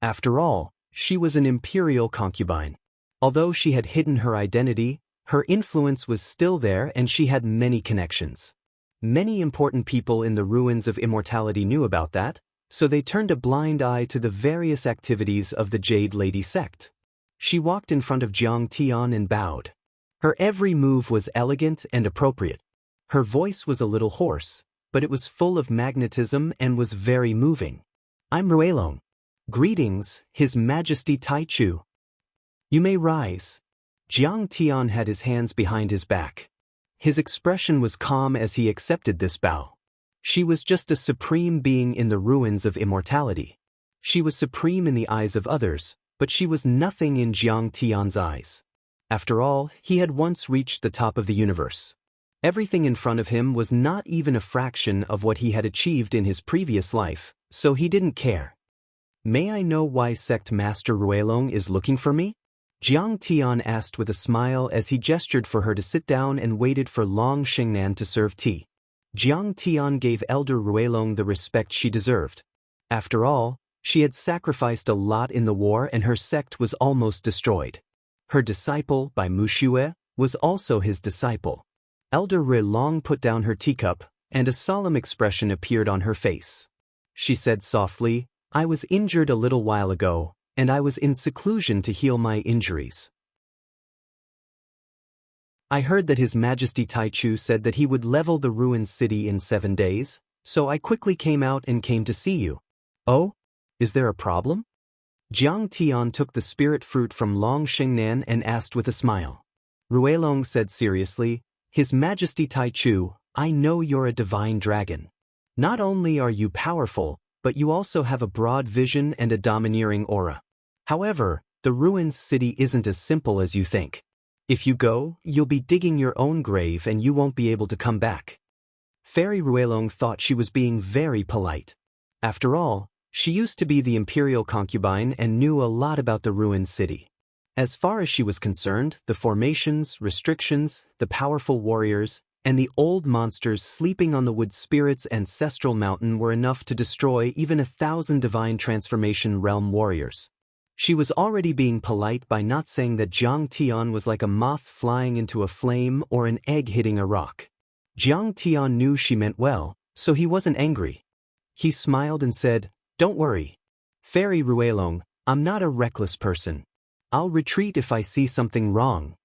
After all, she was an imperial concubine. Although she had hidden her identity, her influence was still there and she had many connections. Many important people in the ruins of immortality knew about that, so they turned a blind eye to the various activities of the Jade Lady sect. She walked in front of Jiang Tian and bowed. Her every move was elegant and appropriate. Her voice was a little hoarse, but it was full of magnetism and was very moving. I'm Ruelong. Greetings, His Majesty Taichu. You may rise. Jiang Tian had his hands behind his back. His expression was calm as he accepted this bow. She was just a supreme being in the ruins of immortality. She was supreme in the eyes of others, but she was nothing in Jiang Tian's eyes. After all, he had once reached the top of the universe. Everything in front of him was not even a fraction of what he had achieved in his previous life, so he didn't care. May I know why Sect Master Ruelong is looking for me? Jiang Tian asked with a smile as he gestured for her to sit down and waited for Long Xingnan to serve tea. Jiang Tian gave Elder Ruelong the respect she deserved. After all, she had sacrificed a lot in the war and her sect was almost destroyed. Her disciple, Bai Muxue, was also his disciple. Elder Ruelong put down her teacup, and a solemn expression appeared on her face. She said softly, I was injured a little while ago, and I was in seclusion to heal my injuries. I heard that His Majesty Taichu said that he would level the ruined city in 7 days, so I quickly came out and came to see you. Oh? Is there a problem? Jiang Tian took the spirit fruit from Long Xingnan and asked with a smile. Ruelong said seriously, His Majesty Taichu, I know you're a divine dragon. Not only are you powerful, but you also have a broad vision and a domineering aura. However, the ruined city isn't as simple as you think. If you go, you'll be digging your own grave and you won't be able to come back. Fairy Ruelong thought she was being very polite. After all, she used to be the imperial concubine and knew a lot about the ruined city. As far as she was concerned, the formations, restrictions, the powerful warriors, and the old monsters sleeping on the wood spirit's ancestral mountain were enough to destroy even 1,000 divine transformation realm warriors. She was already being polite by not saying that Jiang Tian was like a moth flying into a flame or an egg hitting a rock. Jiang Tian knew she meant well, so he wasn't angry. He smiled and said, Don't worry. Fairy Ruelong, I'm not a reckless person. I'll retreat if I see something wrong.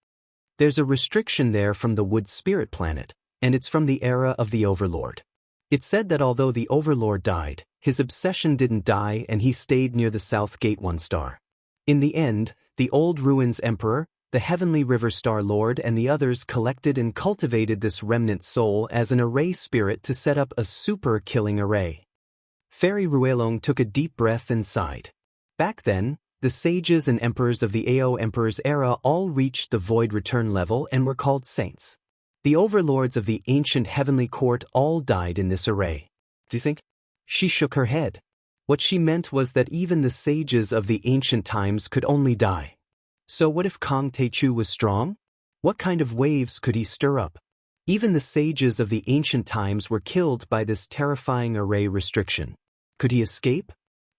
There's a restriction there from the wood spirit planet, and it's from the era of the Overlord. It said that although the Overlord died, his obsession didn't die and he stayed near the South Gate 1 star. In the end, the old Ruins Emperor, the Heavenly River Star Lord and the others collected and cultivated this remnant soul as an array spirit to set up a super-killing array. Fairy Ruelong took a deep breath and sighed. Back then, the sages and emperors of the Ao Emperor's era all reached the Void Return level and were called saints. The overlords of the ancient heavenly court all died in this array. Do you think? She shook her head. What she meant was that even the sages of the ancient times could only die. So what if Kong Taichu was strong? What kind of waves could he stir up? Even the sages of the ancient times were killed by this terrifying array restriction. Could he escape?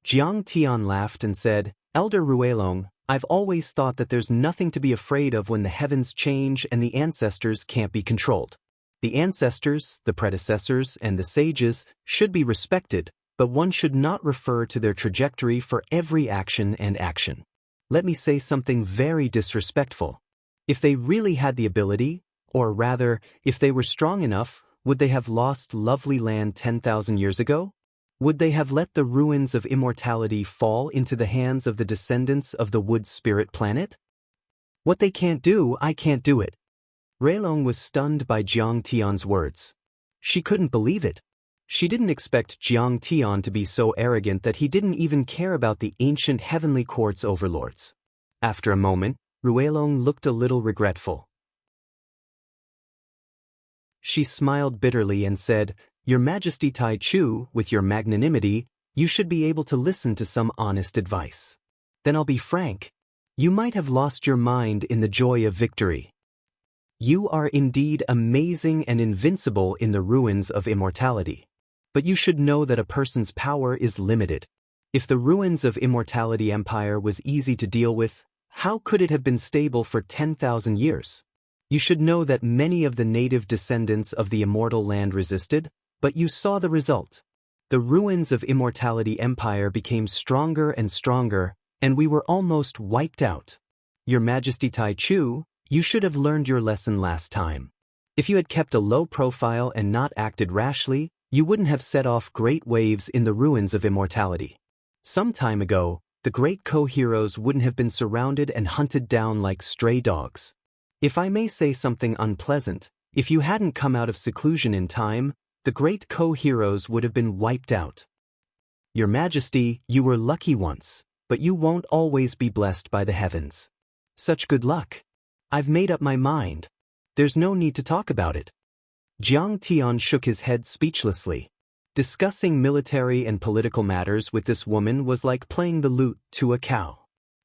Jiang Tian laughed and said, Elder Ruelong, I've always thought that there's nothing to be afraid of when the heavens change and the ancestors can't be controlled. The ancestors, the predecessors, and the sages should be respected, but one should not refer to their trajectory for every action and action. Let me say something very disrespectful. If they really had the ability, or rather, if they were strong enough, would they have lost lovely land 10,000 years ago? Would they have let the ruins of immortality fall into the hands of the descendants of the wood spirit planet? What they can't do, I can't do it. Ruelong was stunned by Jiang Tian's words. She couldn't believe it. She didn't expect Jiang Tian to be so arrogant that he didn't even care about the ancient heavenly court's overlords. After a moment, Ruelong looked a little regretful. She smiled bitterly and said, Your Majesty Taichu, with your magnanimity, you should be able to listen to some honest advice. Then I'll be frank. You might have lost your mind in the joy of victory. You are indeed amazing and invincible in the ruins of immortality. But you should know that a person's power is limited. If the ruins of Immortality Empire was easy to deal with, how could it have been stable for 10,000 years? You should know that many of the native descendants of the immortal land resisted, but you saw the result. The ruins of Immortality Empire became stronger and stronger, and we were almost wiped out. Your Majesty Taichu, You should have learned your lesson last time. If you had kept a low profile and not acted rashly, you wouldn't have set off great waves in the ruins of immortality. Some time ago, the great co-heroes wouldn't have been surrounded and hunted down like stray dogs. If I may say something unpleasant, if you hadn't come out of seclusion in time, the great co-heroes would have been wiped out. Your Majesty, you were lucky once, but you won't always be blessed by the heavens. Such good luck. I've made up my mind. There's no need to talk about it. Jiang Tian shook his head speechlessly. Discussing military and political matters with this woman was like playing the lute to a cow.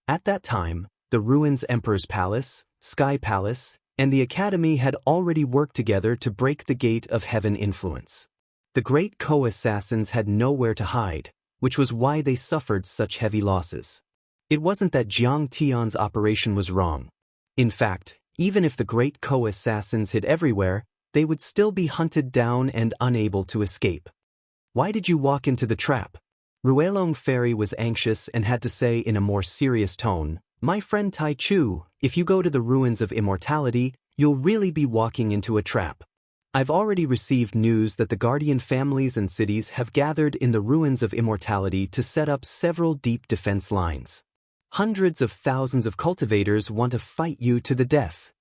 At that time, the ruins Emperor's Palace, Sky Palace, and the Academy had already worked together to break the gate of heaven influence. The great co-assassins had nowhere to hide, which was why they suffered such heavy losses. It wasn't that Jiang Tian's operation was wrong. In fact, even if the great co-assassins hid everywhere, they would still be hunted down and unable to escape. Why did you walk into the trap? Ruelong Fairy was anxious and had to say in a more serious tone, My friend Tai Chu, if you go to the ruins of immortality, you'll really be walking into a trap. I've already received news that the guardian families and cities have gathered in the ruins of immortality to set up several deep defense lines. Hundreds of thousands of cultivators want to fight you to the death.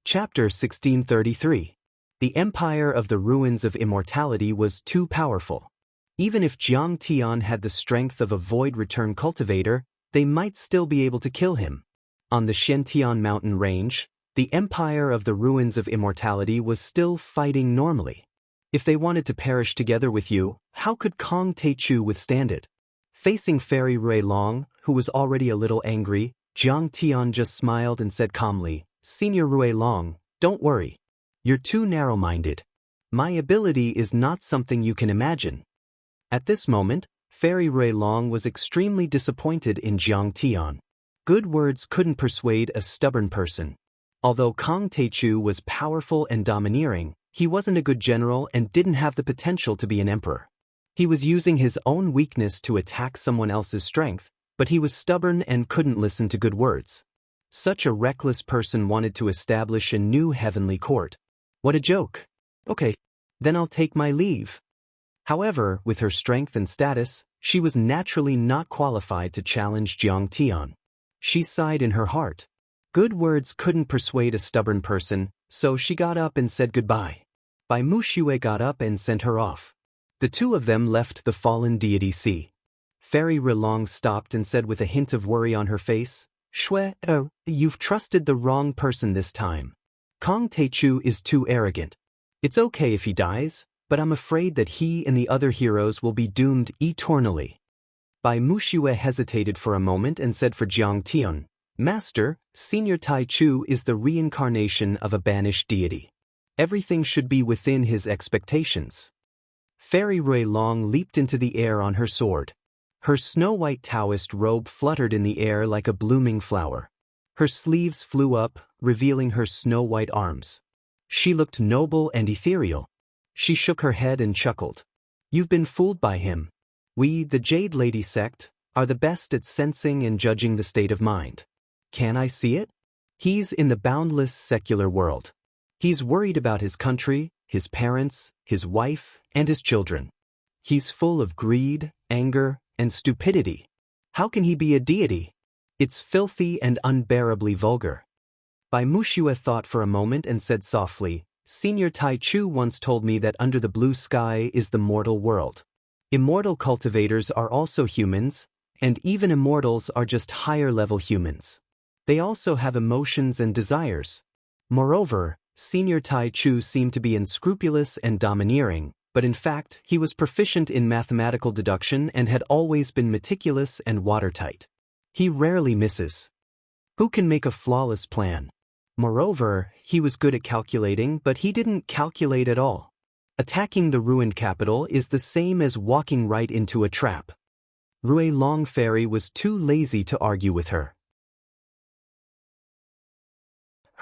Chapter 1633. The Empire of the Ruins of Immortality was too powerful. Even if Jiang Tian had the strength of a Void Return cultivator, they might still be able to kill him. On the Shentian mountain range, the Empire of the Ruins of Immortality was still fighting normally. If they wanted to perish together with you, how could Kong Teichu withstand it? Facing Fairy Ruelong, who was already a little angry, Jiang Tian just smiled and said calmly, Senior Ruelong, don't worry. You're too narrow-minded. My ability is not something you can imagine. At this moment, Fairy Ruelong was extremely disappointed in Jiang Tian. Good words couldn't persuade a stubborn person. Although Kong Teichu was powerful and domineering, he wasn't a good general and didn't have the potential to be an emperor. He was using his own weakness to attack someone else's strength, but he was stubborn and couldn't listen to good words. Such a reckless person wanted to establish a new heavenly court. What a joke. Okay, then I'll take my leave. However, with her strength and status, she was naturally not qualified to challenge Jiang Tian. She sighed in her heart. Good words couldn't persuade a stubborn person, so she got up and said goodbye. Bai Muxue got up and sent her off. The two of them left the fallen deity Sea. Fairy Ruelong stopped and said with a hint of worry on her face, Shui, you've trusted the wrong person this time. Kong Teichu is too arrogant. It's okay if he dies, but I'm afraid that he and the other heroes will be doomed eternally. Bai Muxue hesitated for a moment and said for Jiang Tian, Master, Senior Tai Chu is the reincarnation of a banished deity. Everything should be within his expectations. Fairy Ruelong leaped into the air on her sword. Her snow-white Taoist robe fluttered in the air like a blooming flower. Her sleeves flew up, revealing her snow-white arms. She looked noble and ethereal. She shook her head and chuckled. You've been fooled by him. We, the Jade Lady sect, are the best at sensing and judging the state of mind. Can I see it? He's in the boundless secular world. He's worried about his country, his parents, his wife, and his children. He's full of greed, anger, and stupidity. How can he be a deity? It's filthy and unbearably vulgar. Bai Muxue thought for a moment and said softly, Senior Tai Chu once told me that under the blue sky is the mortal world. Immortal cultivators are also humans, and even immortals are just higher-level humans. They also have emotions and desires. Moreover, Senior Tai Chu seemed to be unscrupulous and domineering, but in fact, he was proficient in mathematical deduction and had always been meticulous and watertight. He rarely misses. Who can make a flawless plan? Moreover, he was good at calculating, but he didn't calculate at all. Attacking the ruined capital is the same as walking right into a trap. Ruelong Fairy was too lazy to argue with her.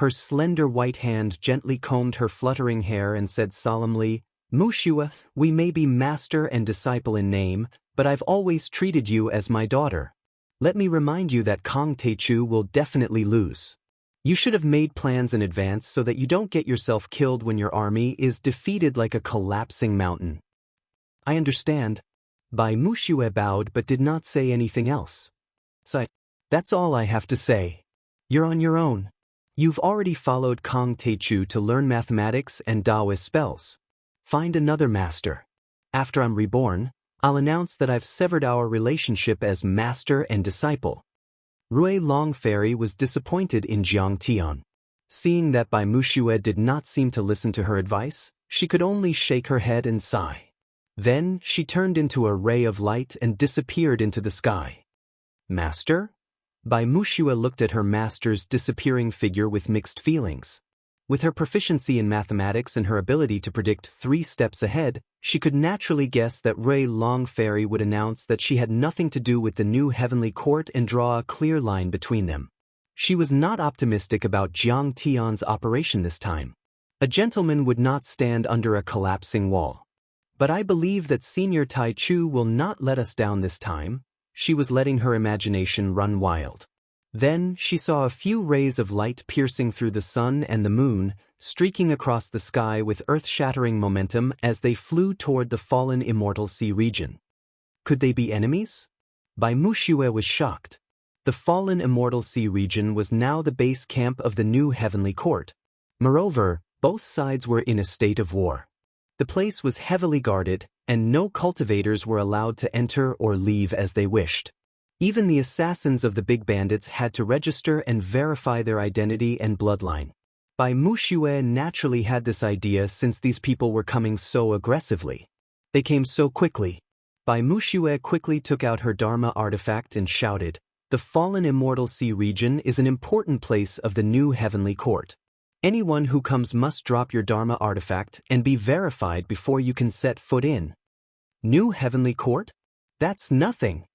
Her slender white hand gently combed her fluttering hair and said solemnly, Muxue, we may be master and disciple in name, but I've always treated you as my daughter. Let me remind you that Kong Teichu will definitely lose. You should have made plans in advance so that you don't get yourself killed when your army is defeated like a collapsing mountain. I understand. Bai Muxue bowed but did not say anything else. So, that's all I have to say. You're on your own. You've already followed Kong Teichu to learn mathematics and Taoist spells. Find another master. After I'm reborn, I'll announce that I've severed our relationship as master and disciple. Rui Longfairy was disappointed in Jiang Tian. Seeing that Bai Muxue did not seem to listen to her advice, she could only shake her head and sigh. Then she turned into a ray of light and disappeared into the sky. Master? Bai Muxue looked at her master's disappearing figure with mixed feelings. With her proficiency in mathematics and her ability to predict 3 steps ahead, she could naturally guess that Rui Longfairy would announce that she had nothing to do with the new heavenly court and draw a clear line between them. She was not optimistic about Jiang Tian's operation this time. A gentleman would not stand under a collapsing wall. But I believe that Senior Tai Chu will not let us down this time. She was letting her imagination run wild. Then she saw a few rays of light piercing through the sun and the moon, streaking across the sky with earth-shattering momentum as they flew toward the fallen immortal sea region. Could they be enemies? Bai Muxue was shocked. The fallen immortal sea region was now the base camp of the new heavenly court. Moreover, both sides were in a state of war. The place was heavily guarded, and no cultivators were allowed to enter or leave as they wished. Even the assassins of the big bandits had to register and verify their identity and bloodline. Bai Muxue naturally had this idea since these people were coming so aggressively. They came so quickly. Bai Muxue quickly took out her Dharma artifact and shouted, "The fallen immortal sea region is an important place of the new heavenly court. Anyone who comes must drop your Dharma artifact and be verified before you can set foot in." New heavenly court? That's nothing.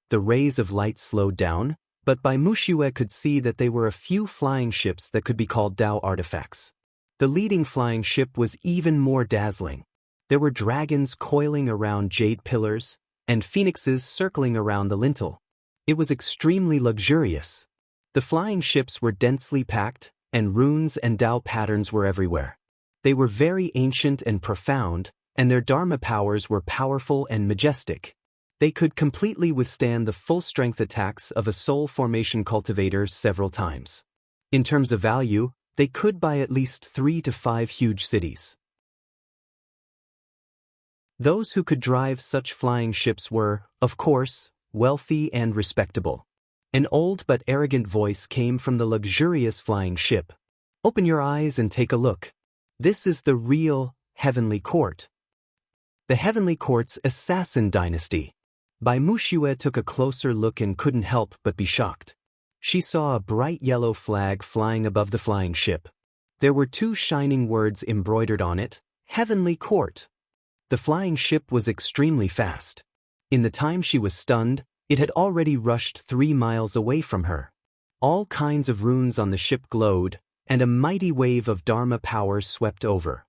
The rays of light slowed down, but Bai Muxue could see that they were a few flying ships that could be called Dao artifacts. The leading flying ship was even more dazzling. There were dragons coiling around jade pillars, and phoenixes circling around the lintel. It was extremely luxurious. The flying ships were densely packed, and runes and Dao patterns were everywhere. They were very ancient and profound, and their Dharma powers were powerful and majestic. They could completely withstand the full-strength attacks of a soul formation cultivator several times. In terms of value, they could buy at least 3 to 5 huge cities. Those who could drive such flying ships were, of course, wealthy and respectable. An old but arrogant voice came from the luxurious flying ship. "Open your eyes and take a look. This is the real heavenly court." The heavenly court's assassin dynasty. Bai Muxue took a closer look and couldn't help but be shocked. She saw a bright yellow flag flying above the flying ship. There were 2 shining words embroidered on it, Heavenly Court. The flying ship was extremely fast. In the time she was stunned, it had already rushed 3 miles away from her. All kinds of runes on the ship glowed, and a mighty wave of Dharma power swept over.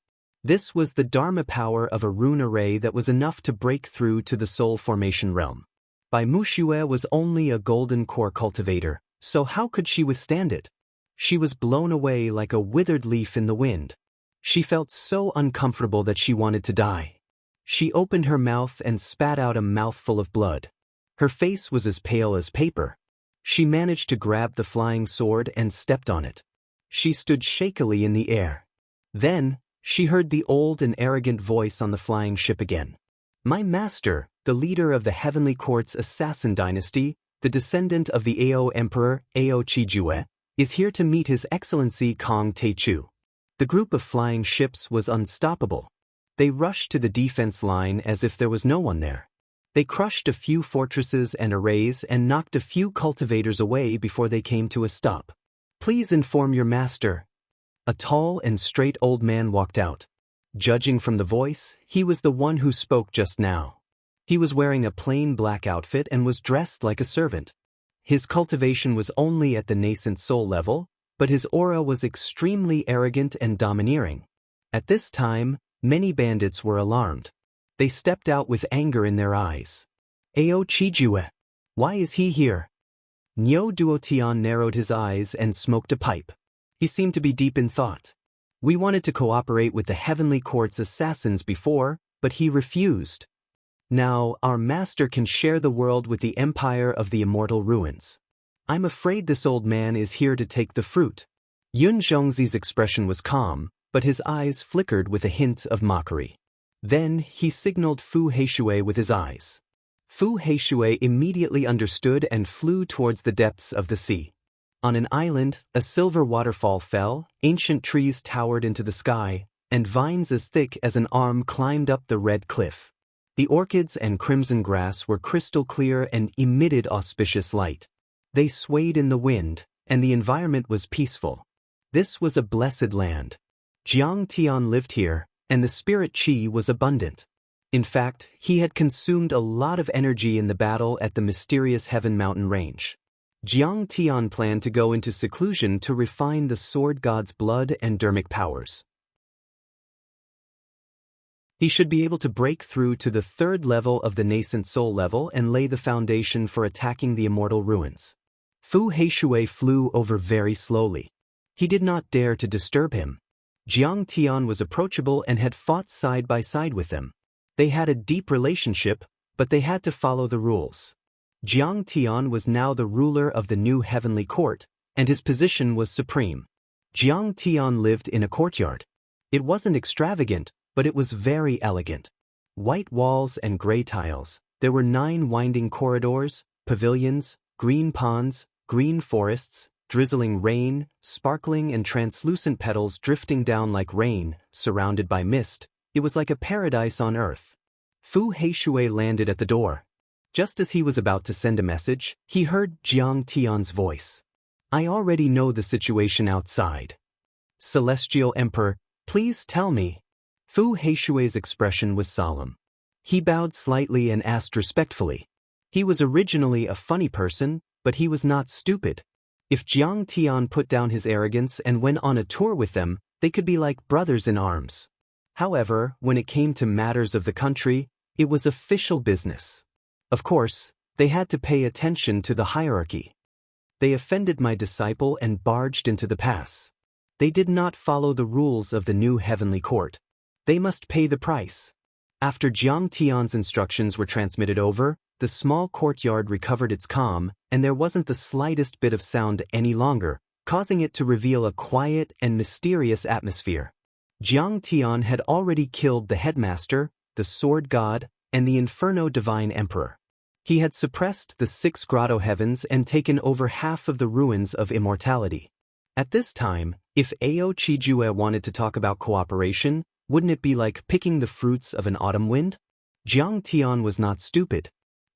This was the Dharma power of a rune array that was enough to break through to the soul formation realm. Bai Muxue was only a golden core cultivator, so how could she withstand it? She was blown away like a withered leaf in the wind. She felt so uncomfortable that she wanted to die. She opened her mouth and spat out a mouthful of blood. Her face was as pale as paper. She managed to grab the flying sword and stepped on it. She stood shakily in the air. Then, she heard the old and arrogant voice on the flying ship again. "My master, the leader of the heavenly court's assassin dynasty, the descendant of the Ao Emperor Ao Chijue, is here to meet His Excellency Kong Teichu." The group of flying ships was unstoppable. They rushed to the defense line as if there was no one there. They crushed a few fortresses and arrays and knocked a few cultivators away before they came to a stop. "Please inform your master." A tall and straight old man walked out. Judging from the voice, he was the one who spoke just now. He was wearing a plain black outfit and was dressed like a servant. His cultivation was only at the nascent soul level, but his aura was extremely arrogant and domineering. At this time, many bandits were alarmed. They stepped out with anger in their eyes. "Ao Chijue, why is he here?" Niu Duotian narrowed his eyes and smoked a pipe. He seemed to be deep in thought. We wanted to cooperate with the Heavenly Court's assassins before, but he refused. Now, our master can share the world with the Empire of the Immortal Ruins. I'm afraid this old man is here to take the fruit. Yun Zhongzi's expression was calm, but his eyes flickered with a hint of mockery. Then, he signaled Fu Heishui with his eyes. Fu Heishui immediately understood and flew towards the depths of the sea. On an island, a silver waterfall fell, ancient trees towered into the sky, and vines as thick as an arm climbed up the red cliff. The orchids and crimson grass were crystal clear and emitted auspicious light. They swayed in the wind, and the environment was peaceful. This was a blessed land. Jiang Tian lived here, and the spirit qi was abundant. In fact, he had consumed a lot of energy in the battle at the mysterious Heaven Mountain range. Jiang Tian planned to go into seclusion to refine the sword god's blood and dermic powers. He should be able to break through to the third level of the nascent soul level and lay the foundation for attacking the immortal ruins. Fu Heishui flew over very slowly. He did not dare to disturb him. Jiang Tian was approachable and had fought side by side with them. They had a deep relationship, but they had to follow the rules. Jiang Tian was now the ruler of the new heavenly court, and his position was supreme. Jiang Tian lived in a courtyard. It wasn't extravagant, but it was very elegant. White walls and gray tiles, there were 9 winding corridors, pavilions, green ponds, green forests, drizzling rain, sparkling and translucent petals drifting down like rain, surrounded by mist. It was like a paradise on earth. Fu Heishui landed at the door. Just as he was about to send a message, he heard Jiang Tian's voice. I already know the situation outside. Celestial Emperor, please tell me. Fu Heishui's expression was solemn. He bowed slightly and asked respectfully. He was originally a funny person, but he was not stupid. If Jiang Tian put down his arrogance and went on a tour with them, they could be like brothers in arms. However, when it came to matters of the country, it was official business. Of course, they had to pay attention to the hierarchy. They offended my disciple and barged into the pass. They did not follow the rules of the new heavenly court. They must pay the price. After Jiang Tian's instructions were transmitted over, the small courtyard recovered its calm, and there wasn't the slightest bit of sound any longer, causing it to reveal a quiet and mysterious atmosphere. Jiang Tian had already killed the headmaster, the sword god, and the Inferno Divine Emperor. He had suppressed the 6 grotto heavens and taken over half of the ruins of immortality. At this time, if Ao Qijue wanted to talk about cooperation, wouldn't it be like picking the fruits of an autumn wind? Jiang Tian was not stupid.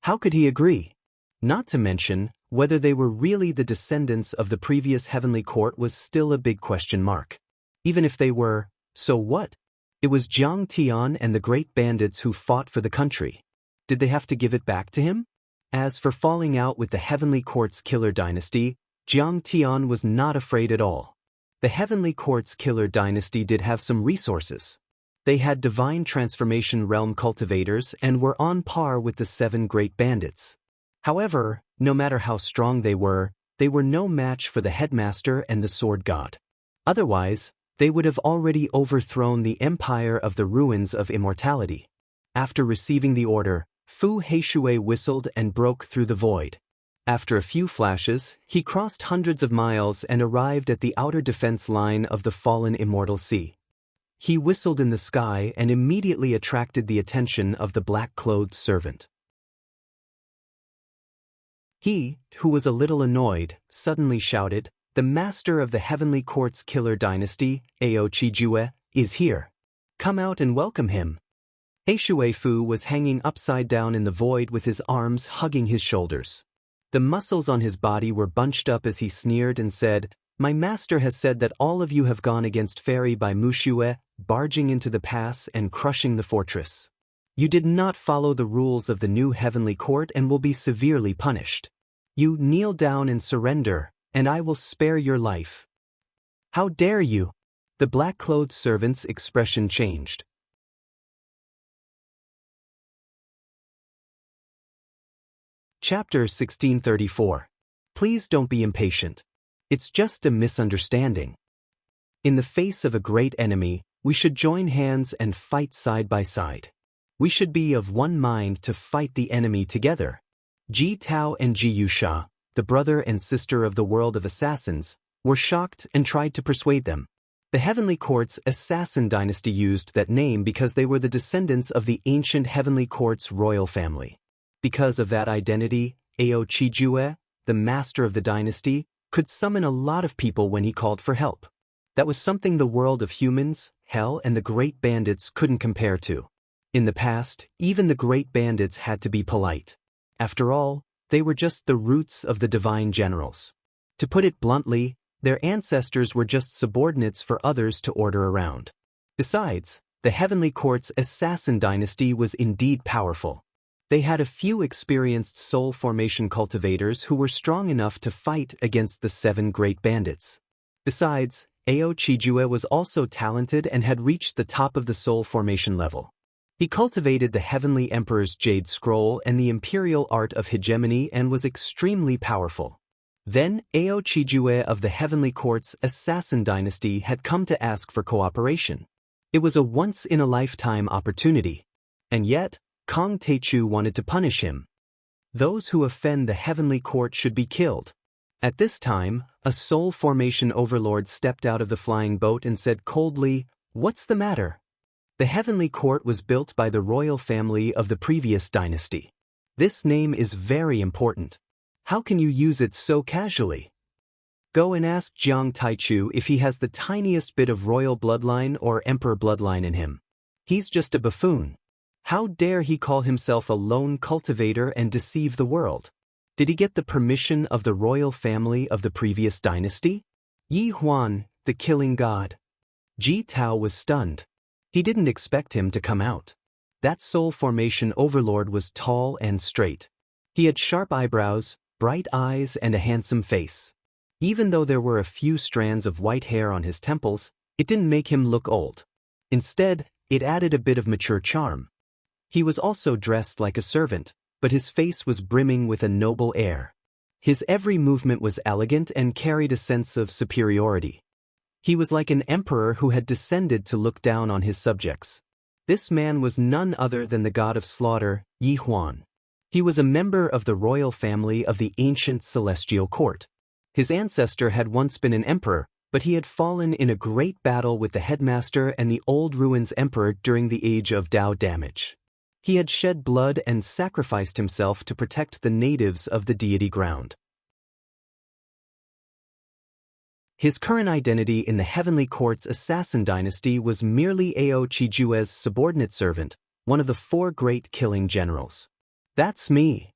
How could he agree? Not to mention, whether they were really the descendants of the previous heavenly court was still a big question mark. Even if they were, so what? It was Jiang Tian and the great bandits who fought for the country. Did they have to give it back to him? As for falling out with the heavenly court's killer dynasty, Jiang Tian was not afraid at all. The heavenly court's killer dynasty did have some resources. They had divine transformation realm cultivators and were on par with the 7 great bandits. However, no matter how strong they were no match for the headmaster and the sword god. Otherwise, they would have already overthrown the empire of the ruins of immortality. After receiving the order, Fu Heishui whistled and broke through the void. After a few flashes, he crossed hundreds of miles and arrived at the outer defense line of the fallen immortal sea. He whistled in the sky and immediately attracted the attention of the black-clothed servant. He, who was a little annoyed, suddenly shouted, "The master of the heavenly court's killer dynasty, Ao Qijue, is here. Come out and welcome him." Heishui Fu was hanging upside down in the void with his arms hugging his shoulders. The muscles on his body were bunched up as he sneered and said, "My master has said that all of you have gone against Fairy by Mushue, barging into the pass and crushing the fortress. You did not follow the rules of the new heavenly court and will be severely punished. You kneel down and surrender, and I will spare your life." "How dare you?" The black-clothed servant's expression changed. Chapter 1634. Please don't be impatient. It's just a misunderstanding. In the face of a great enemy, we should join hands and fight side by side. We should be of one mind to fight the enemy together. Ji Tao and Ji Yusha, the brother and sister of the world of assassins, were shocked and tried to persuade them. The Heavenly Court's assassin dynasty used that name because they were the descendants of the ancient Heavenly Court's royal family. Because of that identity, Ao Chijue, the master of the dynasty, could summon a lot of people when he called for help. That was something the world of humans, hell, and the great bandits couldn't compare to. In the past, even the great bandits had to be polite. After all, they were just the roots of the divine generals. To put it bluntly, their ancestors were just subordinates for others to order around. Besides, the Heavenly Court's assassin dynasty was indeed powerful. They had a few experienced soul formation cultivators who were strong enough to fight against the 7 great bandits. Besides, Ao Chijue was also talented and had reached the top of the soul formation level. He cultivated the Heavenly Emperor's Jade Scroll and the imperial art of hegemony and was extremely powerful. Then, Ao Chijue of the Heavenly Court's assassin dynasty had come to ask for cooperation. It was a once-in-a-lifetime opportunity. And yet, Kong Teichu wanted to punish him. Those who offend the Heavenly Court should be killed. At this time, a soul formation overlord stepped out of the flying boat and said coldly, "What's the matter?" The Heavenly Court was built by the royal family of the previous dynasty. This name is very important. How can you use it so casually? Go and ask Jiang Taichu if he has the tiniest bit of royal bloodline or emperor bloodline in him. He's just a buffoon. How dare he call himself a lone cultivator and deceive the world? Did he get the permission of the royal family of the previous dynasty? Yi Huan, the killing god. Ji Tao was stunned. He didn't expect him to come out. That soul formation overlord was tall and straight. He had sharp eyebrows, bright eyes, and a handsome face. Even though there were a few strands of white hair on his temples, it didn't make him look old. Instead, it added a bit of mature charm. He was also dressed like a servant, but his face was brimming with a noble air. His every movement was elegant and carried a sense of superiority. He was like an emperor who had descended to look down on his subjects. This man was none other than the god of slaughter, Yi Huan. He was a member of the royal family of the ancient celestial court. His ancestor had once been an emperor, but he had fallen in a great battle with the headmaster and the old ruins emperor during the age of Dao damage. He had shed blood and sacrificed himself to protect the natives of the deity ground. His current identity in the Heavenly Court's assassin dynasty was merely Ao Chijue's subordinate servant, one of the 4 great killing generals. "That's me,"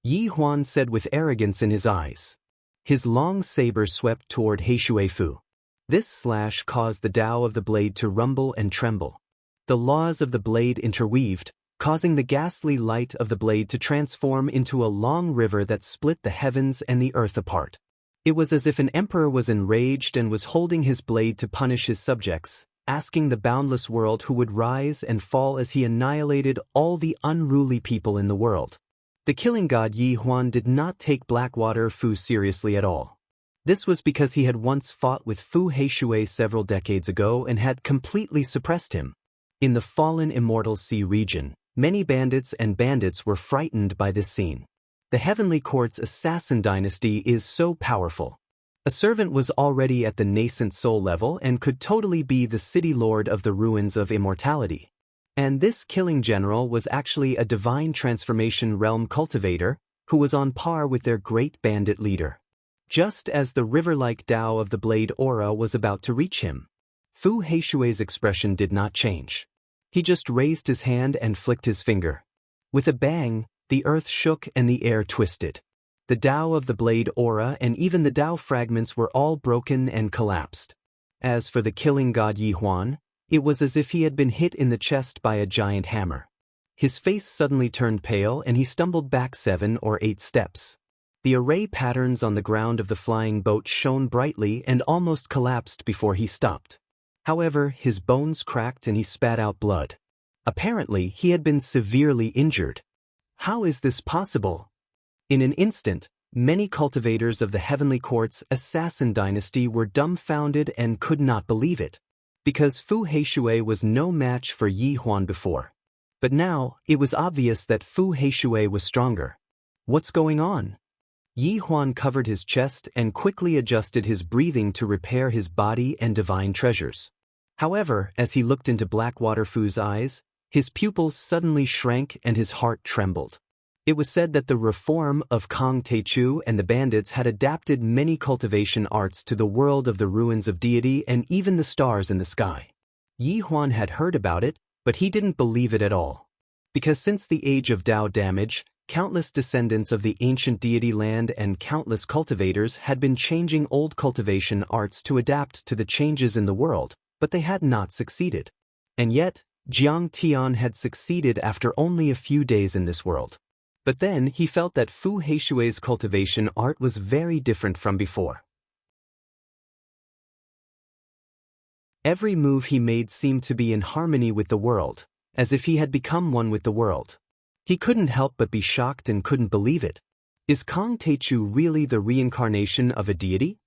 Yi Huan said with arrogance in his eyes. His long saber swept toward Heishui Fu. This slash caused the Tao of the blade to rumble and tremble. The laws of the blade interweaved, causing the ghastly light of the blade to transform into a long river that split the heavens and the earth apart. It was as if an emperor was enraged and was holding his blade to punish his subjects, asking the boundless world who would rise and fall as he annihilated all the unruly people in the world. The killing god Yi Huan did not take Blackwater Fu seriously at all. This was because he had once fought with Fu Heishui several decades ago and had completely suppressed him. In the fallen Immortal Sea region, many bandits were frightened by this scene. The Heavenly Court's assassin dynasty is so powerful. A servant was already at the nascent soul level and could totally be the city lord of the ruins of immortality. And this killing general was actually a divine transformation realm cultivator who was on par with their great bandit leader. Just as the river-like Tao of the blade aura was about to reach him, Fu Heishui's expression did not change. He just raised his hand and flicked his finger. With a bang, the earth shook and the air twisted. The Tao of the blade aura and even the Tao fragments were all broken and collapsed. As for the killing god Yi Huan, it was as if he had been hit in the chest by a giant hammer. His face suddenly turned pale and he stumbled back 7 or 8 steps. The array patterns on the ground of the flying boat shone brightly and almost collapsed before he stopped. However, his bones cracked and he spat out blood. Apparently, he had been severely injured. How is this possible? In an instant, Many cultivators of the Heavenly Court's assassin dynasty were dumbfounded and could not believe it, because Fu Heishui was no match for Yi Huan before. But now, it was obvious that Fu Heishui was stronger. What's going on? Yi Huan covered his chest and quickly adjusted his breathing to repair his body and divine treasures. However, as he looked into Blackwater Fu's eyes, his pupils suddenly shrank and his heart trembled. It was said that the reform of Kong Teichu and the bandits had adapted many cultivation arts to the world of the ruins of deity and even the stars in the sky. Yi Huan had heard about it, but he didn't believe it at all. Because since the age of Tao damage, countless descendants of the ancient deity land and countless cultivators had been changing old cultivation arts to adapt to the changes in the world, but they had not succeeded. And yet, Jiang Tian had succeeded after only a few days in this world. But then he felt that Fu Heishui's cultivation art was very different from before. Every move he made seemed to be in harmony with the world, as if he had become one with the world. He couldn't help but be shocked and couldn't believe it. Is Kong Teichu really the reincarnation of a deity?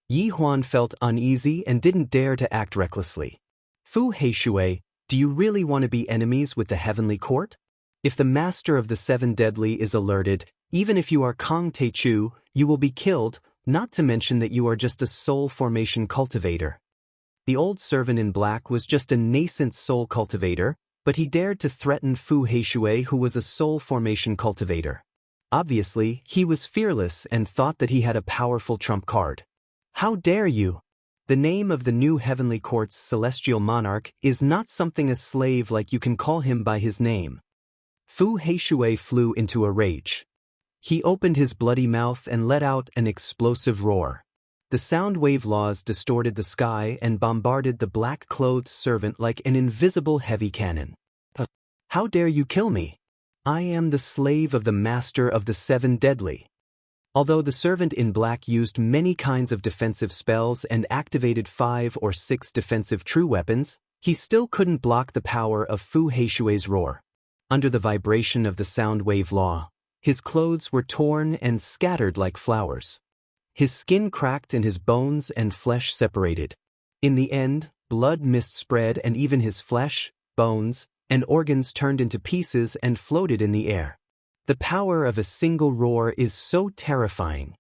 Yi Huan felt uneasy and didn't dare to act recklessly. Fu Heishui, do you really want to be enemies with the Heavenly Court? If the Master of the Seven Deadly is alerted, even if you are Kong Teichu, you will be killed, not to mention that you are just a soul formation cultivator. The old servant in black was just a nascent soul cultivator, but he dared to threaten Fu Heishui, who was a soul formation cultivator. Obviously, he was fearless and thought that he had a powerful trump card. How dare you? The name of the new Heavenly Court's celestial monarch is not something a slave like you can call him by his name. Fu Heishui flew into a rage. He opened his bloody mouth and let out an explosive roar. The sound wave laws distorted the sky and bombarded the black-clothed servant like an invisible heavy cannon. How dare you kill me? I am the slave of the Master of the Seven Deadly. Although the servant in black used many kinds of defensive spells and activated 5 or 6 defensive true weapons, he still couldn't block the power of Fu Heishui's roar. Under the vibration of the sound wave law, his clothes were torn and scattered like flowers. His skin cracked and his bones and flesh separated. In the end, blood mist spread and even his flesh, bones, and organs turned into pieces and floated in the air. The power of a single roar is so terrifying.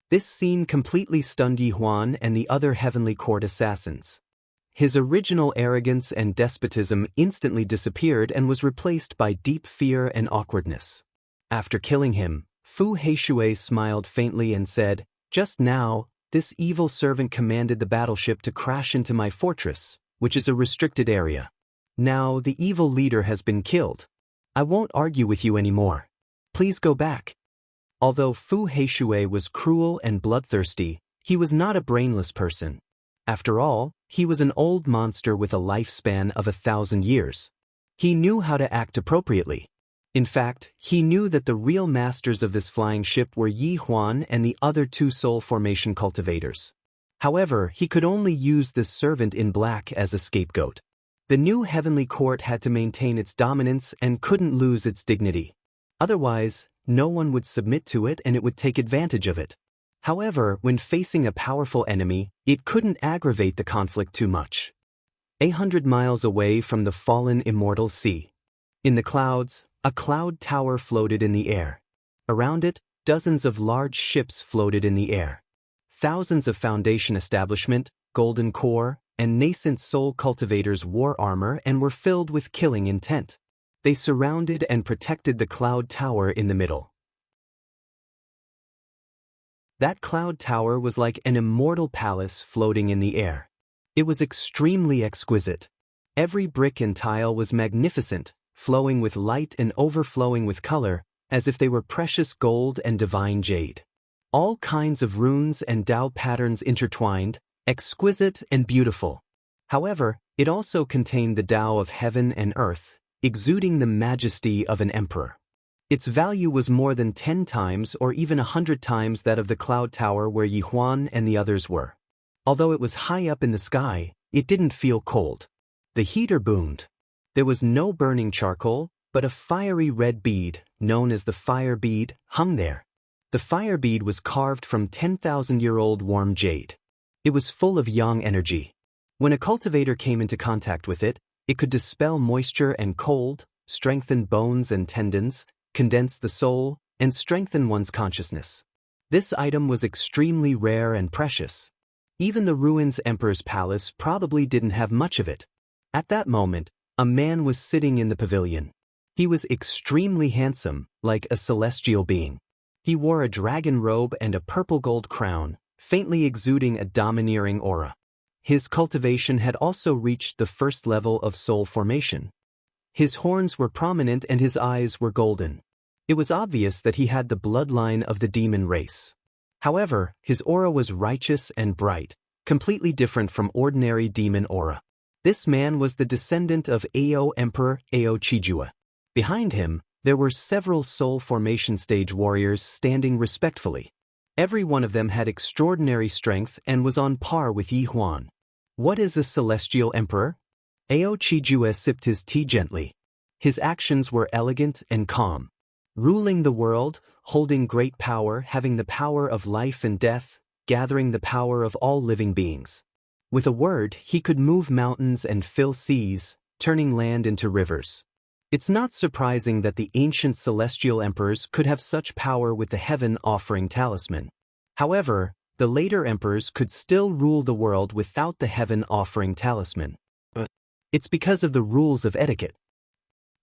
This scene completely stunned Yi Huan and the other Heavenly Court assassins. His original arrogance and despotism instantly disappeared and was replaced by deep fear and awkwardness. After killing him, Fu Heishui smiled faintly and said, "Just now, this evil servant commanded the battleship to crash into my fortress, which is a restricted area. Now the evil leader has been killed. I won't argue with you anymore. Please go back." Although Fu Heishui was cruel and bloodthirsty, he was not a brainless person. After all, he was an old monster with a lifespan of 1,000 years. He knew how to act appropriately. In fact, he knew that the real masters of this flying ship were Yi Huan and the other 2 soul formation cultivators. However, he could only use this servant in black as a scapegoat. The new Heavenly Court had to maintain its dominance and couldn't lose its dignity. Otherwise, no one would submit to it and it would take advantage of it. However, when facing a powerful enemy, it couldn't aggravate the conflict too much. 800 miles away from the fallen immortal sea. In the clouds, a cloud tower floated in the air. Around it, dozens of large ships floated in the air. Thousands of Foundation establishment, golden core, and nascent soul cultivators wore armor and were filled with killing intent. They surrounded and protected the cloud tower in the middle. That cloud tower was like an immortal palace floating in the air. It was extremely exquisite. Every brick and tile was magnificent, flowing with light and overflowing with color, as if they were precious gold and divine jade. All kinds of runes and Tao patterns intertwined, exquisite and beautiful. However, it also contained the Tao of heaven and earth, exuding the majesty of an emperor. Its value was more than 10 times or even 100 times that of the cloud tower where Yi Huan and the others were. Although it was high up in the sky, it didn't feel cold. The heater boomed. There was no burning charcoal, but a fiery red bead, known as the fire bead, hung there. The fire bead was carved from 10,000-year-old warm jade. It was full of yang energy. When a cultivator came into contact with it, it could dispel moisture and cold, strengthen bones and tendons, condense the soul, and strengthen one's consciousness. This item was extremely rare and precious. Even the ruins Emperor's palace probably didn't have much of it. At that moment, a man was sitting in the pavilion. He was extremely handsome, like a celestial being. He wore a dragon robe and a purple gold crown, faintly exuding a domineering aura. His cultivation had also reached the first level of soul formation. His horns were prominent and his eyes were golden. It was obvious that he had the bloodline of the demon race. However, his aura was righteous and bright, completely different from ordinary demon aura. This man was the descendant of Ao Emperor Ao Chijua. Behind him, there were several soul formation stage warriors standing respectfully. Every one of them had extraordinary strength and was on par with Yi Huan. What is a celestial emperor? Ao Chijua sipped his tea gently. His actions were elegant and calm. Ruling the world, holding great power, having the power of life and death, gathering the power of all living beings. With a word, he could move mountains and fill seas, turning land into rivers. It's not surprising that the ancient celestial emperors could have such power with the heaven-offering talisman. However, the later emperors could still rule the world without the heaven-offering talisman. But it's because of the rules of etiquette.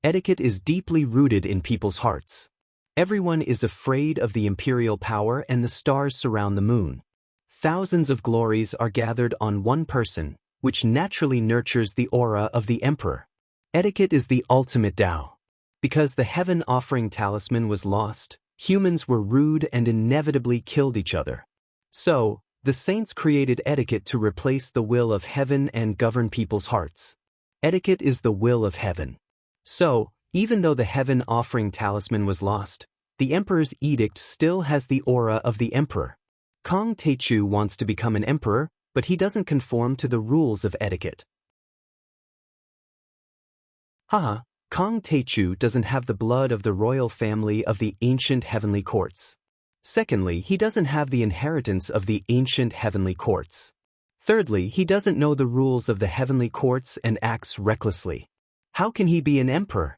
Etiquette is deeply rooted in people's hearts. Everyone is afraid of the imperial power and the stars surround the moon. Thousands of glories are gathered on one person, which naturally nurtures the aura of the emperor. Etiquette is the ultimate Tao. Because the heaven-offering talisman was lost, humans were rude and inevitably killed each other. So, the saints created etiquette to replace the will of heaven and govern people's hearts. Etiquette is the will of heaven. So, even though the heaven-offering talisman was lost, the emperor's edict still has the aura of the emperor. Kong Teichu wants to become an emperor, but he doesn't conform to the rules of etiquette. Haha, Kong Teichu doesn't have the blood of the royal family of the ancient heavenly courts. Secondly, he doesn't have the inheritance of the ancient heavenly courts. Thirdly, he doesn't know the rules of the heavenly courts and acts recklessly. How can he be an emperor?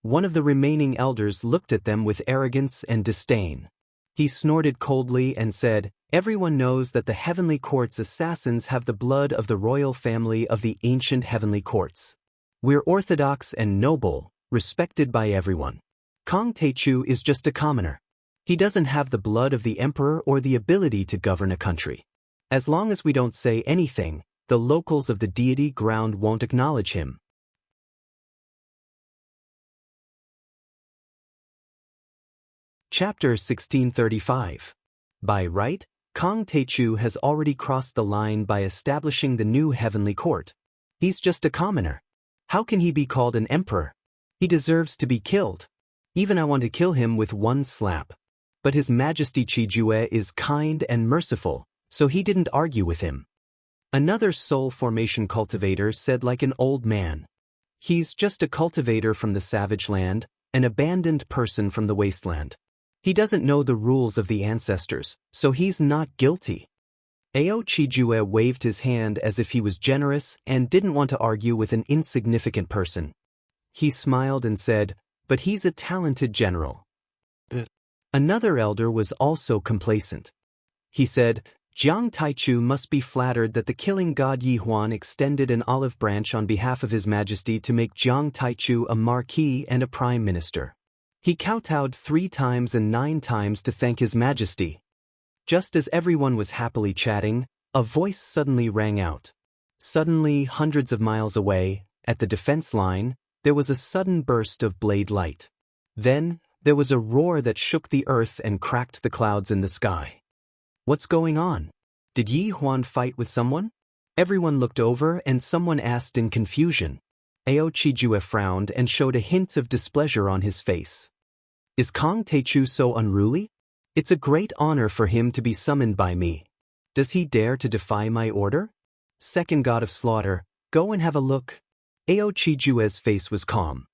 One of the remaining elders looked at them with arrogance and disdain. He snorted coldly and said, "Everyone knows that the heavenly court's assassins have the blood of the royal family of the ancient heavenly courts. We're orthodox and noble, respected by everyone. Kong Teichu is just a commoner. He doesn't have the blood of the emperor or the ability to govern a country. As long as we don't say anything, the locals of the deity ground won't acknowledge him." Chapter 1635. By right, Kong Teichu has already crossed the line by establishing the new heavenly court. He's just a commoner. How can he be called an emperor? He deserves to be killed. Even I want to kill him with one slap. But His Majesty Chijue is kind and merciful, so he didn't argue with him. Another soul formation cultivator said like an old man. He's just a cultivator from the savage land, an abandoned person from the wasteland. He doesn't know the rules of the ancestors, so he's not guilty. Ao Chijue waved his hand as if he was generous and didn't want to argue with an insignificant person. He smiled and said, "But he's a talented general." Another elder was also complacent. He said, "Jiang Taichu must be flattered that the killing god Yi Huan extended an olive branch on behalf of His Majesty to make Jiang Taichu a marquis and a prime minister. He kowtowed 3 times and 9 times to thank His Majesty." Just as everyone was happily chatting, a voice suddenly rang out. Suddenly, hundreds of miles away, at the defense line, there was a sudden burst of blade light. Then, there was a roar that shook the earth and cracked the clouds in the sky. What's going on? Did Yi Huan fight with someone? Everyone looked over and someone asked in confusion. Ao Chijue frowned and showed a hint of displeasure on his face. Is Kong Teichu so unruly? It's a great honor for him to be summoned by me. Does he dare to defy my order? Second god of slaughter, go and have a look. Ao Chijue's face was calm.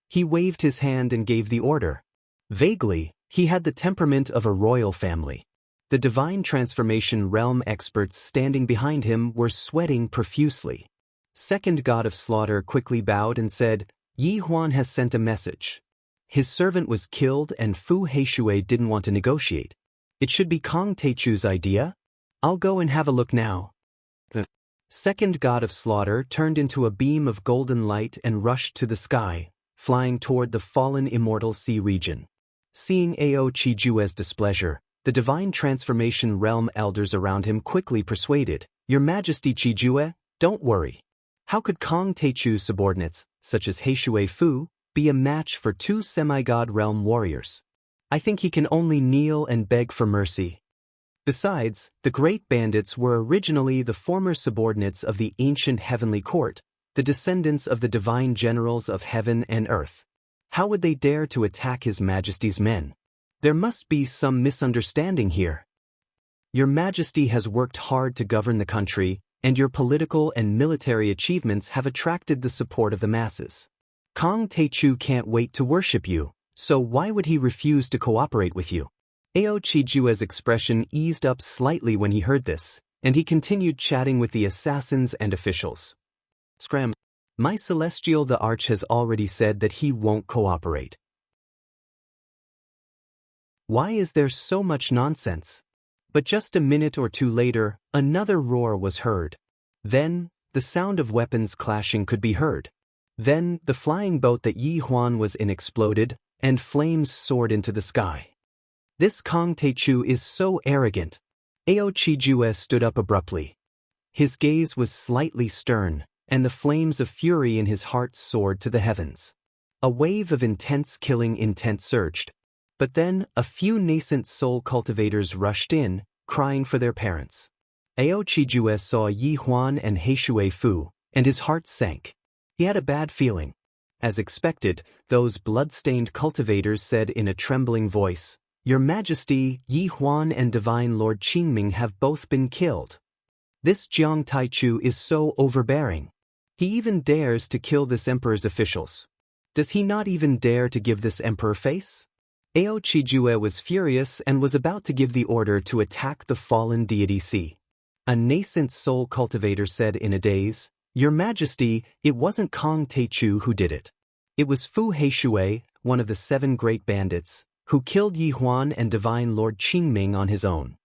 He waved his hand and gave the order. Vaguely, He had the temperament of a royal family. The divine transformation realm experts standing behind him were sweating profusely. Second god of slaughter quickly bowed and said, Yi Huan has sent a message. His servant was killed and Fu Heishui didn't want to negotiate. It should be Kong Teichu's idea? I'll go and have a look now. The second god of slaughter turned into a beam of golden light and rushed to the sky, flying toward the fallen immortal sea region. Seeing Ao Qijue's displeasure, the divine transformation realm elders around him quickly persuaded, Your Majesty Qijue, don't worry. How could Kong Teichu's subordinates, such as Heishui Fu, be a match for two semi-god realm warriors? I think he can only kneel and beg for mercy. Besides, the great bandits were originally the former subordinates of the ancient heavenly court, the descendants of the divine generals of heaven and earth. How would they dare to attack His Majesty's men? There must be some misunderstanding here. Your Majesty has worked hard to govern the country, and your political and military achievements have attracted the support of the masses. Kong Teichu can't wait to worship you, so why would he refuse to cooperate with you? Ao Qijue's expression eased up slightly when he heard this, and he continued chatting with the assassins and officials. Scram. My Celestial the Arch has already said that he won't cooperate. Why is there so much nonsense? But just a minute or two later, another roar was heard. Then, the sound of weapons clashing could be heard. Then, the flying boat that Yi Huan was in exploded, and flames soared into the sky. This Kong Teichu is so arrogant. Ao Qijue stood up abruptly. His gaze was slightly stern, and the flames of fury in his heart soared to the heavens. A wave of intense killing intent surged. But then, a few nascent soul cultivators rushed in, crying for their parents. Ao Qijue saw Yi Huan and Heishui Fu, and his heart sank. He had a bad feeling. As expected, those blood-stained cultivators said in a trembling voice, Your Majesty, Yi Huan and Divine Lord Qingming have both been killed. This Jiang Taichu is so overbearing. He even dares to kill this emperor's officials. Does he not even dare to give this emperor face? Ao Qijue was furious and was about to give the order to attack the fallen deity Si. A nascent soul cultivator said in a daze, Your Majesty, it wasn't Kong Teichu who did it. It was Fu Heishui, one of the 7 great bandits, who killed Yi Huan and Divine Lord Qingming on his own.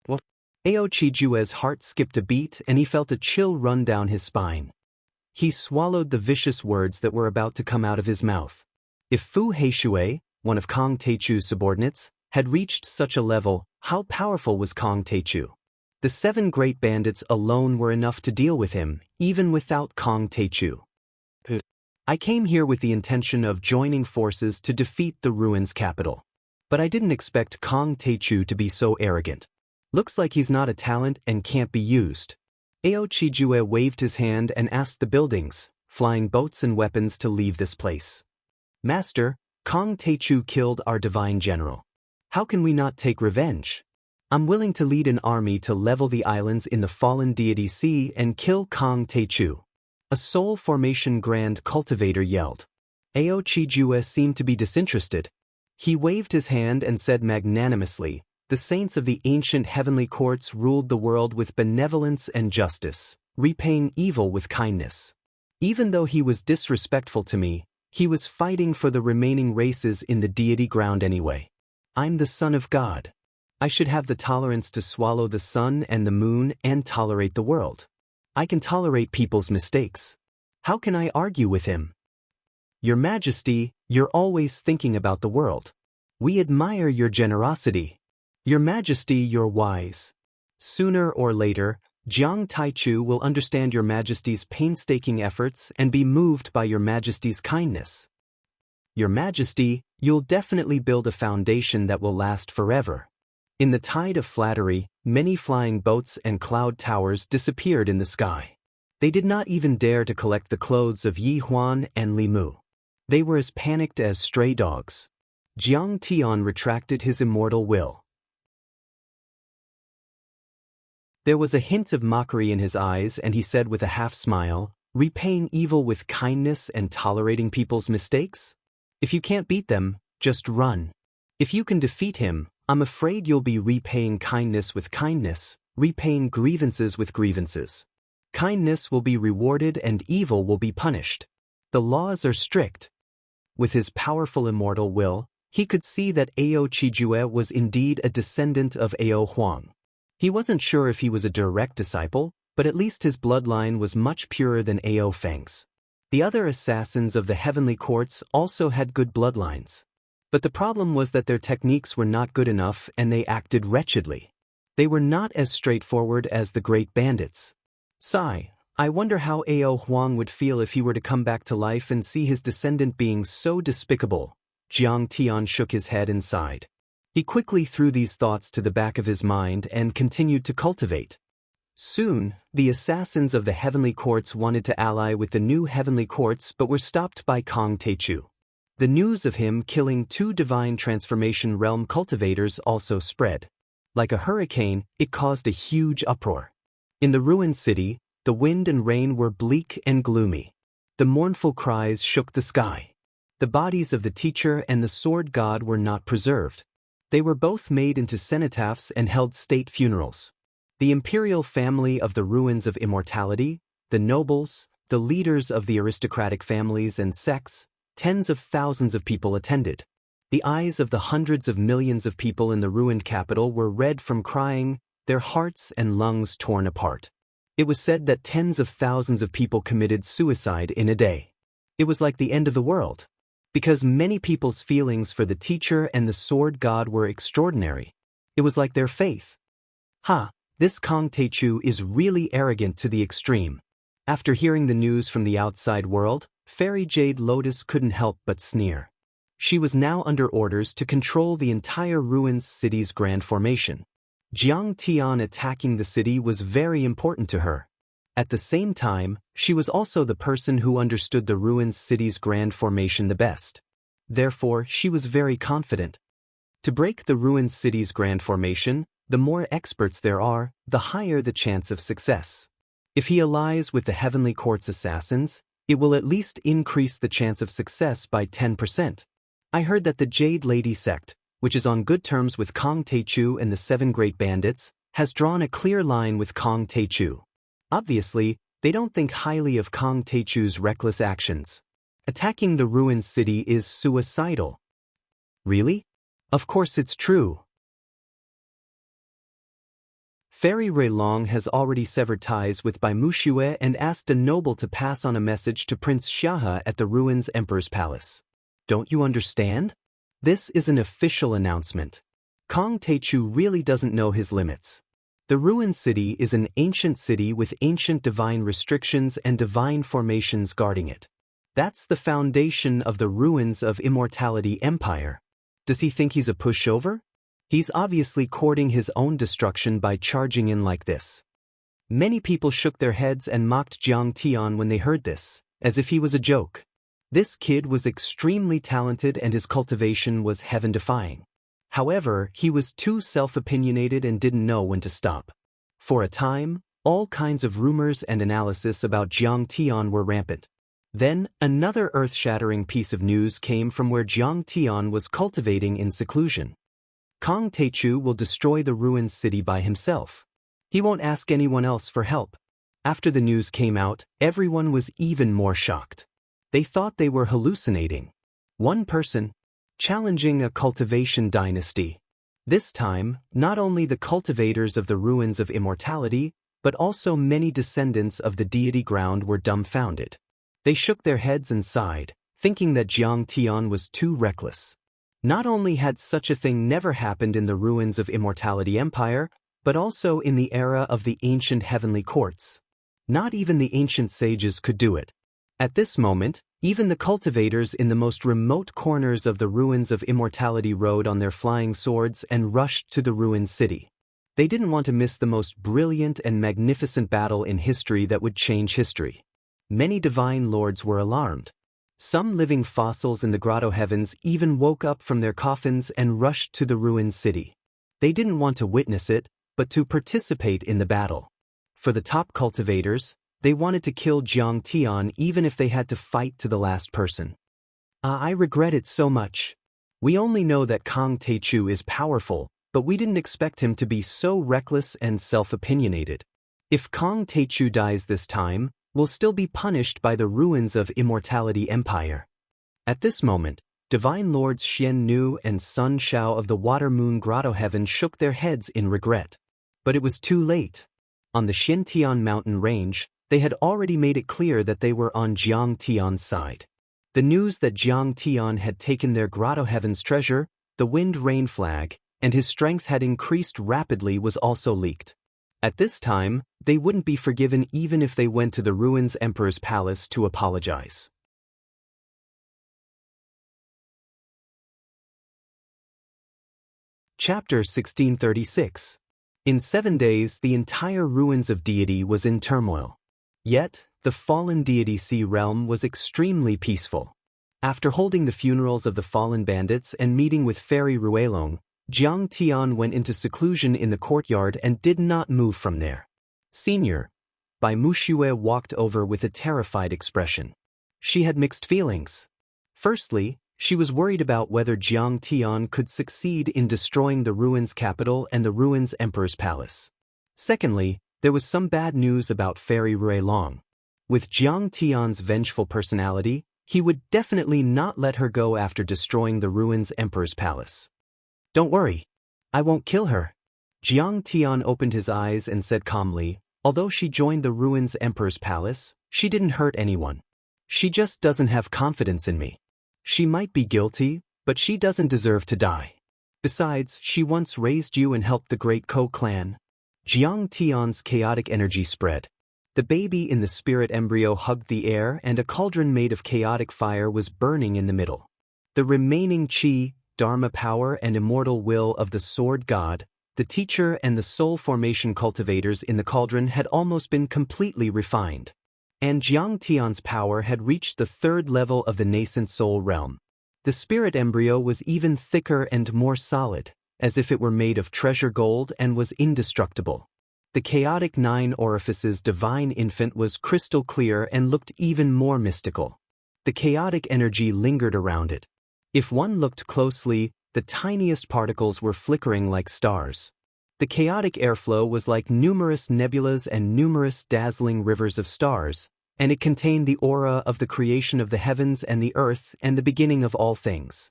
What? Ao Qijue's heart skipped a beat and he felt a chill run down his spine. He swallowed the vicious words that were about to come out of his mouth. If Fu Heishui, one of Kong Teichu's subordinates, had reached such a level, how powerful was Kong Teichu? The 7 great bandits alone were enough to deal with him, even without Kong Teichu. I came here with the intention of joining forces to defeat the ruins capital. But I didn't expect Kong Teichu to be so arrogant. Looks like he's not a talent and can't be used. Ao Qijue waved his hand and asked the buildings, flying boats and weapons to leave this place. Master, Kong Teichu killed our divine general. How can we not take revenge? I'm willing to lead an army to level the islands in the fallen deity sea and kill Kong Teichu. A soul formation grand cultivator yelled. Ao Qijue seemed to be disinterested. He waved his hand and said magnanimously, The saints of the ancient heavenly courts ruled the world with benevolence and justice, repaying evil with kindness. Even though he was disrespectful to me, he was fighting for the remaining races in the deity ground anyway. I'm the son of God. I should have the tolerance to swallow the sun and the moon and tolerate the world. I can tolerate people's mistakes. How can I argue with him? Your Majesty, you're always thinking about the world. We admire your generosity. Your Majesty, you're wise. Sooner or later, Jiang Taichu will understand Your Majesty's painstaking efforts and be moved by Your Majesty's kindness. Your Majesty, you'll definitely build a foundation that will last forever. In the tide of flattery, many flying boats and cloud towers disappeared in the sky. They did not even dare to collect the clothes of Yi Huan and Li Mu. They were as panicked as stray dogs. Jiang Tian retracted his immortal will. There was a hint of mockery in his eyes and he said with a half-smile, Repaying evil with kindness and tolerating people's mistakes? If you can't beat them, just run. If you can defeat him, I'm afraid you'll be repaying kindness with kindness, repaying grievances with grievances. Kindness will be rewarded and evil will be punished. The laws are strict. With his powerful immortal will, he could see that Ao Qijue was indeed a descendant of Ao Huang. He wasn't sure if he was a direct disciple, but at least his bloodline was much purer than Ao Feng's. The other assassins of the heavenly courts also had good bloodlines. But the problem was that their techniques were not good enough and they acted wretchedly. They were not as straightforward as the great bandits. Sigh, I wonder how Ao Huang would feel if he were to come back to life and see his descendant being so despicable. Jiang Tian shook his head and sighed. He quickly threw these thoughts to the back of his mind and continued to cultivate. Soon, the assassins of the heavenly courts wanted to ally with the new heavenly courts but were stopped by Kong Teichu. The news of him killing 2 divine transformation realm cultivators also spread. Like a hurricane, it caused a huge uproar. In the ruined city, the wind and rain were bleak and gloomy. The mournful cries shook the sky. The bodies of the teacher and the sword god were not preserved. They were both made into cenotaphs and held state funerals. The imperial family of the ruins of immortality, the nobles, the leaders of the aristocratic families and sects, tens of thousands of people attended. The eyes of the hundreds of millions of people in the ruined capital were red from crying, their hearts and lungs torn apart. It was said that tens of thousands of people committed suicide in a day. It was like the end of the world. Because many people's feelings for the teacher and the sword god were extraordinary. It was like their faith. This Kong Teichu is really arrogant to the extreme. After hearing the news from the outside world, Fairy Jade Lotus couldn't help but sneer. She was now under orders to control the entire ruins city's grand formation. Jiang Tian attacking the city was very important to her. At the same time, she was also the person who understood the ruins city's grand formation the best. Therefore, she was very confident. To break the ruins city's grand formation, the more experts there are, the higher the chance of success. If he allies with the heavenly court's assassins, it will at least increase the chance of success by 10%. I heard that the Jade Lady sect, which is on good terms with Kong Teichu and the 7 great bandits, has drawn a clear line with Kong Teichu. Obviously, they don't think highly of Kong Teichu's reckless actions. Attacking the ruined city is suicidal. Really? Of course it's true. Fairy Ruilong has already severed ties with Bai Muxue and asked a noble to pass on a message to Prince Xiahe at the ruins Emperor's Palace. Don't you understand? This is an official announcement. Kong Teichu really doesn't know his limits. The ruined city is an ancient city with ancient divine restrictions and divine formations guarding it. That's the foundation of the ruins of Immortality Empire. Does he think he's a pushover? He's obviously courting his own destruction by charging in like this. Many people shook their heads and mocked Jiang Tian when they heard this, as if he was a joke. This kid was extremely talented and his cultivation was heaven-defying. However, he was too self-opinionated and didn't know when to stop. For a time, all kinds of rumors and analysis about Jiang Tian were rampant. Then, another earth-shattering piece of news came from where Jiang Tian was cultivating in seclusion. Kong Teichu will destroy the ruined city by himself. He won't ask anyone else for help. After the news came out, everyone was even more shocked. They thought they were hallucinating. One person, challenging a cultivation dynasty. This time, not only the cultivators of the ruins of immortality, but also many descendants of the deity ground were dumbfounded. They shook their heads and sighed, thinking that Jiang Tian was too reckless. Not only had such a thing never happened in the ruins of Immortality Empire, but also in the era of the ancient heavenly courts. Not even the ancient sages could do it. At this moment, even the cultivators in the most remote corners of the ruins of Immortality rode on their flying swords and rushed to the ruined city. They didn't want to miss the most brilliant and magnificent battle in history that would change history. Many divine lords were alarmed. Some living fossils in the grotto heavens even woke up from their coffins and rushed to the ruined city. They didn't want to witness it, but to participate in the battle. For the top cultivators, they wanted to kill Jiang Tian even if they had to fight to the last person. I regret it so much. We only know that Kang Teichu is powerful, but we didn't expect him to be so reckless and self-opinionated. If Kang Teichu dies this time, we'll still be punished by the ruins of Immortality Empire. At this moment, Divine Lords Xian Nu and Sun Shao of the Water Moon Grotto Heaven shook their heads in regret. But it was too late. On the Xintian mountain range, they had already made it clear that they were on Jiang Tian's side. The news that Jiang Tian had taken their Grotto Heaven's treasure, the Wind Rain flag, and his strength had increased rapidly was also leaked. At this time, they wouldn't be forgiven even if they went to the Ruins Emperor's palace to apologize. Chapter 1636. In 7 days, the entire ruins of deity was in turmoil. Yet, the fallen deity Sea realm was extremely peaceful. After holding the funerals of the fallen bandits and meeting with Fairy Ruelong, Jiang Tian went into seclusion in the courtyard and did not move from there. Senior, Bai Muxue walked over with a terrified expression. She had mixed feelings. Firstly, she was worried about whether Jiang Tian could succeed in destroying the ruins capital and the ruins emperor's palace. Secondly, there was some bad news about Fairy Ruelong. With Jiang Tian's vengeful personality, he would definitely not let her go after destroying the ruins emperor's palace. Don't worry. I won't kill her. Jiang Tian opened his eyes and said calmly, although she joined the ruins emperor's palace, she didn't hurt anyone. She just doesn't have confidence in me. She might be guilty, but she doesn't deserve to die. Besides, she once raised you and helped the great Ko clan. Jiang Tian's chaotic energy spread. The baby in the spirit embryo hugged the air and a cauldron made of chaotic fire was burning in the middle. The remaining chi, dharma power and immortal will of the sword god, the teacher and the soul formation cultivators in the cauldron had almost been completely refined. And Jiang Tian's power had reached the 3rd level of the nascent soul realm. The spirit embryo was even thicker and more solid, as if it were made of treasure gold and was indestructible. The chaotic 9 orifices divine infant was crystal clear and looked even more mystical. The chaotic energy lingered around it. If one looked closely, the tiniest particles were flickering like stars. The chaotic airflow was like numerous nebulas and numerous dazzling rivers of stars, and it contained the aura of the creation of the heavens and the earth and the beginning of all things.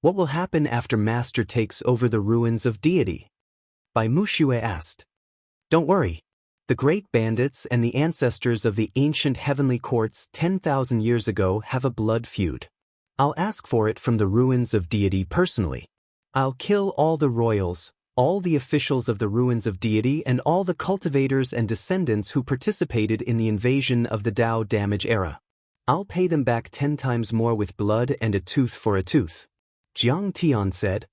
What will happen after Master takes over the ruins of deity? Bai Muxue asked. Don't worry. The great bandits and the ancestors of the ancient heavenly courts 10,000 years ago have a blood feud. I'll ask for it from the ruins of deity personally. I'll kill all the royals, all the officials of the ruins of deity and all the cultivators and descendants who participated in the invasion of the Dao damage era. I'll pay them back 10 times more with blood and a tooth for a tooth. Jiang Tian said.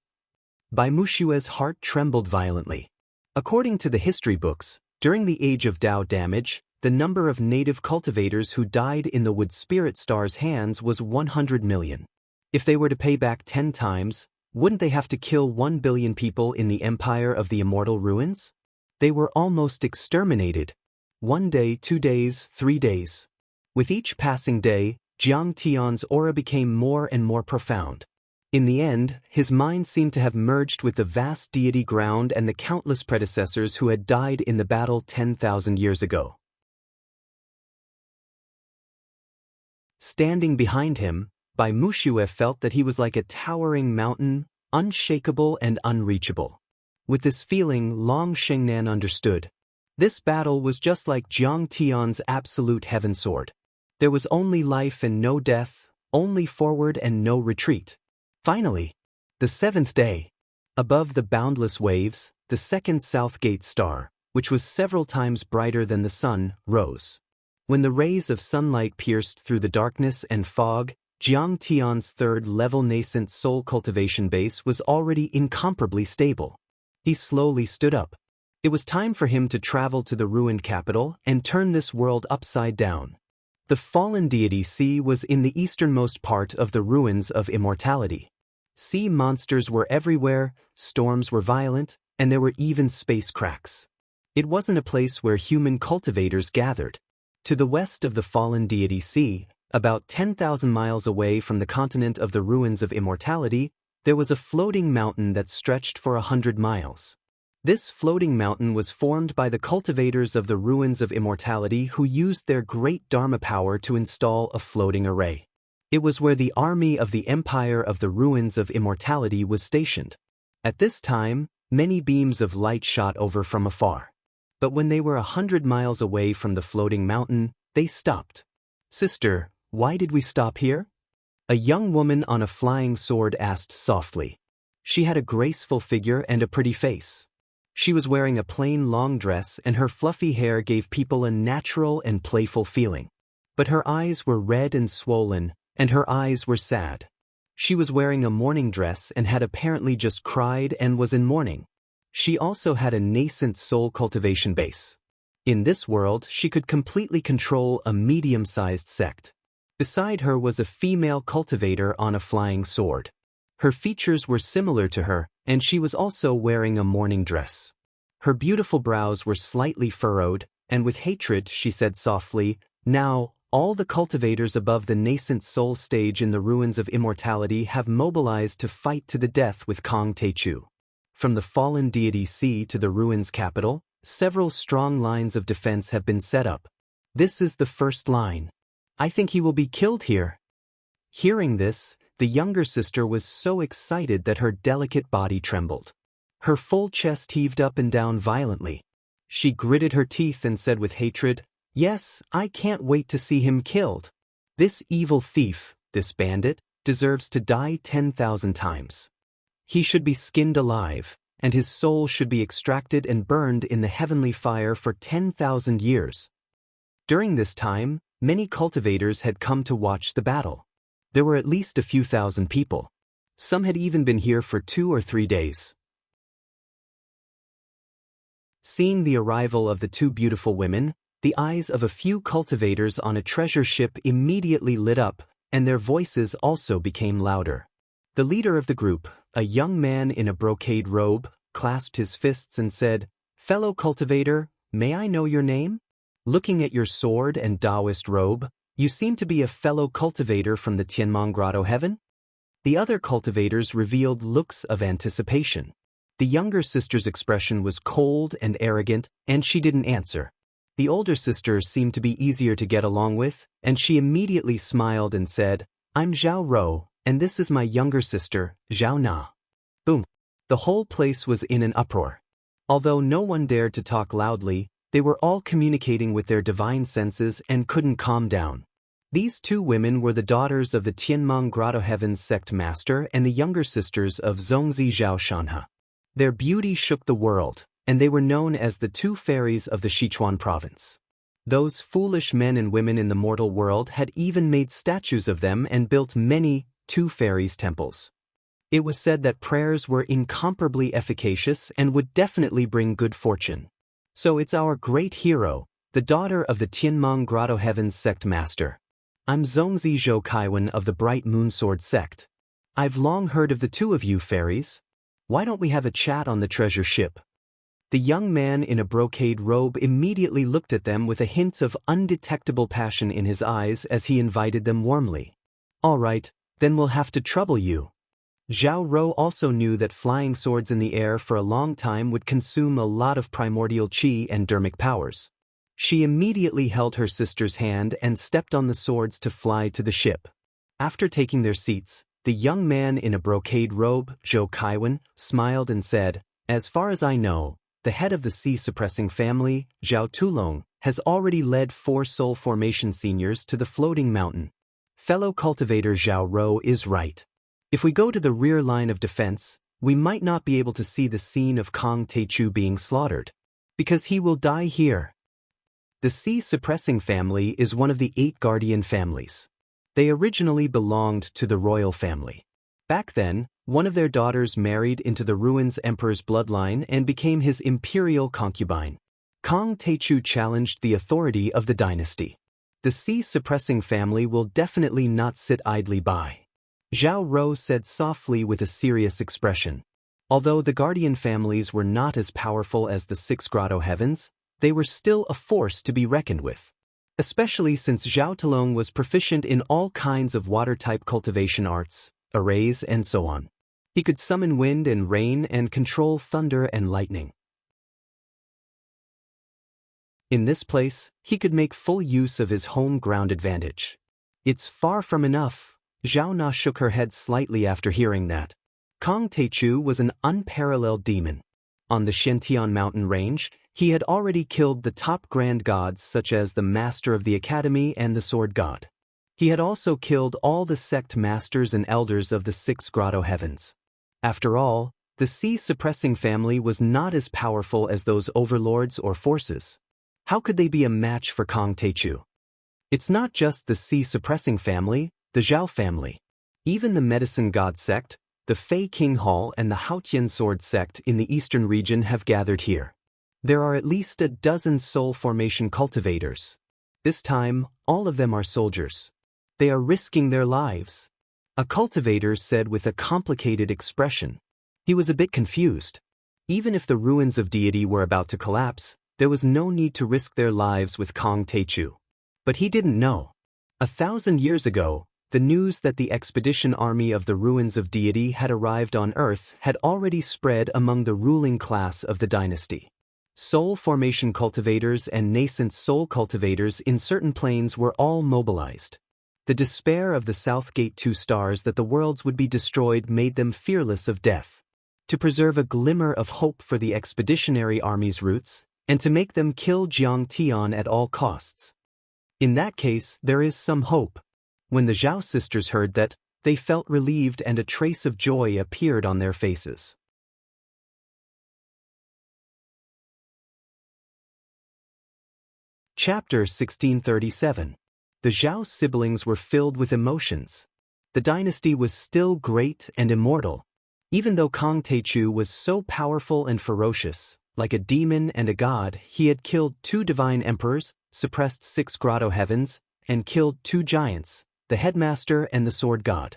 Bai Muxue's heart trembled violently. According to the history books, during the age of Dao damage, the number of native cultivators who died in the wood spirit star's hands was 100 million. If they were to pay back 10 times, wouldn't they have to kill 1 billion people in the empire of the immortal ruins? They were almost exterminated. 1 day, 2 days, 3 days. With each passing day, Jiang Tian's aura became more and more profound. In the end, his mind seemed to have merged with the vast deity ground and the countless predecessors who had died in the battle 10,000 years ago. Standing behind him, Bai Muxue felt that he was like a towering mountain, unshakable and unreachable. With this feeling, Long Shengnan understood. This battle was just like Jiang Tian's absolute heaven sword. There was only life and no death, only forward and no retreat. Finally, the 7th day. Above the boundless waves, the 2nd South Gate star, which was several times brighter than the sun, rose. When the rays of sunlight pierced through the darkness and fog, Jiang Tian's 3rd level nascent soul cultivation base was already incomparably stable. He slowly stood up. It was time for him to travel to the ruined capital and turn this world upside down. The fallen deity Sea was in the easternmost part of the ruins of immortality. Sea monsters were everywhere, storms were violent, and there were even space cracks. It wasn't a place where human cultivators gathered. To the west of the fallen deity Sea, about 10,000 miles away from the continent of the ruins of immortality, there was a floating mountain that stretched for 100 miles. This floating mountain was formed by the cultivators of the ruins of immortality who used their great Dharma power to install a floating array. It was where the army of the Empire of the Ruins of Immortality was stationed. At this time, many beams of light shot over from afar. But when they were 100 miles away from the floating mountain, they stopped. "Sister, why did we stop here?" A young woman on a flying sword asked softly. She had a graceful figure and a pretty face. She was wearing a plain long dress and her fluffy hair gave people a natural and playful feeling. But her eyes were red and swollen, and her eyes were sad. She was wearing a mourning dress and had apparently just cried and was in mourning. She also had a nascent soul cultivation base. In this world, she could completely control a medium-sized sect. Beside her was a female cultivator on a flying sword. Her features were similar to her, and she was also wearing a mourning dress. Her beautiful brows were slightly furrowed, and with hatred she said softly, "Now, all the cultivators above the nascent soul stage in the ruins of immortality have mobilized to fight to the death with Kong Techu. From the fallen deity sea to the ruins capital, several strong lines of defense have been set up. This is the first line. I think he will be killed here." Hearing this, the younger sister was so excited that her delicate body trembled. Her full chest heaved up and down violently. She gritted her teeth and said with hatred, "Yes, I can't wait to see him killed. This evil thief, this bandit, deserves to die 10,000 times. He should be skinned alive, and his soul should be extracted and burned in the heavenly fire for 10,000 years." During this time, many cultivators had come to watch the battle. There were at least a few thousand people. Some had even been here for 2 or 3 days. Seeing the arrival of the two beautiful women, the eyes of a few cultivators on a treasure ship immediately lit up, and their voices also became louder. The leader of the group, a young man in a brocade robe, clasped his fists and said, "Fellow cultivator, may I know your name? Looking at your sword and Taoist robe, you seem to be a fellow cultivator from the Tianmong Grotto heaven?" The other cultivators revealed looks of anticipation. The younger sister's expression was cold and arrogant, and she didn't answer. The older sister seemed to be easier to get along with, and she immediately smiled and said, "I'm Zhao Rou, and this is my younger sister, Zhao Na." Boom! The whole place was in an uproar. Although no one dared to talk loudly, they were all communicating with their divine senses and couldn't calm down. These two women were the daughters of the Tianmong Grotto Heaven's sect master and the younger sisters of Zongzi Zhao Shanhe. Their beauty shook the world, and they were known as the two fairies of the Sichuan province. Those foolish men and women in the mortal world had even made statues of them and built many two fairies temples. It was said that prayers were incomparably efficacious and would definitely bring good fortune. So it's our great hero, the daughter of the Tianmong Grotto Heaven's sect master. I'm Zongzi Zhou Kaiwan of the Bright Moonsword sect. I've long heard of the two of you fairies. Why don't we have a chat on the treasure ship? The young man in a brocade robe immediately looked at them with a hint of undetectable passion in his eyes as he invited them warmly. "All right, then we'll have to trouble you." Zhao Rou also knew that flying swords in the air for a long time would consume a lot of primordial qi and dermic powers. She immediately held her sister's hand and stepped on the swords to fly to the ship. After taking their seats, the young man in a brocade robe, Zhou Kaiwan, smiled and said, "As far as I know, the head of the sea-suppressing family, Zhao Tulong, has already led 4 soul formation seniors to the floating mountain. Fellow cultivator Zhao Rou is right. If we go to the rear line of defense, we might not be able to see the scene of Kong Techu being slaughtered, because he will die here." The sea-suppressing family is one of the 8 guardian families. They originally belonged to the royal family. Back then, one of their daughters married into the ruins emperor's bloodline and became his imperial concubine. Kong Techu challenged the authority of the dynasty. The sea-suppressing family will definitely not sit idly by. Zhao Rou said softly with a serious expression. Although the guardian families were not as powerful as the 6 Grotto Heavens, they were still a force to be reckoned with. Especially since Zhao Tulong was proficient in all kinds of water-type cultivation arts, arrays and so on. He could summon wind and rain and control thunder and lightning. In this place, he could make full use of his home ground advantage. It's far from enough. Zhao Na shook her head slightly after hearing that. Kong Teichu was an unparalleled demon. On the Xiantian mountain range, he had already killed the top grand gods such as the Master of the Academy and the Sword God. He had also killed all the sect masters and elders of the 6 grotto heavens. After all, the sea-suppressing family was not as powerful as those overlords or forces. How could they be a match for Kong Teichu? It's not just the sea-suppressing family, the Zhao family. Even the medicine god sect, the Fei King Hall and the Haotian sword sect in the eastern region have gathered here. There are at least a dozen soul formation cultivators. This time, all of them are soldiers. They are risking their lives. A cultivator said with a complicated expression. He was a bit confused. Even if the ruins of deity were about to collapse, there was no need to risk their lives with Kong Teichu. But he didn't know. 1,000 years ago, the news that the expedition army of the ruins of deity had arrived on Earth had already spread among the ruling class of the dynasty. Soul formation cultivators and nascent soul cultivators in certain planes were all mobilized. The despair of the South Gate 2 stars that the worlds would be destroyed made them fearless of death. To preserve a glimmer of hope for the expeditionary army's routes, and to make them kill Jiang Tian at all costs. In that case, there is some hope. When the Zhao sisters heard that, they felt relieved and a trace of joy appeared on their faces. Chapter 1637. The Zhao siblings were filled with emotions. The dynasty was still great and immortal. Even though Kong Teichu was so powerful and ferocious, like a demon and a god, he had killed 2 divine emperors, suppressed 6 grotto heavens, and killed 2 giants, the headmaster and the sword god.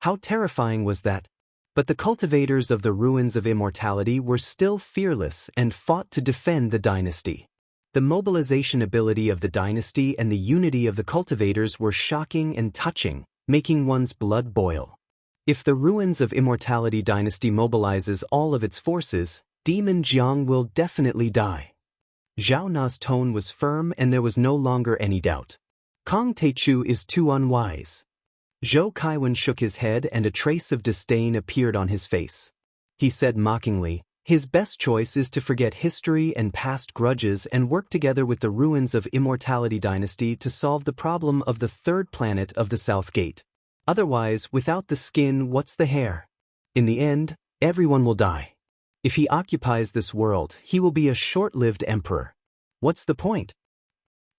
How terrifying was that? But the cultivators of the ruins of immortality were still fearless and fought to defend the dynasty. The mobilization ability of the dynasty and the unity of the cultivators were shocking and touching, making one's blood boil. If the ruins of immortality dynasty mobilizes all of its forces, Demon Jiang will definitely die. Zhao Na's tone was firm and there was no longer any doubt. Kong Teichu is too unwise. Zhou Kaiwen shook his head and a trace of disdain appeared on his face. He said mockingly, his best choice is to forget history and past grudges and work together with the ruins of Immortality Dynasty to solve the problem of the 3rd planet of the South Gate. Otherwise, without the skin, what's the hair? In the end, everyone will die. If he occupies this world, he will be a short-lived emperor. What's the point?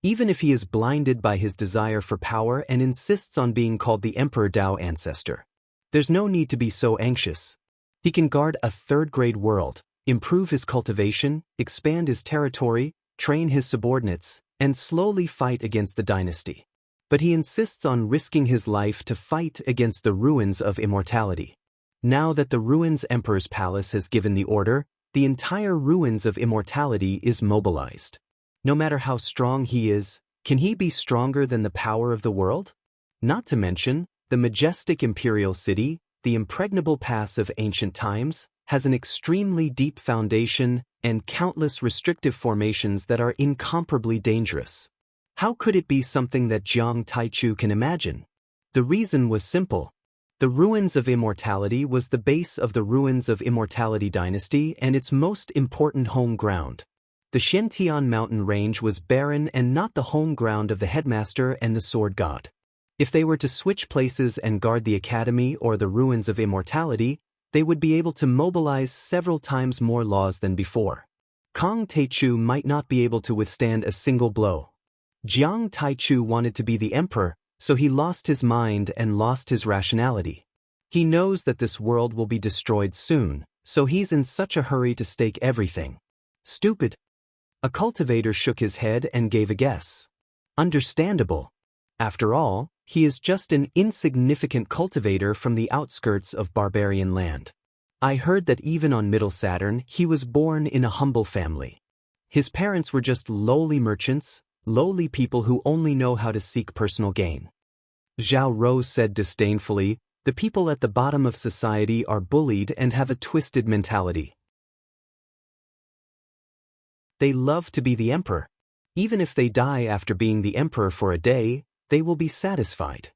Even if he is blinded by his desire for power and insists on being called the Emperor Dao Ancestor, there's no need to be so anxious. He can guard a 3rd-grade world, improve his cultivation, expand his territory, train his subordinates, and slowly fight against the dynasty. But he insists on risking his life to fight against the ruins of immortality. Now that the Ruins Emperor's Palace has given the order, the entire ruins of immortality is mobilized. No matter how strong he is, can he be stronger than the power of the world? Not to mention, the majestic imperial city, the impregnable pass of ancient times, has an extremely deep foundation and countless restrictive formations that are incomparably dangerous. How could it be something that Jiang Taichu can imagine? The reason was simple. The ruins of immortality was the base of the ruins of Immortality Dynasty and its most important home ground. The Xiantian mountain range was barren and not the home ground of the headmaster and the sword god. If they were to switch places and guard the academy or the ruins of immortality, they would be able to mobilize several times more laws than before. Kong Teichu might not be able to withstand a single blow. Jiang Taichu wanted to be the emperor, so he lost his mind and lost his rationality. He knows that this world will be destroyed soon, so he's in such a hurry to stake everything. Stupid. A cultivator shook his head and gave a guess. Understandable. After all, he is just an insignificant cultivator from the outskirts of barbarian land. I heard that even on Middle Saturn, he was born in a humble family. His parents were just lowly merchants, lowly people who only know how to seek personal gain. Zhao Rou said disdainfully, The people at the bottom of society are bullied and have a twisted mentality. They love to be the emperor. Even if they die after being the emperor for a day, they will be satisfied.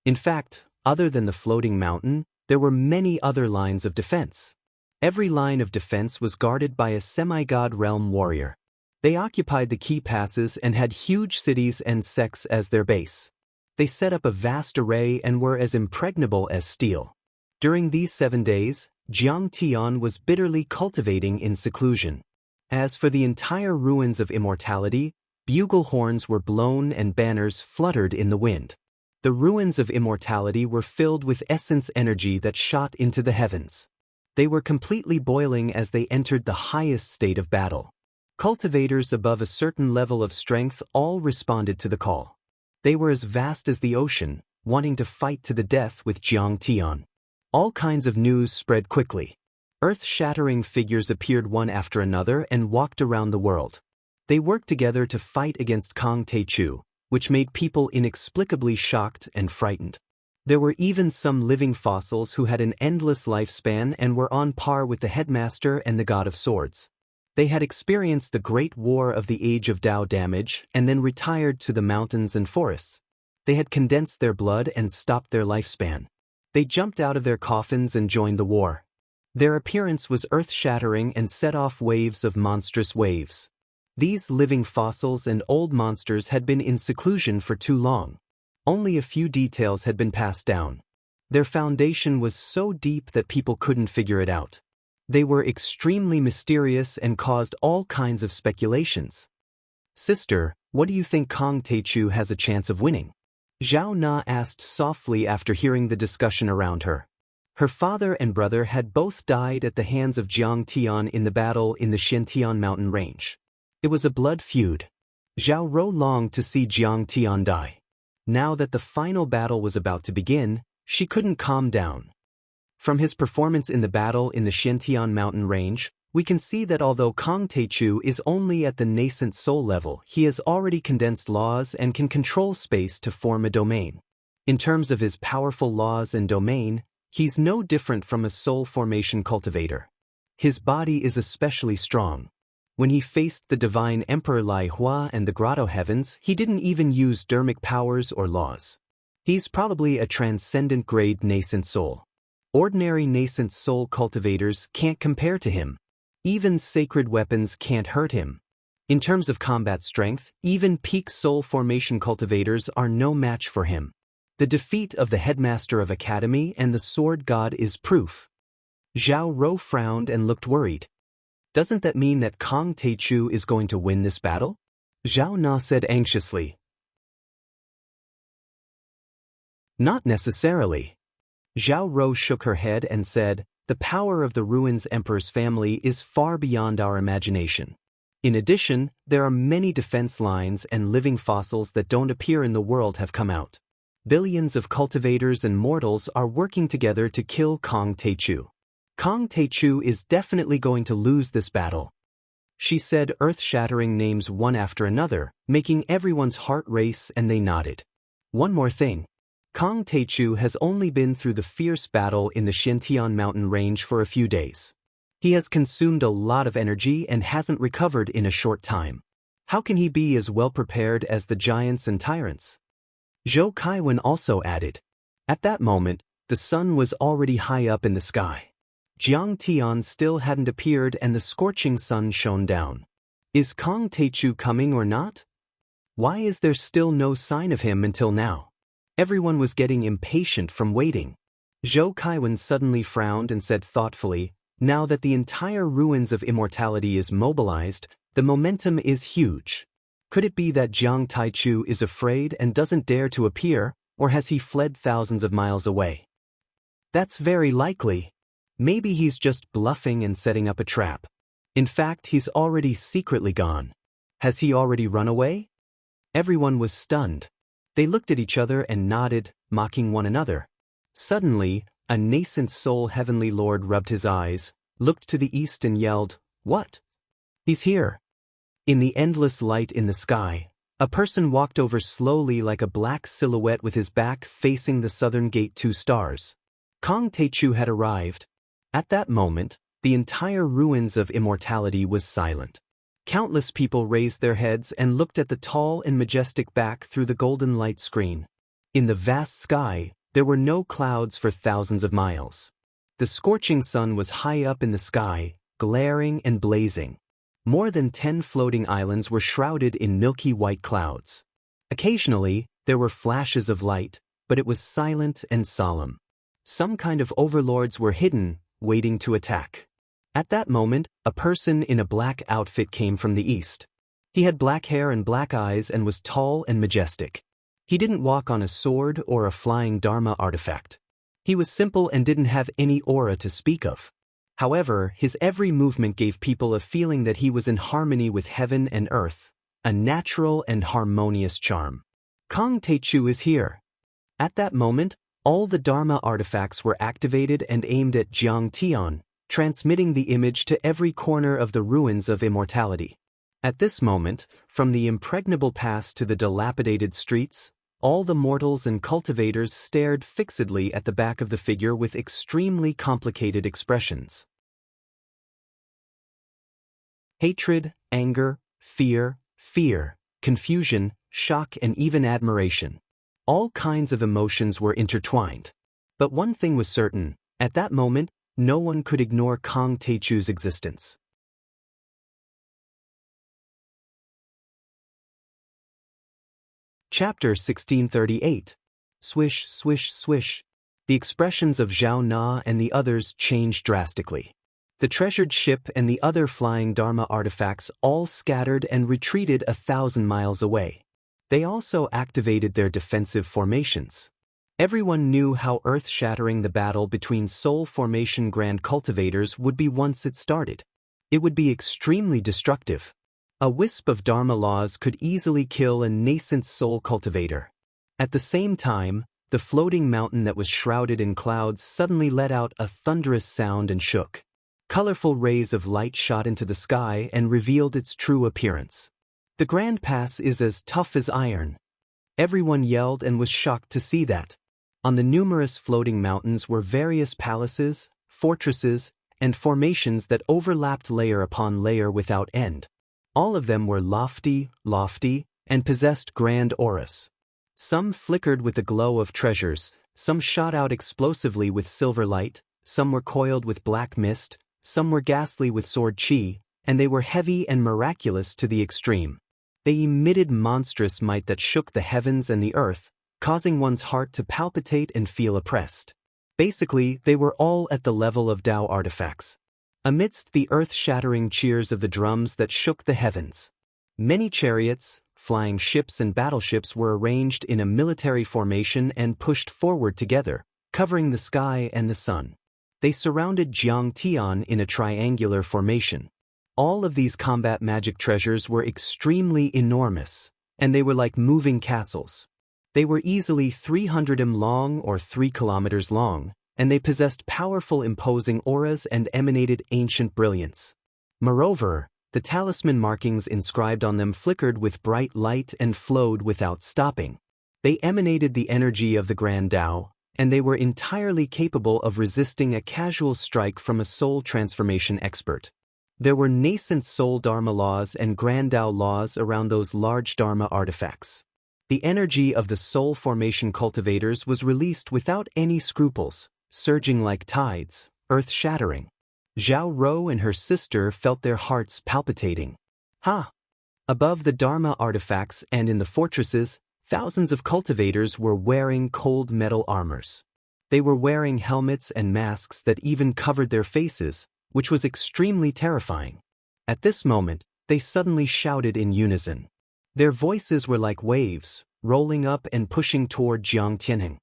In fact, other than the floating mountain, there were many other lines of defense. Every line of defense was guarded by a semi-god realm warrior. They occupied the key passes and had huge cities and sects as their base. They set up a vast array and were as impregnable as steel. During these 7 days, Jiang Tian was bitterly cultivating in seclusion. As for the entire ruins of immortality, bugle horns were blown and banners fluttered in the wind. The ruins of immortality were filled with essence energy that shot into the heavens. They were completely boiling as they entered the highest state of battle. Cultivators above a certain level of strength all responded to the call. They were as vast as the ocean, wanting to fight to the death with Jiang Tian. All kinds of news spread quickly. Earth-shattering figures appeared one after another and walked around the world. They worked together to fight against Kang Teichu, which made people inexplicably shocked and frightened. There were even some living fossils who had an endless lifespan and were on par with the headmaster and the god of swords. They had experienced the great war of the age of Tao damage and then retired to the mountains and forests. They had condensed their blood and stopped their lifespan. They jumped out of their coffins and joined the war. Their appearance was earth-shattering and set off waves of monstrous waves. These living fossils and old monsters had been in seclusion for too long. Only a few details had been passed down. Their foundation was so deep that people couldn't figure it out. They were extremely mysterious and caused all kinds of speculations. "Sister, what do you think Kang Teichu has a chance of winning?" Zhao Na asked softly after hearing the discussion around her. Her father and brother had both died at the hands of Jiang Tian in the battle in the Xiantian mountain range. It was a blood feud. Zhao Rou longed to see Jiang Tian die. Now that the final battle was about to begin, she couldn't calm down. From his performance in the battle in the Xiantian mountain range, we can see that although Kang Teichu is only at the nascent soul level, he has already condensed laws and can control space to form a domain. In terms of his powerful laws and domain, he's no different from a soul formation cultivator. His body is especially strong. When he faced the divine Emperor Lai Hua and the Grotto Heavens, he didn't even use dermic powers or laws. He's probably a transcendent grade nascent soul. Ordinary nascent soul cultivators can't compare to him. Even sacred weapons can't hurt him. In terms of combat strength, even peak soul formation cultivators are no match for him. The defeat of the headmaster of Academy and the sword god is proof. Zhao Rou frowned and looked worried. Doesn't that mean that Kang Teichu is going to win this battle? Zhao Na said anxiously. Not necessarily. Zhao Rou shook her head and said, the power of the Ruins Emperor's family is far beyond our imagination. In addition, there are many defense lines and living fossils that don't appear in the world have come out. Billions of cultivators and mortals are working together to kill Kang Teichu. Kang Teichu is definitely going to lose this battle. She said earth-shattering names one after another, making everyone's heart race, and they nodded. One more thing. Kang Teichu has only been through the fierce battle in the Xiantian mountain range for a few days. He has consumed a lot of energy and hasn't recovered in a short time. How can he be as well prepared as the giants and tyrants? Zhou Kaiwen also added. At that moment, the sun was already high up in the sky. Jiang Tian still hadn't appeared and the scorching sun shone down. Is Kang Teichu coming or not? Why is there still no sign of him until now? Everyone was getting impatient from waiting. Zhou Kaiwen suddenly frowned and said thoughtfully, now that the entire ruins of immortality is mobilized, the momentum is huge. Could it be that Jiang Taichu is afraid and doesn't dare to appear, or has he fled thousands of miles away? That's very likely. Maybe he's just bluffing and setting up a trap. In fact, he's already secretly gone. Has he already run away? Everyone was stunned. They looked at each other and nodded, mocking one another. Suddenly, a nascent soul heavenly lord rubbed his eyes, looked to the east and yelled, "What? He's here." In the endless light in the sky, a person walked over slowly like a black silhouette with his back facing the southern gate 2 stars. Kong Teichu had arrived. At that moment, the entire ruins of immortality was silent. Countless people raised their heads and looked at the tall and majestic back through the golden light screen. In the vast sky, there were no clouds for thousands of miles. The scorching sun was high up in the sky, glaring and blazing. More than 10 floating islands were shrouded in milky white clouds. Occasionally, there were flashes of light, but it was silent and solemn. Some kind of overlords were hidden, waiting to attack. At that moment, a person in a black outfit came from the east. He had black hair and black eyes and was tall and majestic. He didn't walk on a sword or a flying Dharma artifact. He was simple and didn't have any aura to speak of. However, his every movement gave people a feeling that he was in harmony with heaven and earth, a natural and harmonious charm. Kong Teichu is here. At that moment, all the Dharma artifacts were activated and aimed at Jiang Tian, transmitting the image to every corner of the ruins of immortality. At this moment, from the impregnable past to the dilapidated streets, all the mortals and cultivators stared fixedly at the back of the figure with extremely complicated expressions. Hatred, anger, fear, confusion, shock, and even admiration. All kinds of emotions were intertwined. But one thing was certain: at that moment, no one could ignore Kong Teichu's existence. Chapter 1638. Swish, swish, swish. The expressions of Zhao Na and the others changed drastically. The treasured ship and the other flying Dharma artifacts all scattered and retreated 1,000 miles away. They also activated their defensive formations. Everyone knew how earth-shattering the battle between Soul Formation Grand Cultivators would be once it started. It would be extremely destructive. A wisp of Dharma laws could easily kill a nascent Soul Cultivator. At the same time, the floating mountain that was shrouded in clouds suddenly let out a thunderous sound and shook. Colorful rays of light shot into the sky and revealed its true appearance. The Grand Pass is as tough as iron. Everyone yelled and was shocked to see that. On the numerous floating mountains were various palaces, fortresses, and formations that overlapped layer upon layer without end. All of them were lofty, and possessed grand auras. Some flickered with the glow of treasures, some shot out explosively with silver light, some were coiled with black mist, some were ghastly with sword chi, and they were heavy and miraculous to the extreme. They emitted monstrous might that shook the heavens and the earth, causing one's heart to palpitate and feel oppressed. Basically, they were all at the level of Tao artifacts. Amidst the earth-shattering cheers of the drums that shook the heavens, many chariots, flying ships and battleships were arranged in a military formation and pushed forward together, covering the sky and the sun. They surrounded Jiang Tian in a triangular formation. All of these combat magic treasures were extremely enormous, and they were like moving castles. They were easily 300 m long or 3 kilometers long, and they possessed powerful imposing auras and emanated ancient brilliance. Moreover, the talisman markings inscribed on them flickered with bright light and flowed without stopping. They emanated the energy of the Grand Tao, and they were entirely capable of resisting a casual strike from a soul transformation expert. There were nascent soul Dharma laws and Grand Tao laws around those large Dharma artifacts. The energy of the soul formation cultivators was released without any scruples, surging like tides, earth-shattering. Zhao Rou and her sister felt their hearts palpitating. Ha! Above the Dharma artifacts and in the fortresses, thousands of cultivators were wearing cold metal armors. They were wearing helmets and masks that even covered their faces, which was extremely terrifying. At this moment, they suddenly shouted in unison. Their voices were like waves, rolling up and pushing toward Jiang Tianheng.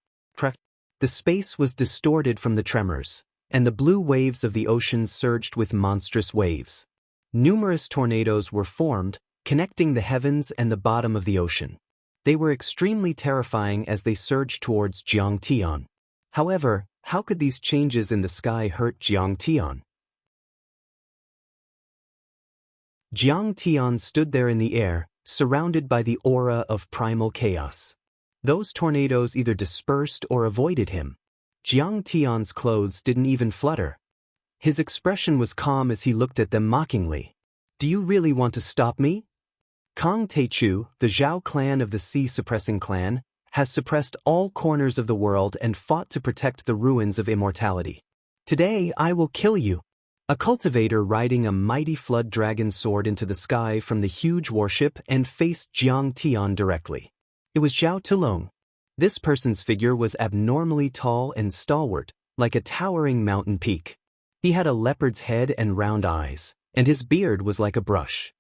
The space was distorted from the tremors, and the blue waves of the ocean surged with monstrous waves. Numerous tornadoes were formed, connecting the heavens and the bottom of the ocean. They were extremely terrifying as they surged towards Jiang Tian. However, how could these changes in the sky hurt Jiang Tian? Jiang Tian stood there in the air, surrounded by the aura of primal chaos. Those tornadoes either dispersed or avoided him. Jiang Tian's clothes didn't even flutter. His expression was calm as he looked at them mockingly. Do you really want to stop me? Kang Teichu, the Zhao clan of the sea-suppressing clan, has suppressed all corners of the world and fought to protect the ruins of immortality. Today I will kill you. A cultivator riding a mighty flood dragon soared into the sky from the huge warship and faced Jiang Tian directly. It was Zhao Tulong. This person's figure was abnormally tall and stalwart, like a towering mountain peak. He had a leopard's head and round eyes, and his beard was like a brush.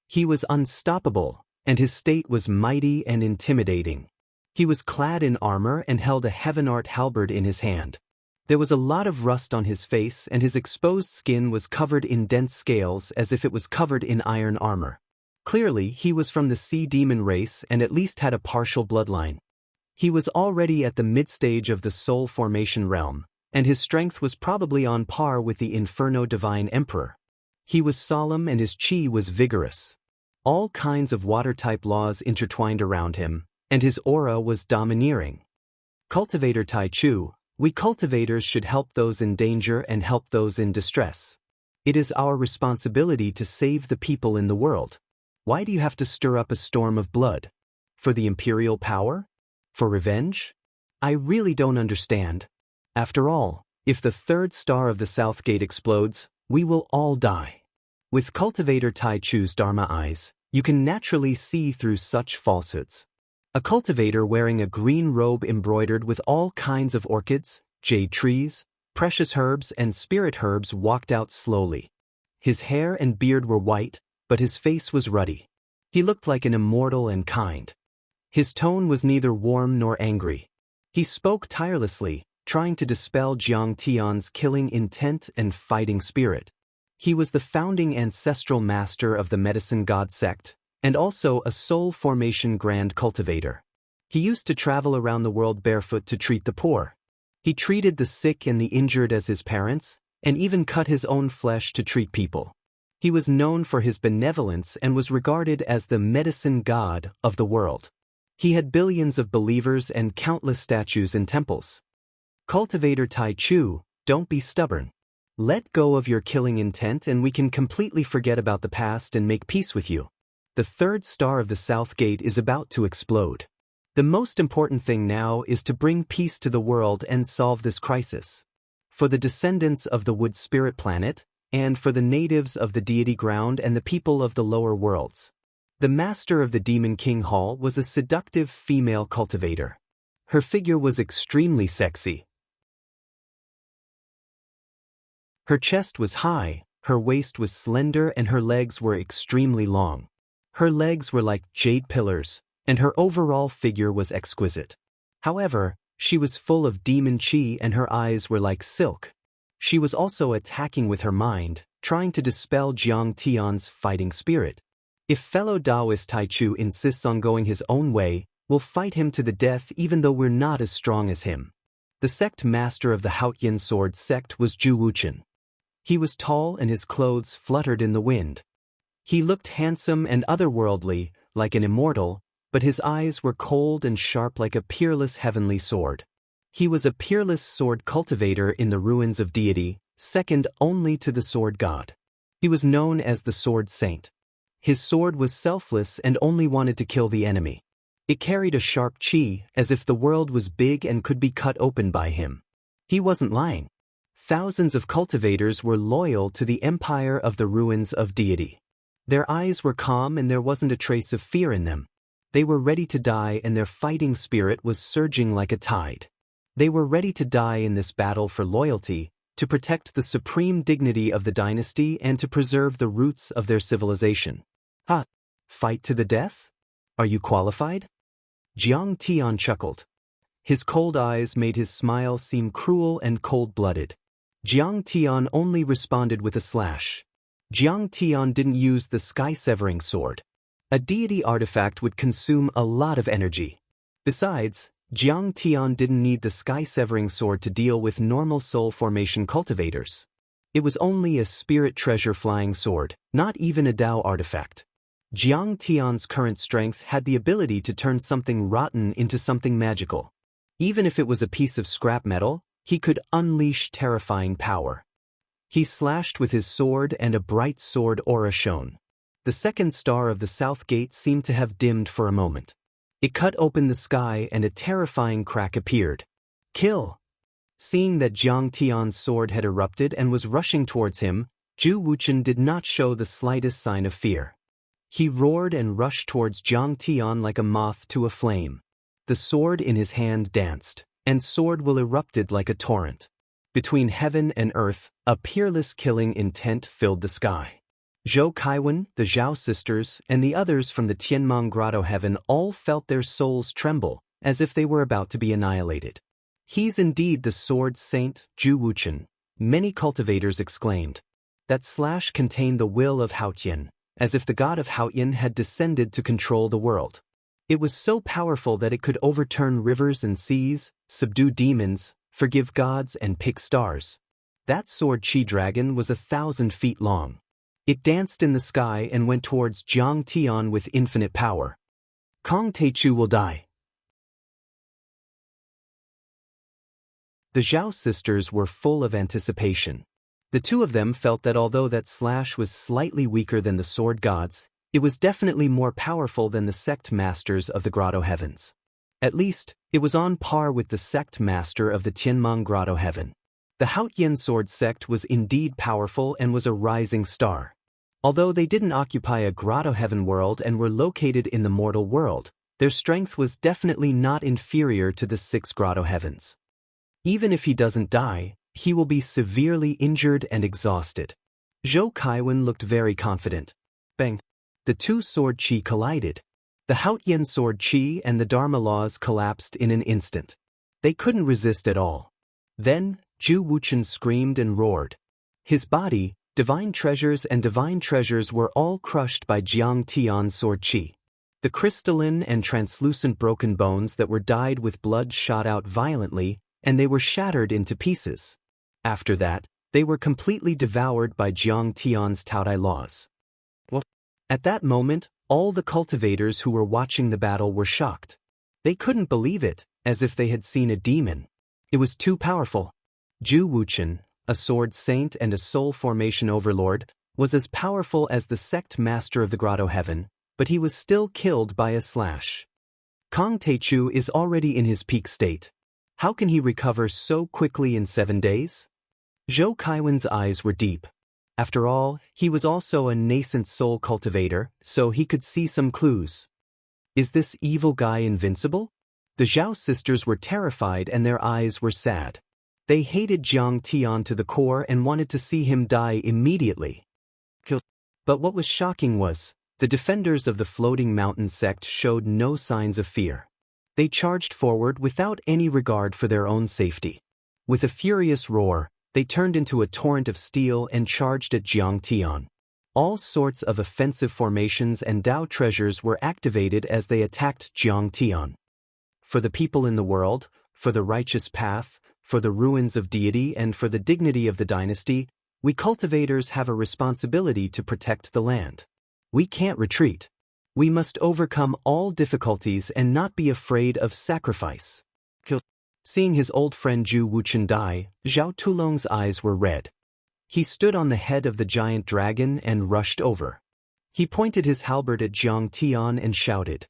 He was unstoppable, and his state was mighty and intimidating. He was clad in armor and held a heaven-art halberd in his hand. There was a lot of rust on his face, and his exposed skin was covered in dense scales as if it was covered in iron armor. Clearly, he was from the sea demon race and at least had a partial bloodline. He was already at the mid-stage of the soul formation realm, and his strength was probably on par with the Inferno Divine Emperor. He was solemn and his chi was vigorous. All kinds of water-type laws intertwined around him, and his aura was domineering. Cultivator Taichu, we cultivators should help those in danger and help those in distress. It is our responsibility to save the people in the world. Why do you have to stir up a storm of blood? For the imperial power? For revenge? I really don't understand. After all, if the third star of the South Gate explodes, we will all die. With Cultivator Taichu's Dharma eyes, you can naturally see through such falsehoods. A cultivator wearing a green robe embroidered with all kinds of orchids, jade trees, precious herbs and spirit herbs walked out slowly. His hair and beard were white, but his face was ruddy. He looked like an immortal and kind. His tone was neither warm nor angry. He spoke tirelessly, trying to dispel Jiang Tian's killing intent and fighting spirit. He was the founding ancestral master of the medicine god sect, and also a soul formation grand cultivator. He used to travel around the world barefoot to treat the poor. He treated the sick and the injured as his parents, and even cut his own flesh to treat people. He was known for his benevolence and was regarded as the medicine god of the world. He had billions of believers and countless statues in temples. Cultivator Taichu, don't be stubborn. Let go of your killing intent and we can completely forget about the past and make peace with you. The third star of the South Gate is about to explode. The most important thing now is to bring peace to the world and solve this crisis. For the descendants of the wood spirit planet, and for the natives of the deity ground and the people of the lower worlds. The master of the Demon King Hall was a seductive female cultivator. Her figure was extremely sexy. Her chest was high, her waist was slender and her legs were extremely long. Her legs were like jade pillars, and her overall figure was exquisite. However, she was full of demon chi and her eyes were like silk. She was also attacking with her mind, trying to dispel Jiang Tian's fighting spirit. If fellow Taoist Taichu insists on going his own way, we'll fight him to the death even though we're not as strong as him. The sect master of the Haotian sword sect was Zhu Wuchen. He was tall and his clothes fluttered in the wind. He looked handsome and otherworldly, like an immortal, but his eyes were cold and sharp like a peerless heavenly sword. He was a peerless sword cultivator in the ruins of deity, second only to the sword god. He was known as the sword saint. His sword was selfless and only wanted to kill the enemy. It carried a sharp chi, as if the world was big and could be cut open by him. He wasn't lying. Thousands of cultivators were loyal to the empire of the ruins of deity. Their eyes were calm and there wasn't a trace of fear in them. They were ready to die and their fighting spirit was surging like a tide. They were ready to die in this battle for loyalty, to protect the supreme dignity of the dynasty and to preserve the roots of their civilization. Fight to the death? Are you qualified? Jiang Tian chuckled. His cold eyes made his smile seem cruel and cold-blooded. Jiang Tian only responded with a slash. Jiang Tian didn't use the sky-severing sword. A deity artifact would consume a lot of energy. Besides, Jiang Tian didn't need the sky-severing sword to deal with normal soul formation cultivators. It was only a spirit treasure flying sword, not even a Dao artifact. Jiang Tian's current strength had the ability to turn something rotten into something magical. Even if it was a piece of scrap metal, He could unleash terrifying power. He slashed with his sword and a bright sword aura shone. The second star of the south gate seemed to have dimmed for a moment. It cut open the sky and a terrifying crack appeared. Kill! Seeing that Jiang Tian's sword had erupted and was rushing towards him, Zhu Wuchen did not show the slightest sign of fear. He roared and rushed towards Jiang Tian like a moth to a flame. The sword in his hand danced, and sword will erupted like a torrent. Between heaven and earth, a peerless killing intent filled the sky. Zhou Kaiwen, the Zhao sisters, and the others from the Tianmong Grotto heaven all felt their souls tremble, as if they were about to be annihilated. He's indeed the sword saint, Zhu Wuchen, many cultivators exclaimed. That slash contained the will of Haotian, as if the god of Haotian had descended to control the world. It was so powerful that it could overturn rivers and seas, subdue demons, forgive gods and pick stars. That sword Qi dragon was 1,000 feet long. It danced in the sky and went towards Jiang Tian with infinite power. Kong Teichu will die. The Zhao sisters were full of anticipation. The two of them felt that although that slash was slightly weaker than the sword gods, it was definitely more powerful than the sect masters of the Grotto heavens. At least, it was on par with the sect master of the Tianmong Grotto heaven. The Haotian sword sect was indeed powerful and was a rising star. Although they didn't occupy a Grotto heaven world and were located in the mortal world, their strength was definitely not inferior to the 6 Grotto heavens. Even if he doesn't die, he will be severely injured and exhausted. Zhou Kaiwen looked very confident. Bang! The two sword chi collided. The Haotian sword chi and the Dharma laws collapsed in an instant. They couldn't resist at all. Then, Zhu Wuchen screamed and roared. His body, divine treasures were all crushed by Jiang Tian's sword chi. The crystalline and translucent broken bones that were dyed with blood shot out violently, and they were shattered into pieces. After that, they were completely devoured by Jiang Tian's Taodai laws. At that moment, all the cultivators who were watching the battle were shocked. They couldn't believe it, as if they had seen a demon. It was too powerful. Zhu Wuchen, a sword saint and a soul formation overlord, was as powerful as the sect master of the Grotto heaven, but he was still killed by a slash. Kong Teichu is already in his peak state. How can he recover so quickly in 7 days? Zhou Kaiwen's eyes were deep. After all, he was also a nascent soul cultivator, so he could see some clues. Is this evil guy invincible? The Zhao sisters were terrified and their eyes were sad. They hated Jiang Tian to the core and wanted to see him die immediately. But what was shocking was, the defenders of the floating mountain sect showed no signs of fear. They charged forward without any regard for their own safety. With a furious roar, they turned into a torrent of steel and charged at Jiang Tian. All sorts of offensive formations and Dao treasures were activated as they attacked Jiang Tian. For the people in the world, for the righteous path, for the ruins of deity and for the dignity of the dynasty, we cultivators have a responsibility to protect the land. We can't retreat. We must overcome all difficulties and not be afraid of sacrifice. Seeing his old friend Zhu Wuchen die, Zhao Tulong's eyes were red. He stood on the head of the giant dragon and rushed over. He pointed his halberd at Jiang Tian and shouted,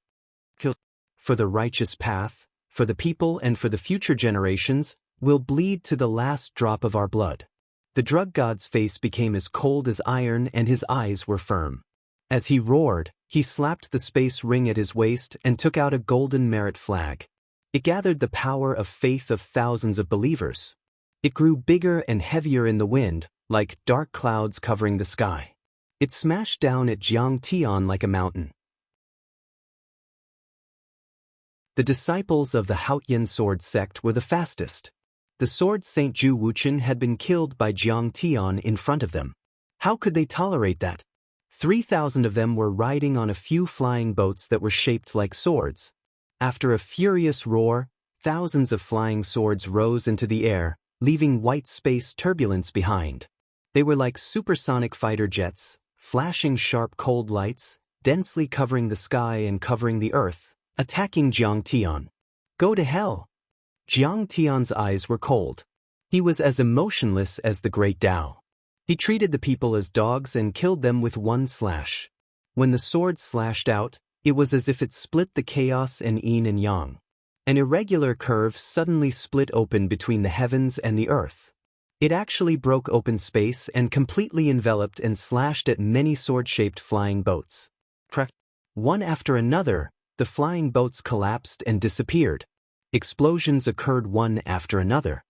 "Kill! For the righteous path, for the people and for the future generations, we'll bleed to the last drop of our blood." The drug god's face became as cold as iron and his eyes were firm. As he roared, he slapped the space ring at his waist and took out a golden merit flag. It gathered the power of faith of thousands of believers. It grew bigger and heavier in the wind, like dark clouds covering the sky. It smashed down at Jiang Tian like a mountain. The disciples of the Haotian sword sect were the fastest. The sword saint Zhu Wuchen had been killed by Jiang Tian in front of them. How could they tolerate that? 3,000 of them were riding on a few flying boats that were shaped like swords. After a furious roar, thousands of flying swords rose into the air, leaving white space turbulence behind. They were like supersonic fighter jets, flashing sharp cold lights, densely covering the sky and covering the earth, attacking Jiang Tian. Go to hell! Jiang Tian's eyes were cold. He was as emotionless as the great Tao. He treated the people as dogs and killed them with one slash. When the sword slashed out, it was as if it split the chaos and yin and yang. An irregular curve suddenly split open between the heavens and the earth. It actually broke open space and completely enveloped and slashed at many sword-shaped flying boats. One after another, the flying boats collapsed and disappeared. Explosions occurred one after another.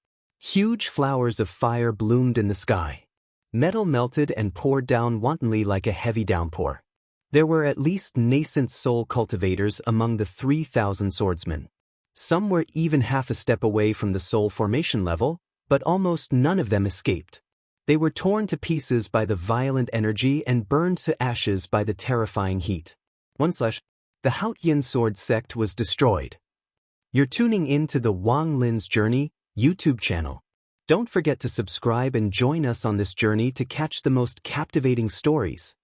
Huge flowers of fire bloomed in the sky. Metal melted and poured down wantonly like a heavy downpour. There were at least nascent soul cultivators among the 3,000 swordsmen. Some were even half a step away from the soul formation level, but almost none of them escaped. They were torn to pieces by the violent energy and burned to ashes by the terrifying heat. The Haotian sword sect was destroyed. You're tuning in to the Wang Lin's Journey YouTube channel. Don't forget to subscribe and join us on this journey to catch the most captivating stories.